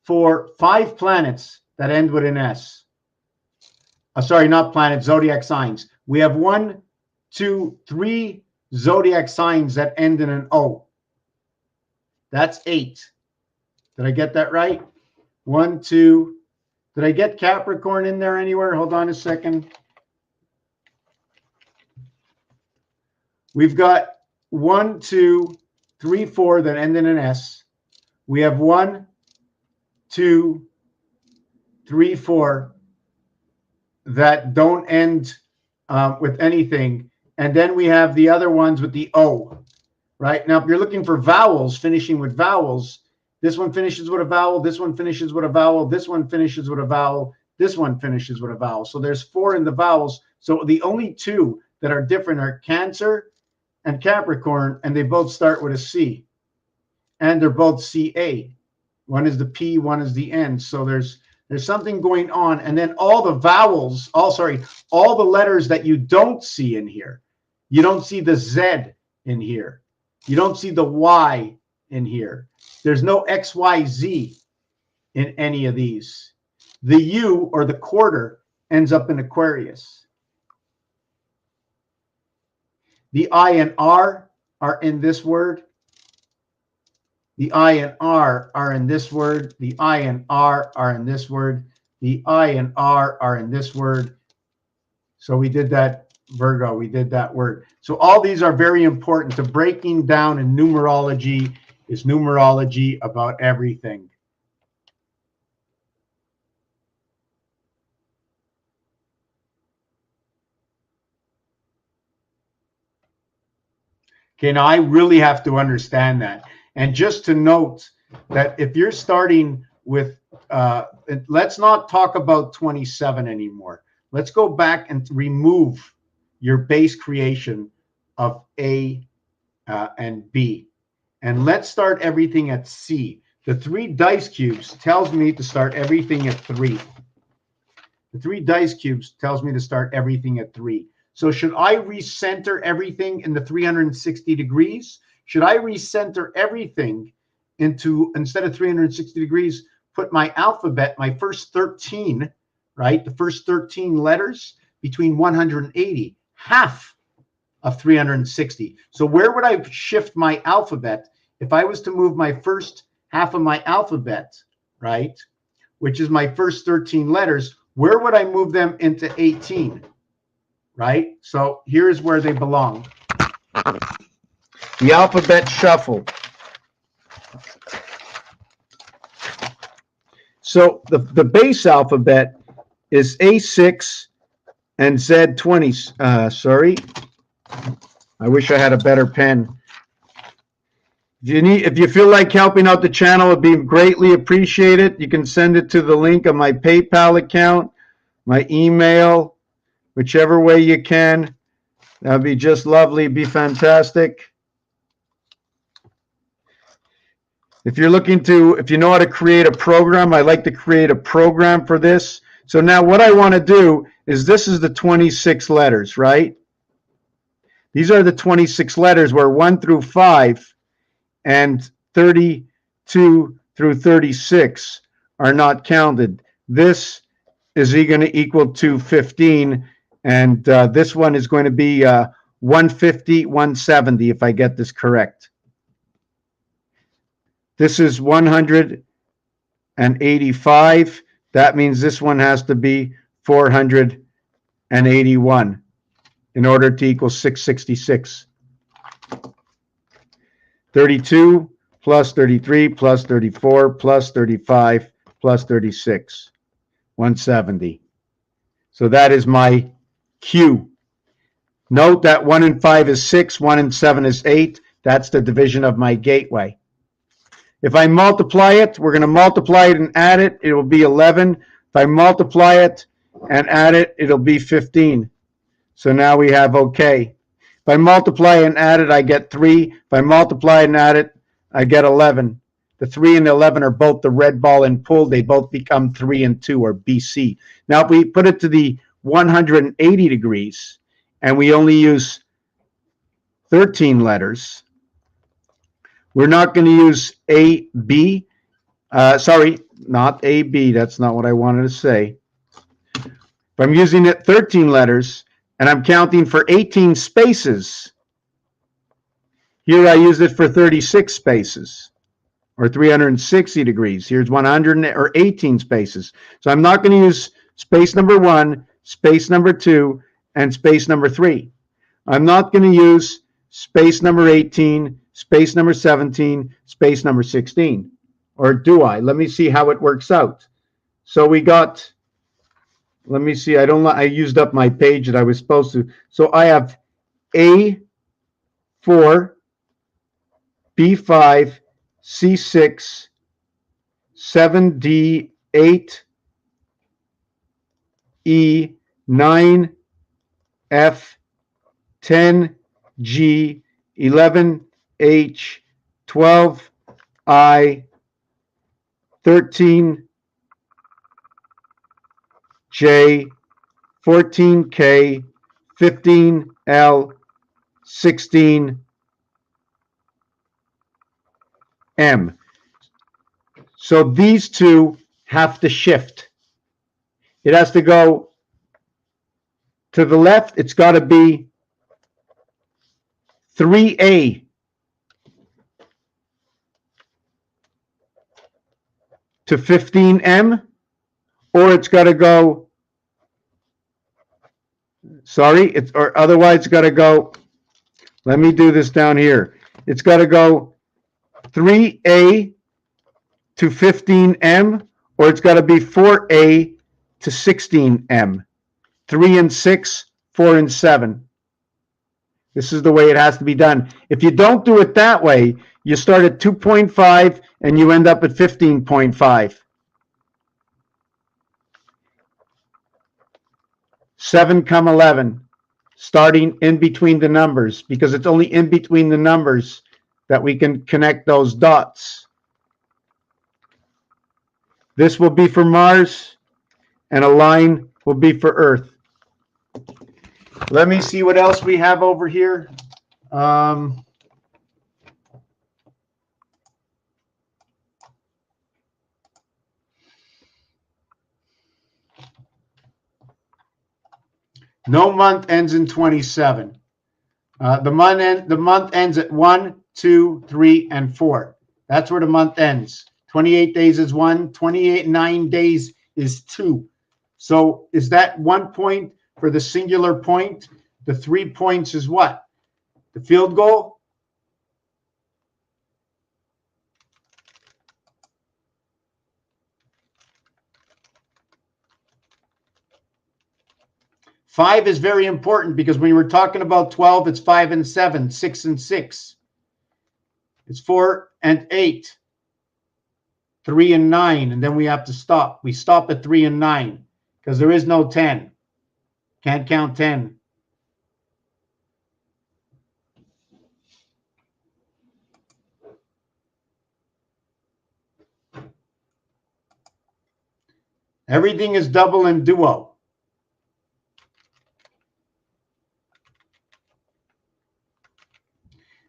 4, 5 planets that end with an S. Sorry, not planets, zodiac signs. We have 1, 2, 3 zodiac signs that end in an O. That's 8. Did I get that right? 1, 2. Did I get Capricorn in there anywhere? Hold on a second. We've got 1, 2, 3, 4 that end in an S. We have 1, 2, 3, 4 that don't end with anything. And then we have the other ones with the O, right? Now, if you're looking for vowels, finishing with vowels, this one finishes with a vowel, this one finishes with a vowel, this one finishes with a vowel, this one finishes with a vowel. So there's 4 in the vowels. So the only 2 that are different are Cancer and Capricorn, and they both start with a C. And they're both CA. One is the P, one is the N. So there's something going on. And then all the vowels, all the letters that you don't see in here. You don't see the Z in here. You don't see the Y in here. There's no X, Y, Z in any of these. The U, or the quarter, ends up in Aquarius. The I and R are in this word. The I and R are in this word. The I and R are in this word. The I and R are in this word. So we did that, Virgo, we did that word. So all these are very important to breaking down, and numerology is numerology about everything. Okay, now I really have to understand that. And just to note that if you're starting with, let's not talk about 27 anymore. Let's go back and remove your base creation of A and B. And let's start everything at C. The 3 dice cubes tells me to start everything at 3. The 3 dice cubes tells me to start everything at 3. So should I recenter everything in the 360 degrees? Should I recenter everything into, instead of 360 degrees, put my alphabet, my first 13, right? The first 13 letters between 180, half of 360. So where would I shift my alphabet if I was to move my first half of my alphabet, right? Which is my first 13 letters. Where would I move them into 18? Right? So here's where they belong. The alphabet shuffle. So the base alphabet is A6 and Z20. Sorry. I wish I had a better pen. If you feel like helping out the channel, it'd be greatly appreciated. You can send it to the link on my PayPal account, my email, whichever way you can. That'd be just lovely, be fantastic. If you're looking to, if you know how to create a program, I like to create a program for this. So now what I want to do is this is the 26 letters, right? These are the 26 letters where 1 through 5 and 32 through 36 are not counted. This is going to equal to 15, and this one is going to be 150, 170 if I get this correct. This is 185. That means this one has to be 481 in order to equal 666. 32 plus 33 plus 34 plus 35 plus 36. 170. So that is my Q. Note that 1 and 5 is 6, 1 and 7 is 8. That's the division of my gateway. If I multiply it, we're going to multiply it and add it, it will be 11. If I multiply it and add it, it'll be 15. So now we have okay. If I multiply and add it, I get 3. If I multiply and add it, I get 11. The 3 and 11 are both the red ball and pull. They both become 3 and 2, or BC. Now, if we put it to the 180 degrees, and we only use 13 letters, we're not going to use A, B. Sorry, not A, B. That's not what I wanted to say. If I'm using it 13 letters, and I'm counting for 18 spaces, here I use it for 36 spaces, or 360 degrees. Here's 118 spaces. So I'm not going to use space number 1, space number 2, and space number 3. I'm not going to use space number 18, space number 17, space number 16. Or do I? Let me see how it works out. So we got, let me see, I used up my page that I was supposed to. So I have A4, B5, C6, 7D, 8, E, 9, F, 10, G, 11, H, 12, I, 13, J, 14, K, 15, L, 16, M. So these two have to shift. It has to go to the left. It's got to be 3A to 15M, or it's got to go, or otherwise it's got to go, let me do this down here. It's got to go 3A to 15M, or it's got to be 4A to 16M. 3 and 6, 4 and 7. This is the way it has to be done. If you don't do it that way, you start at 2.5 and you end up at 15.5. 7, 11, starting in between the numbers, because it's only in between the numbers that we can connect those dots. This will be for Mars, and a line will be for Earth. Let me see what else we have over here. No month ends in 27. The month ends at 1, 2, 3, and 4. That's where the month ends. 28 days is 1. 9 days is 2. So is that 1 point for the singular point? The 3 points is what? The field goal? Five is very important because when we're talking about 12, it's 5 and 7, 6 and 6. It's 4 and 8, 3 and 9, and then we have to stop. We stop at 3 and 9 because there is no 10. Can't count 10. Everything is double and duo.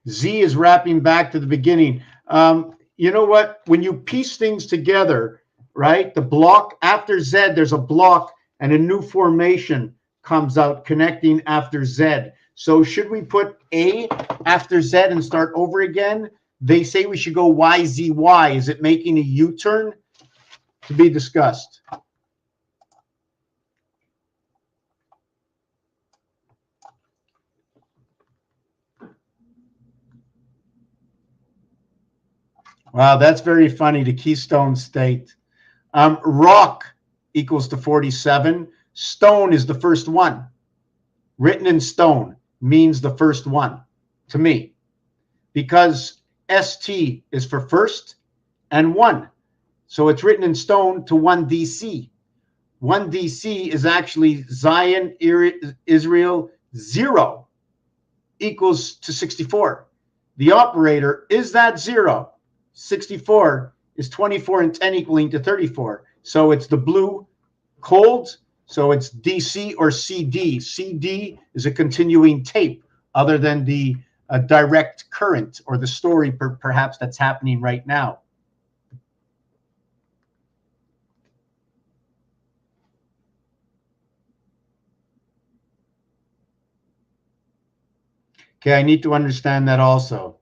Z is wrapping back to the beginning. You know what? When you piece things together, right? The block after Z, there's a block and a new formation comes out connecting after Z. So should we put A after Z and start over again? They say we should go YZY. Is it making a U-turn? To be discussed. Wow, that's very funny. The Keystone State. Rock equals to 47. Stone is the first one. Written in stone means the first one to me, because ST is for first and one. So it's written in stone to 1 DC. 1 DC is actually Zion, Israel, 0 equals to 64. The operator is that 0. 64 is 24 and 10 equaling to 34. So it's the blue cold. So it's DC or CD. CD is a continuing tape other than the direct current or the story perhaps that's happening right now. Okay, I need to understand that also.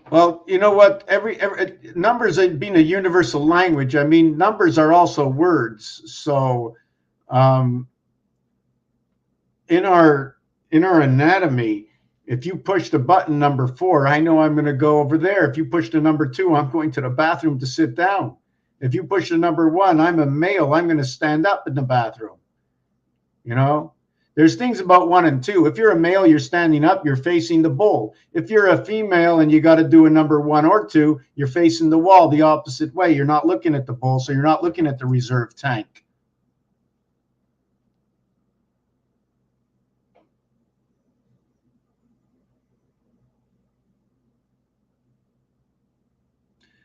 Well, you know what? Every numbers being a universal language. I mean, numbers are also words. So, in our anatomy, if you push the button number 4, I know I'm going to go over there. If you push the number 2, I'm going to the bathroom to sit down. If you push the number 1, I'm a male. I'm going to stand up in the bathroom. You know, there's things about 1 and 2. If you're a male, you're standing up, you're facing the bowl. If you're a female and you got to do a number 1 or 2, you're facing the wall the opposite way. You're not looking at the bowl, so you're not looking at the reserve tank.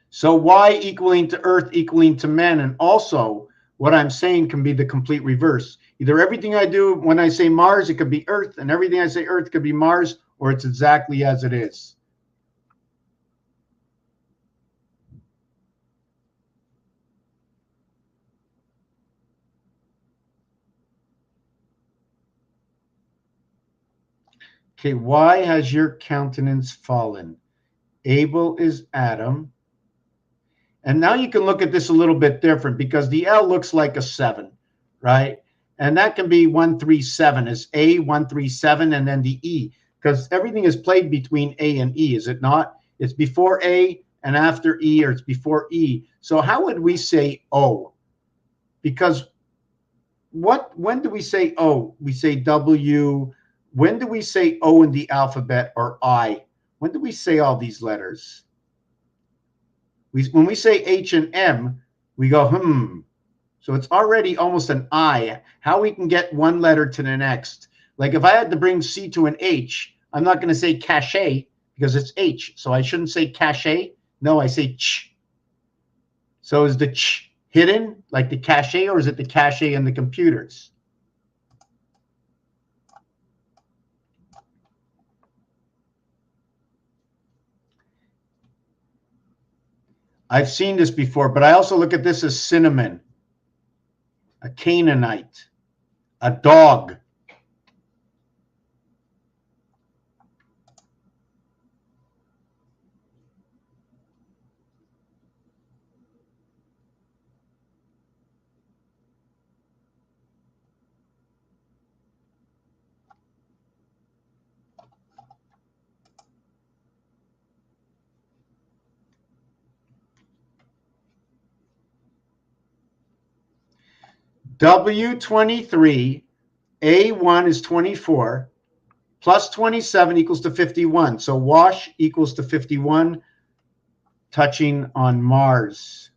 So Y equaling to Earth equaling to men. And also what I'm saying can be the complete reverse. Either everything I do when I say Mars, it could be Earth, and everything I say Earth could be Mars, or it's exactly as it is. Okay, why has your countenance fallen? Abel is Adam. And now you can look at this a little bit different because the L looks like a 7, right? And that can be 137 as A, 137, and then the E, because everything is played between A and E, is it not? It's before A and after E, or it's before E. So how would we say O? Because when do we say O? We say W. When do we say O in the alphabet, or I? When do we say all these letters? When we say H and M, we go, So it's already almost an I. How we can get one letter to the next. Like if I had to bring C to an H, I'm not going to say cachet because it's H. So I shouldn't say cachet. No, I say ch. So is the ch hidden like the cachet, or is it the cache in the computers? I've seen this before, but I also look at this as cinnamon, a Canaanite, a dog. W23, A1 is 24, plus 27 equals to 51. So wash equals to 51, touching on Mars.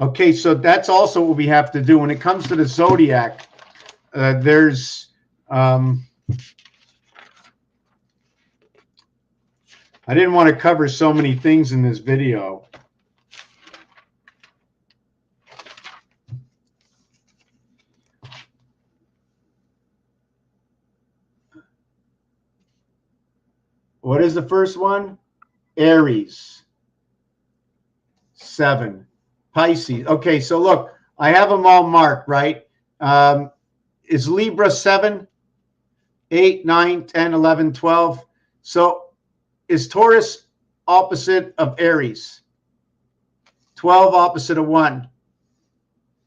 Okay, so that's also what we have to do when it comes to the zodiac. There's I didn't want to cover so many things in this video. What is the first one? Aries. 7. Pisces. Okay, so look, I have them all marked, right? Is Libra 7, 8, 9, 10, 11, 12? So is Taurus opposite of Aries? 12 opposite of 1.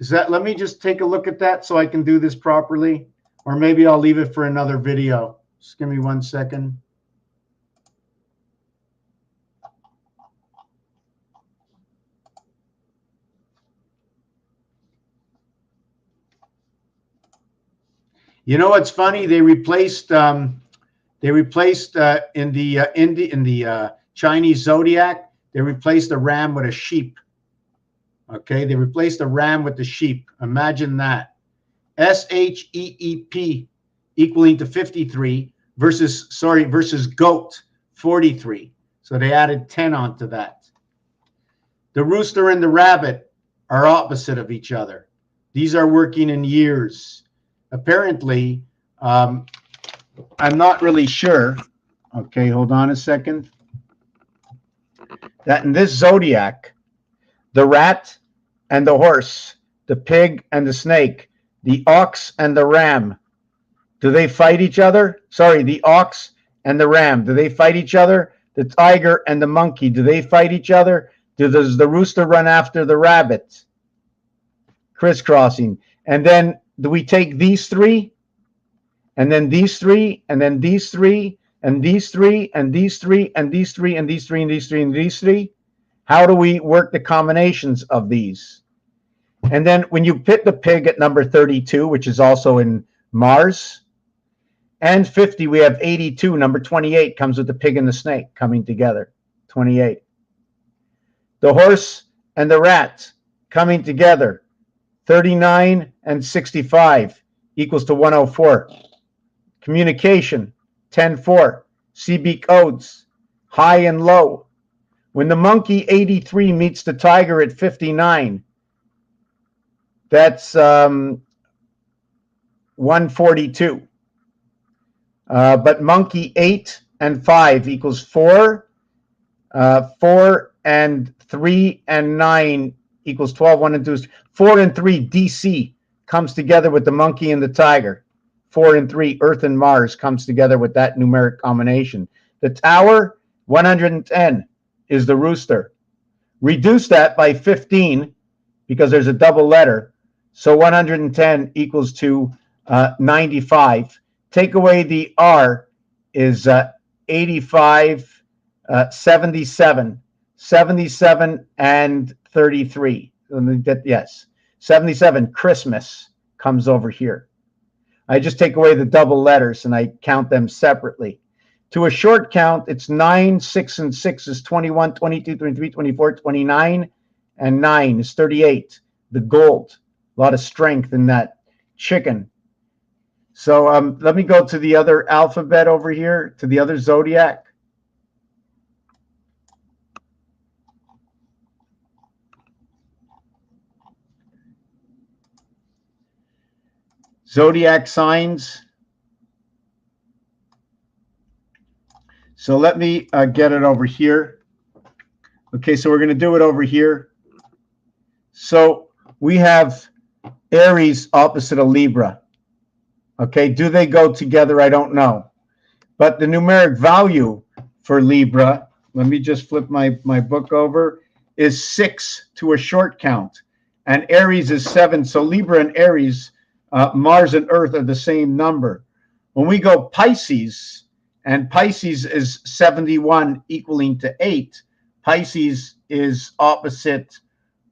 Is that, let me just take a look at that so I can do this properly. Or maybe I'll leave it for another video. Just give me 1 second. You know what's funny? They replaced in the Chinese zodiac. They replaced the ram with a sheep. Okay, they replaced the ram with the sheep. Imagine that. SHEEP equaling to 53 versus goat 43. So they added 10 onto that. The rooster and the rabbit are opposite of each other. These are working in years. Apparently, I'm not really sure. Okay, hold on a second. That in this zodiac, the rat and the horse, the pig and the snake, the ox and the ram, do they fight each other? Sorry, the ox and the ram, do they fight each other? The tiger and the monkey, do they fight each other? Does the rooster run after the rabbit? Crisscrossing. And then do we take these three, and then these three, and then these three, and these three, and these three, and these three, and these three, and these three, and these three? How do we work the combinations of these? And then when you put the pig at number 32, which is also in Mars, and 50, we have 82. Number 28 comes with the pig and the snake coming together. 28. The horse and the rat coming together. 39 and 65 equals to 104. Communication, 10-4. CB codes, high and low. When the monkey 83 meets the tiger at 59, that's 142. But monkey 8 and 5 equals 4. 4 and 3 and 9 equals 12. 1 and 2 is 4 and 3. DC comes together with the monkey and the tiger. 4 and 3. Earth and Mars comes together with that numeric combination. The tower, 110, is the rooster. Reduce that by 15 because there's a double letter. So 110 equals to 95. Take away the R is 85, 77. 77 and 33. Yes, 77. Christmas comes over here. I just take away the double letters and I count them separately. To a short count, it's 9, 6, and 6 is 21, 22, 23, 24, 29, and 9 is 38. The gold. A lot of strength in that chicken. So let me go to the other alphabet over here, to the other zodiac. Zodiac signs. So let me get it over here. Okay, so we're going to do it over here. So we have Aries opposite of Libra. Okay, do they go together? I don't know. But the numeric value for Libra, let me just flip my book over, is 6 to a short count. And Aries is 7. So Libra and Aries, Mars and Earth are the same number. When we go Pisces, and Pisces is 71 equaling to 8, Pisces is opposite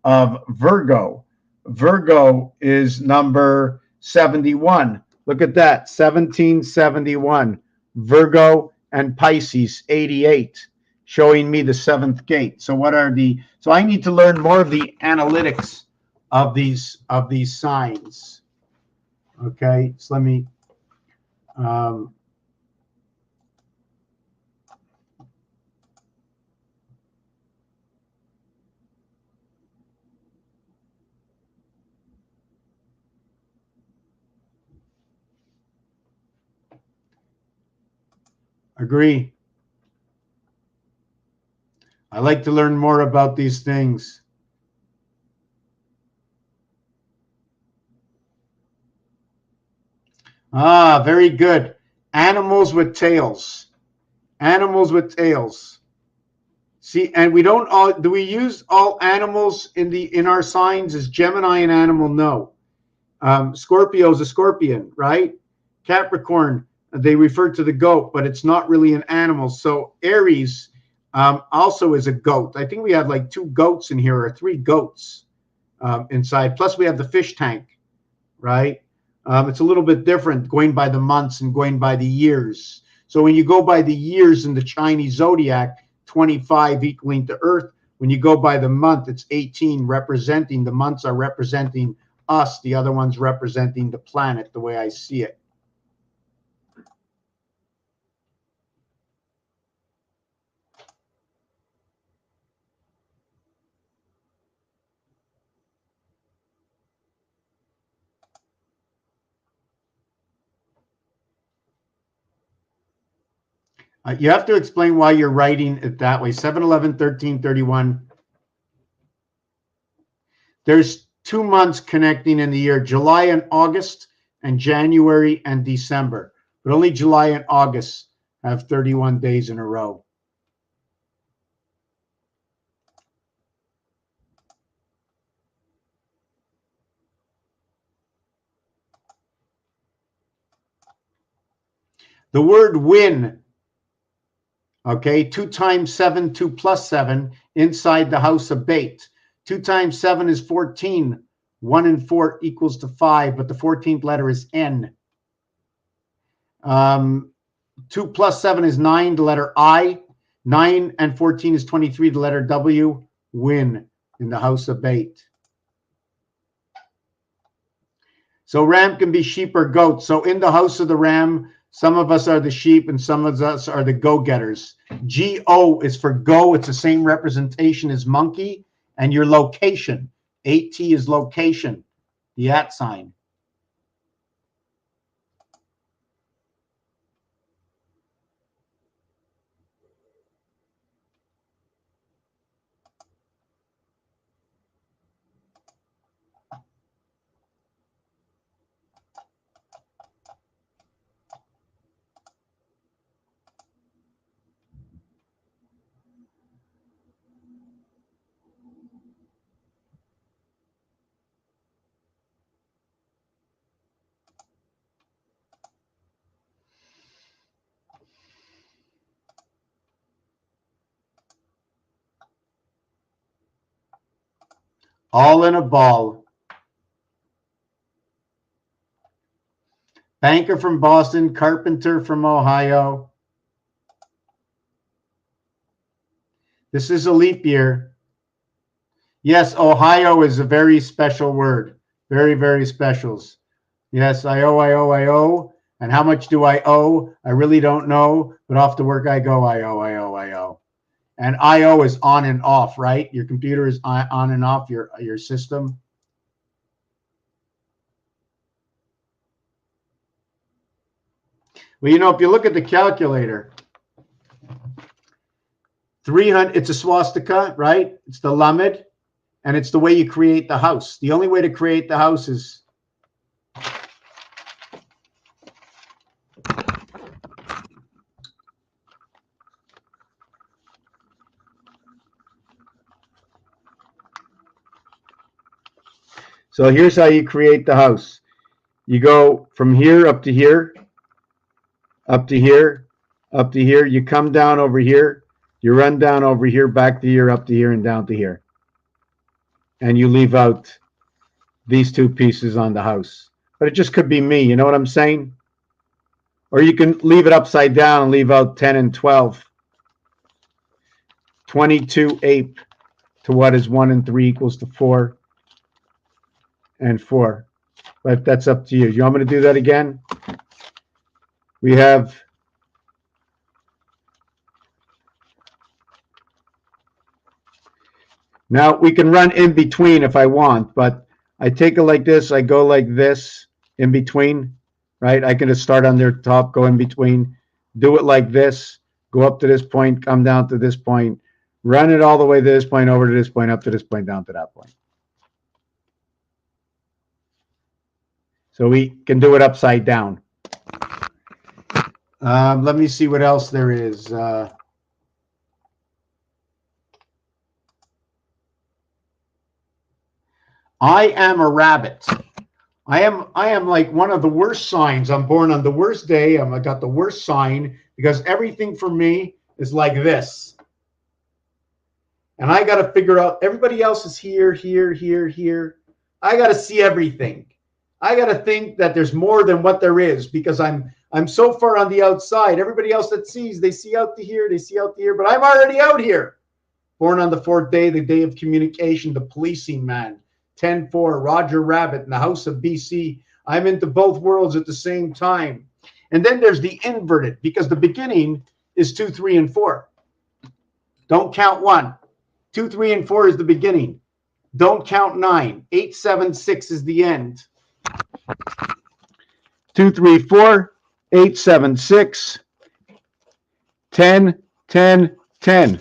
of Virgo. Virgo is number 71. Look at that, 1771. Virgo and Pisces, 88, showing me the seventh gate. So so I need to learn more of the analytics of these signs. Okay, so let me agree. I like to learn more about these things. Ah, very good. Animals with tails. Animals with tails. See, and we don't all do we use all animals in our signs? Is Gemini an animal? No. Scorpio is a scorpion, right? Capricorn, they refer to the goat, but it's not really an animal. So Aries also is a goat. I think we have like 2 goats in here, or 3 goats inside. Plus we have the fish tank, right? It's a little bit different going by the months and going by the years. So when you go by the years in the Chinese zodiac, 25 equaling to Earth. When you go by the month, it's 18 representing, the months are representing us, the other one's representing the planet, the way I see it. You have to explain why you're writing it that way. 7, 11, 13, 31. There's 2 months connecting in the year, July and August, and January and December. But only July and August have 31 days in a row. The word win, okay, 2 times 7, 2 plus 7, inside the house of bait. 2 times 7 is 14. 1 and 4 equals to 5, but the 14th letter is N. 2 plus 7 is 9, the letter I. 9 and 14 is 23, the letter W. Win in the house of bait. So ram can be sheep or goat. So in the house of the ram, some of us are the sheep and some of us are the go-getters. G-O is for go. It's the same representation as monkey. And your location. 8T is location, the @ sign. All in a ball. Banker from Boston, carpenter from Ohio. This is a leap year. Yes, Ohio is a very special word. Very, very specials. Yes, I owe. And how much do I owe? I really don't know, but off to work I go. I owe. And I/O is on and off, right? Your computer is on and off your system. Well, if you look at the calculator, 300, it's a swastika, right? It's the lamed, and it's the way you create the house. The only way to create the house is so here's how you create the house. You go from here up to here, up to here, up to here. You come down over here. You run down over here, back to here, up to here, and down to here. And you leave out these two pieces on the house. But it just could be me. You know what I'm saying? Or you can leave it upside down and leave out 10 and 12. 22 ape to what is 1 and 3 equals to 4 and 4. But that's up to you. You want me to do that again? We have now we can run in between if I want, but I take it like this, I go like this in between, right? I can just start on their top, go in between, do it like this, go up to this point, come down to this point, run it all the way to this point, over to this point, up to this point, down to that point. So we can do it upside down. Let me see what else there is. I am a rabbit. I am like one of the worst signs. I'm born on the worst day. I got the worst sign because everything for me is like this. And I got to figure out, everybody else is here, here, here, here. I got to see everything. I got to think that there's more than what there is because I'm so far on the outside. Everybody else that sees, they see out to here, they see out to here, but I'm already out here. Born on the 4th day, the day of communication, the policing man. 10-4, Roger Rabbit in the House of BC. I'm into both worlds at the same time. And then there's the inverted, because the beginning is 2, 3, and 4. Don't count 1. 2, 3, and 4 is the beginning. Don't count 9. 8, 7, 6 is the end. 2, 3, 4, 8, 7, 6, 10, 10, 10.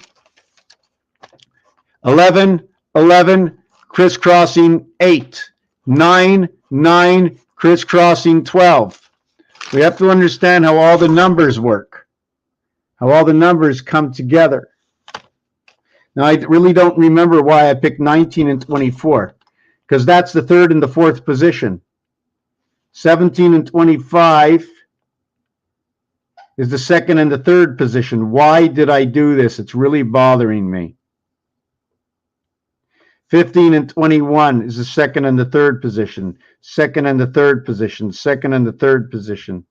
11, 11, crisscrossing 8, 9, 9, crisscrossing 12. We have to understand how all the numbers work, how all the numbers come together. Now, I really don't remember why I picked 19 and 24, because that's the 3rd and the 4th position. 17 and 25 is the 2nd and the 3rd position. Why did I do this? It's really bothering me. 15 and 21 is the 2nd and the 3rd position. 2nd and the 3rd position. 2nd and the 3rd position.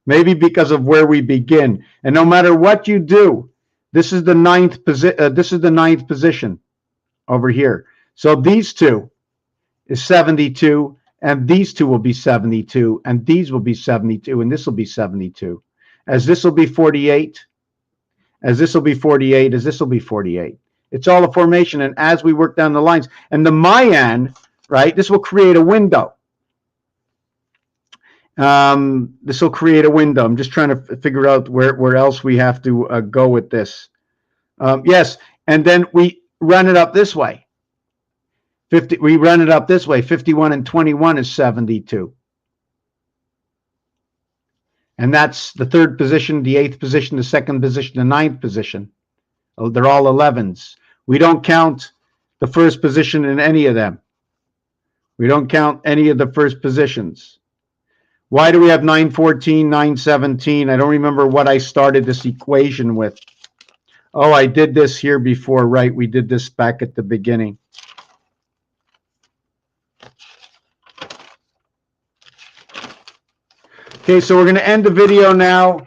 Maybe because of where we begin. And no matter what you do, this is the 9th position. This is the 9th position over here. So these two is 72, and these two will be 72, and these will be 72, and this will be 72. As this will be 48, as this will be 48, as this will be 48. It's all a formation, and as we work down the lines, and the Mayan, right, this will create a window. This will create a window. I'm just trying to figure out where else we have to go with this. Yes, and then we run it up this way. We run it up this way. 51 and 21 is 72. And that's the 3rd position, the 8th position, the 2nd position, the 9th position. They're all 11s. We don't count the 1st position in any of them. We don't count any of the 1st positions. Why do we have 914, 917? I don't remember what I started this equation with. Oh, I did this here before, right? We did this back at the beginning. Okay, so we're going to end the video now.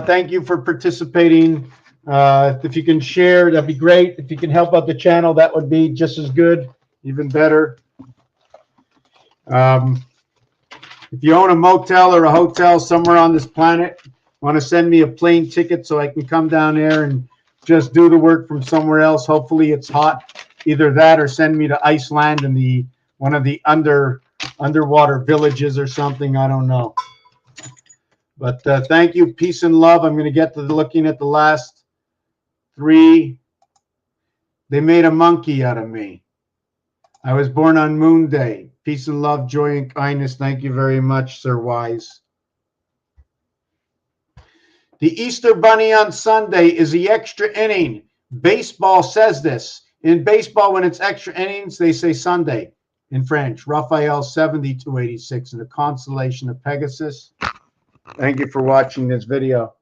Thank you for participating. If you can share, that'd be great. If you can help out the channel, that would be just as good, even better. If you own a motel or a hotel somewhere on this planet, want to send me a plane ticket so I can come down there and just do the work from somewhere else. Hopefully it's hot. Either that or send me to Iceland and one of the underwater villages or something. I don't know. But thank you. Peace and love. I'm going to get to looking at the last 3. They made a monkey out of me. I was born on Moon Day. Peace and love, joy and kindness. Thank you very much, Sir Wise. The Easter Bunny on Sunday is the extra inning. Baseball says this. In baseball, when it's extra innings, they say Sunday in French. Raphael 7286 in the constellation of Pegasus. Thank you for watching this video.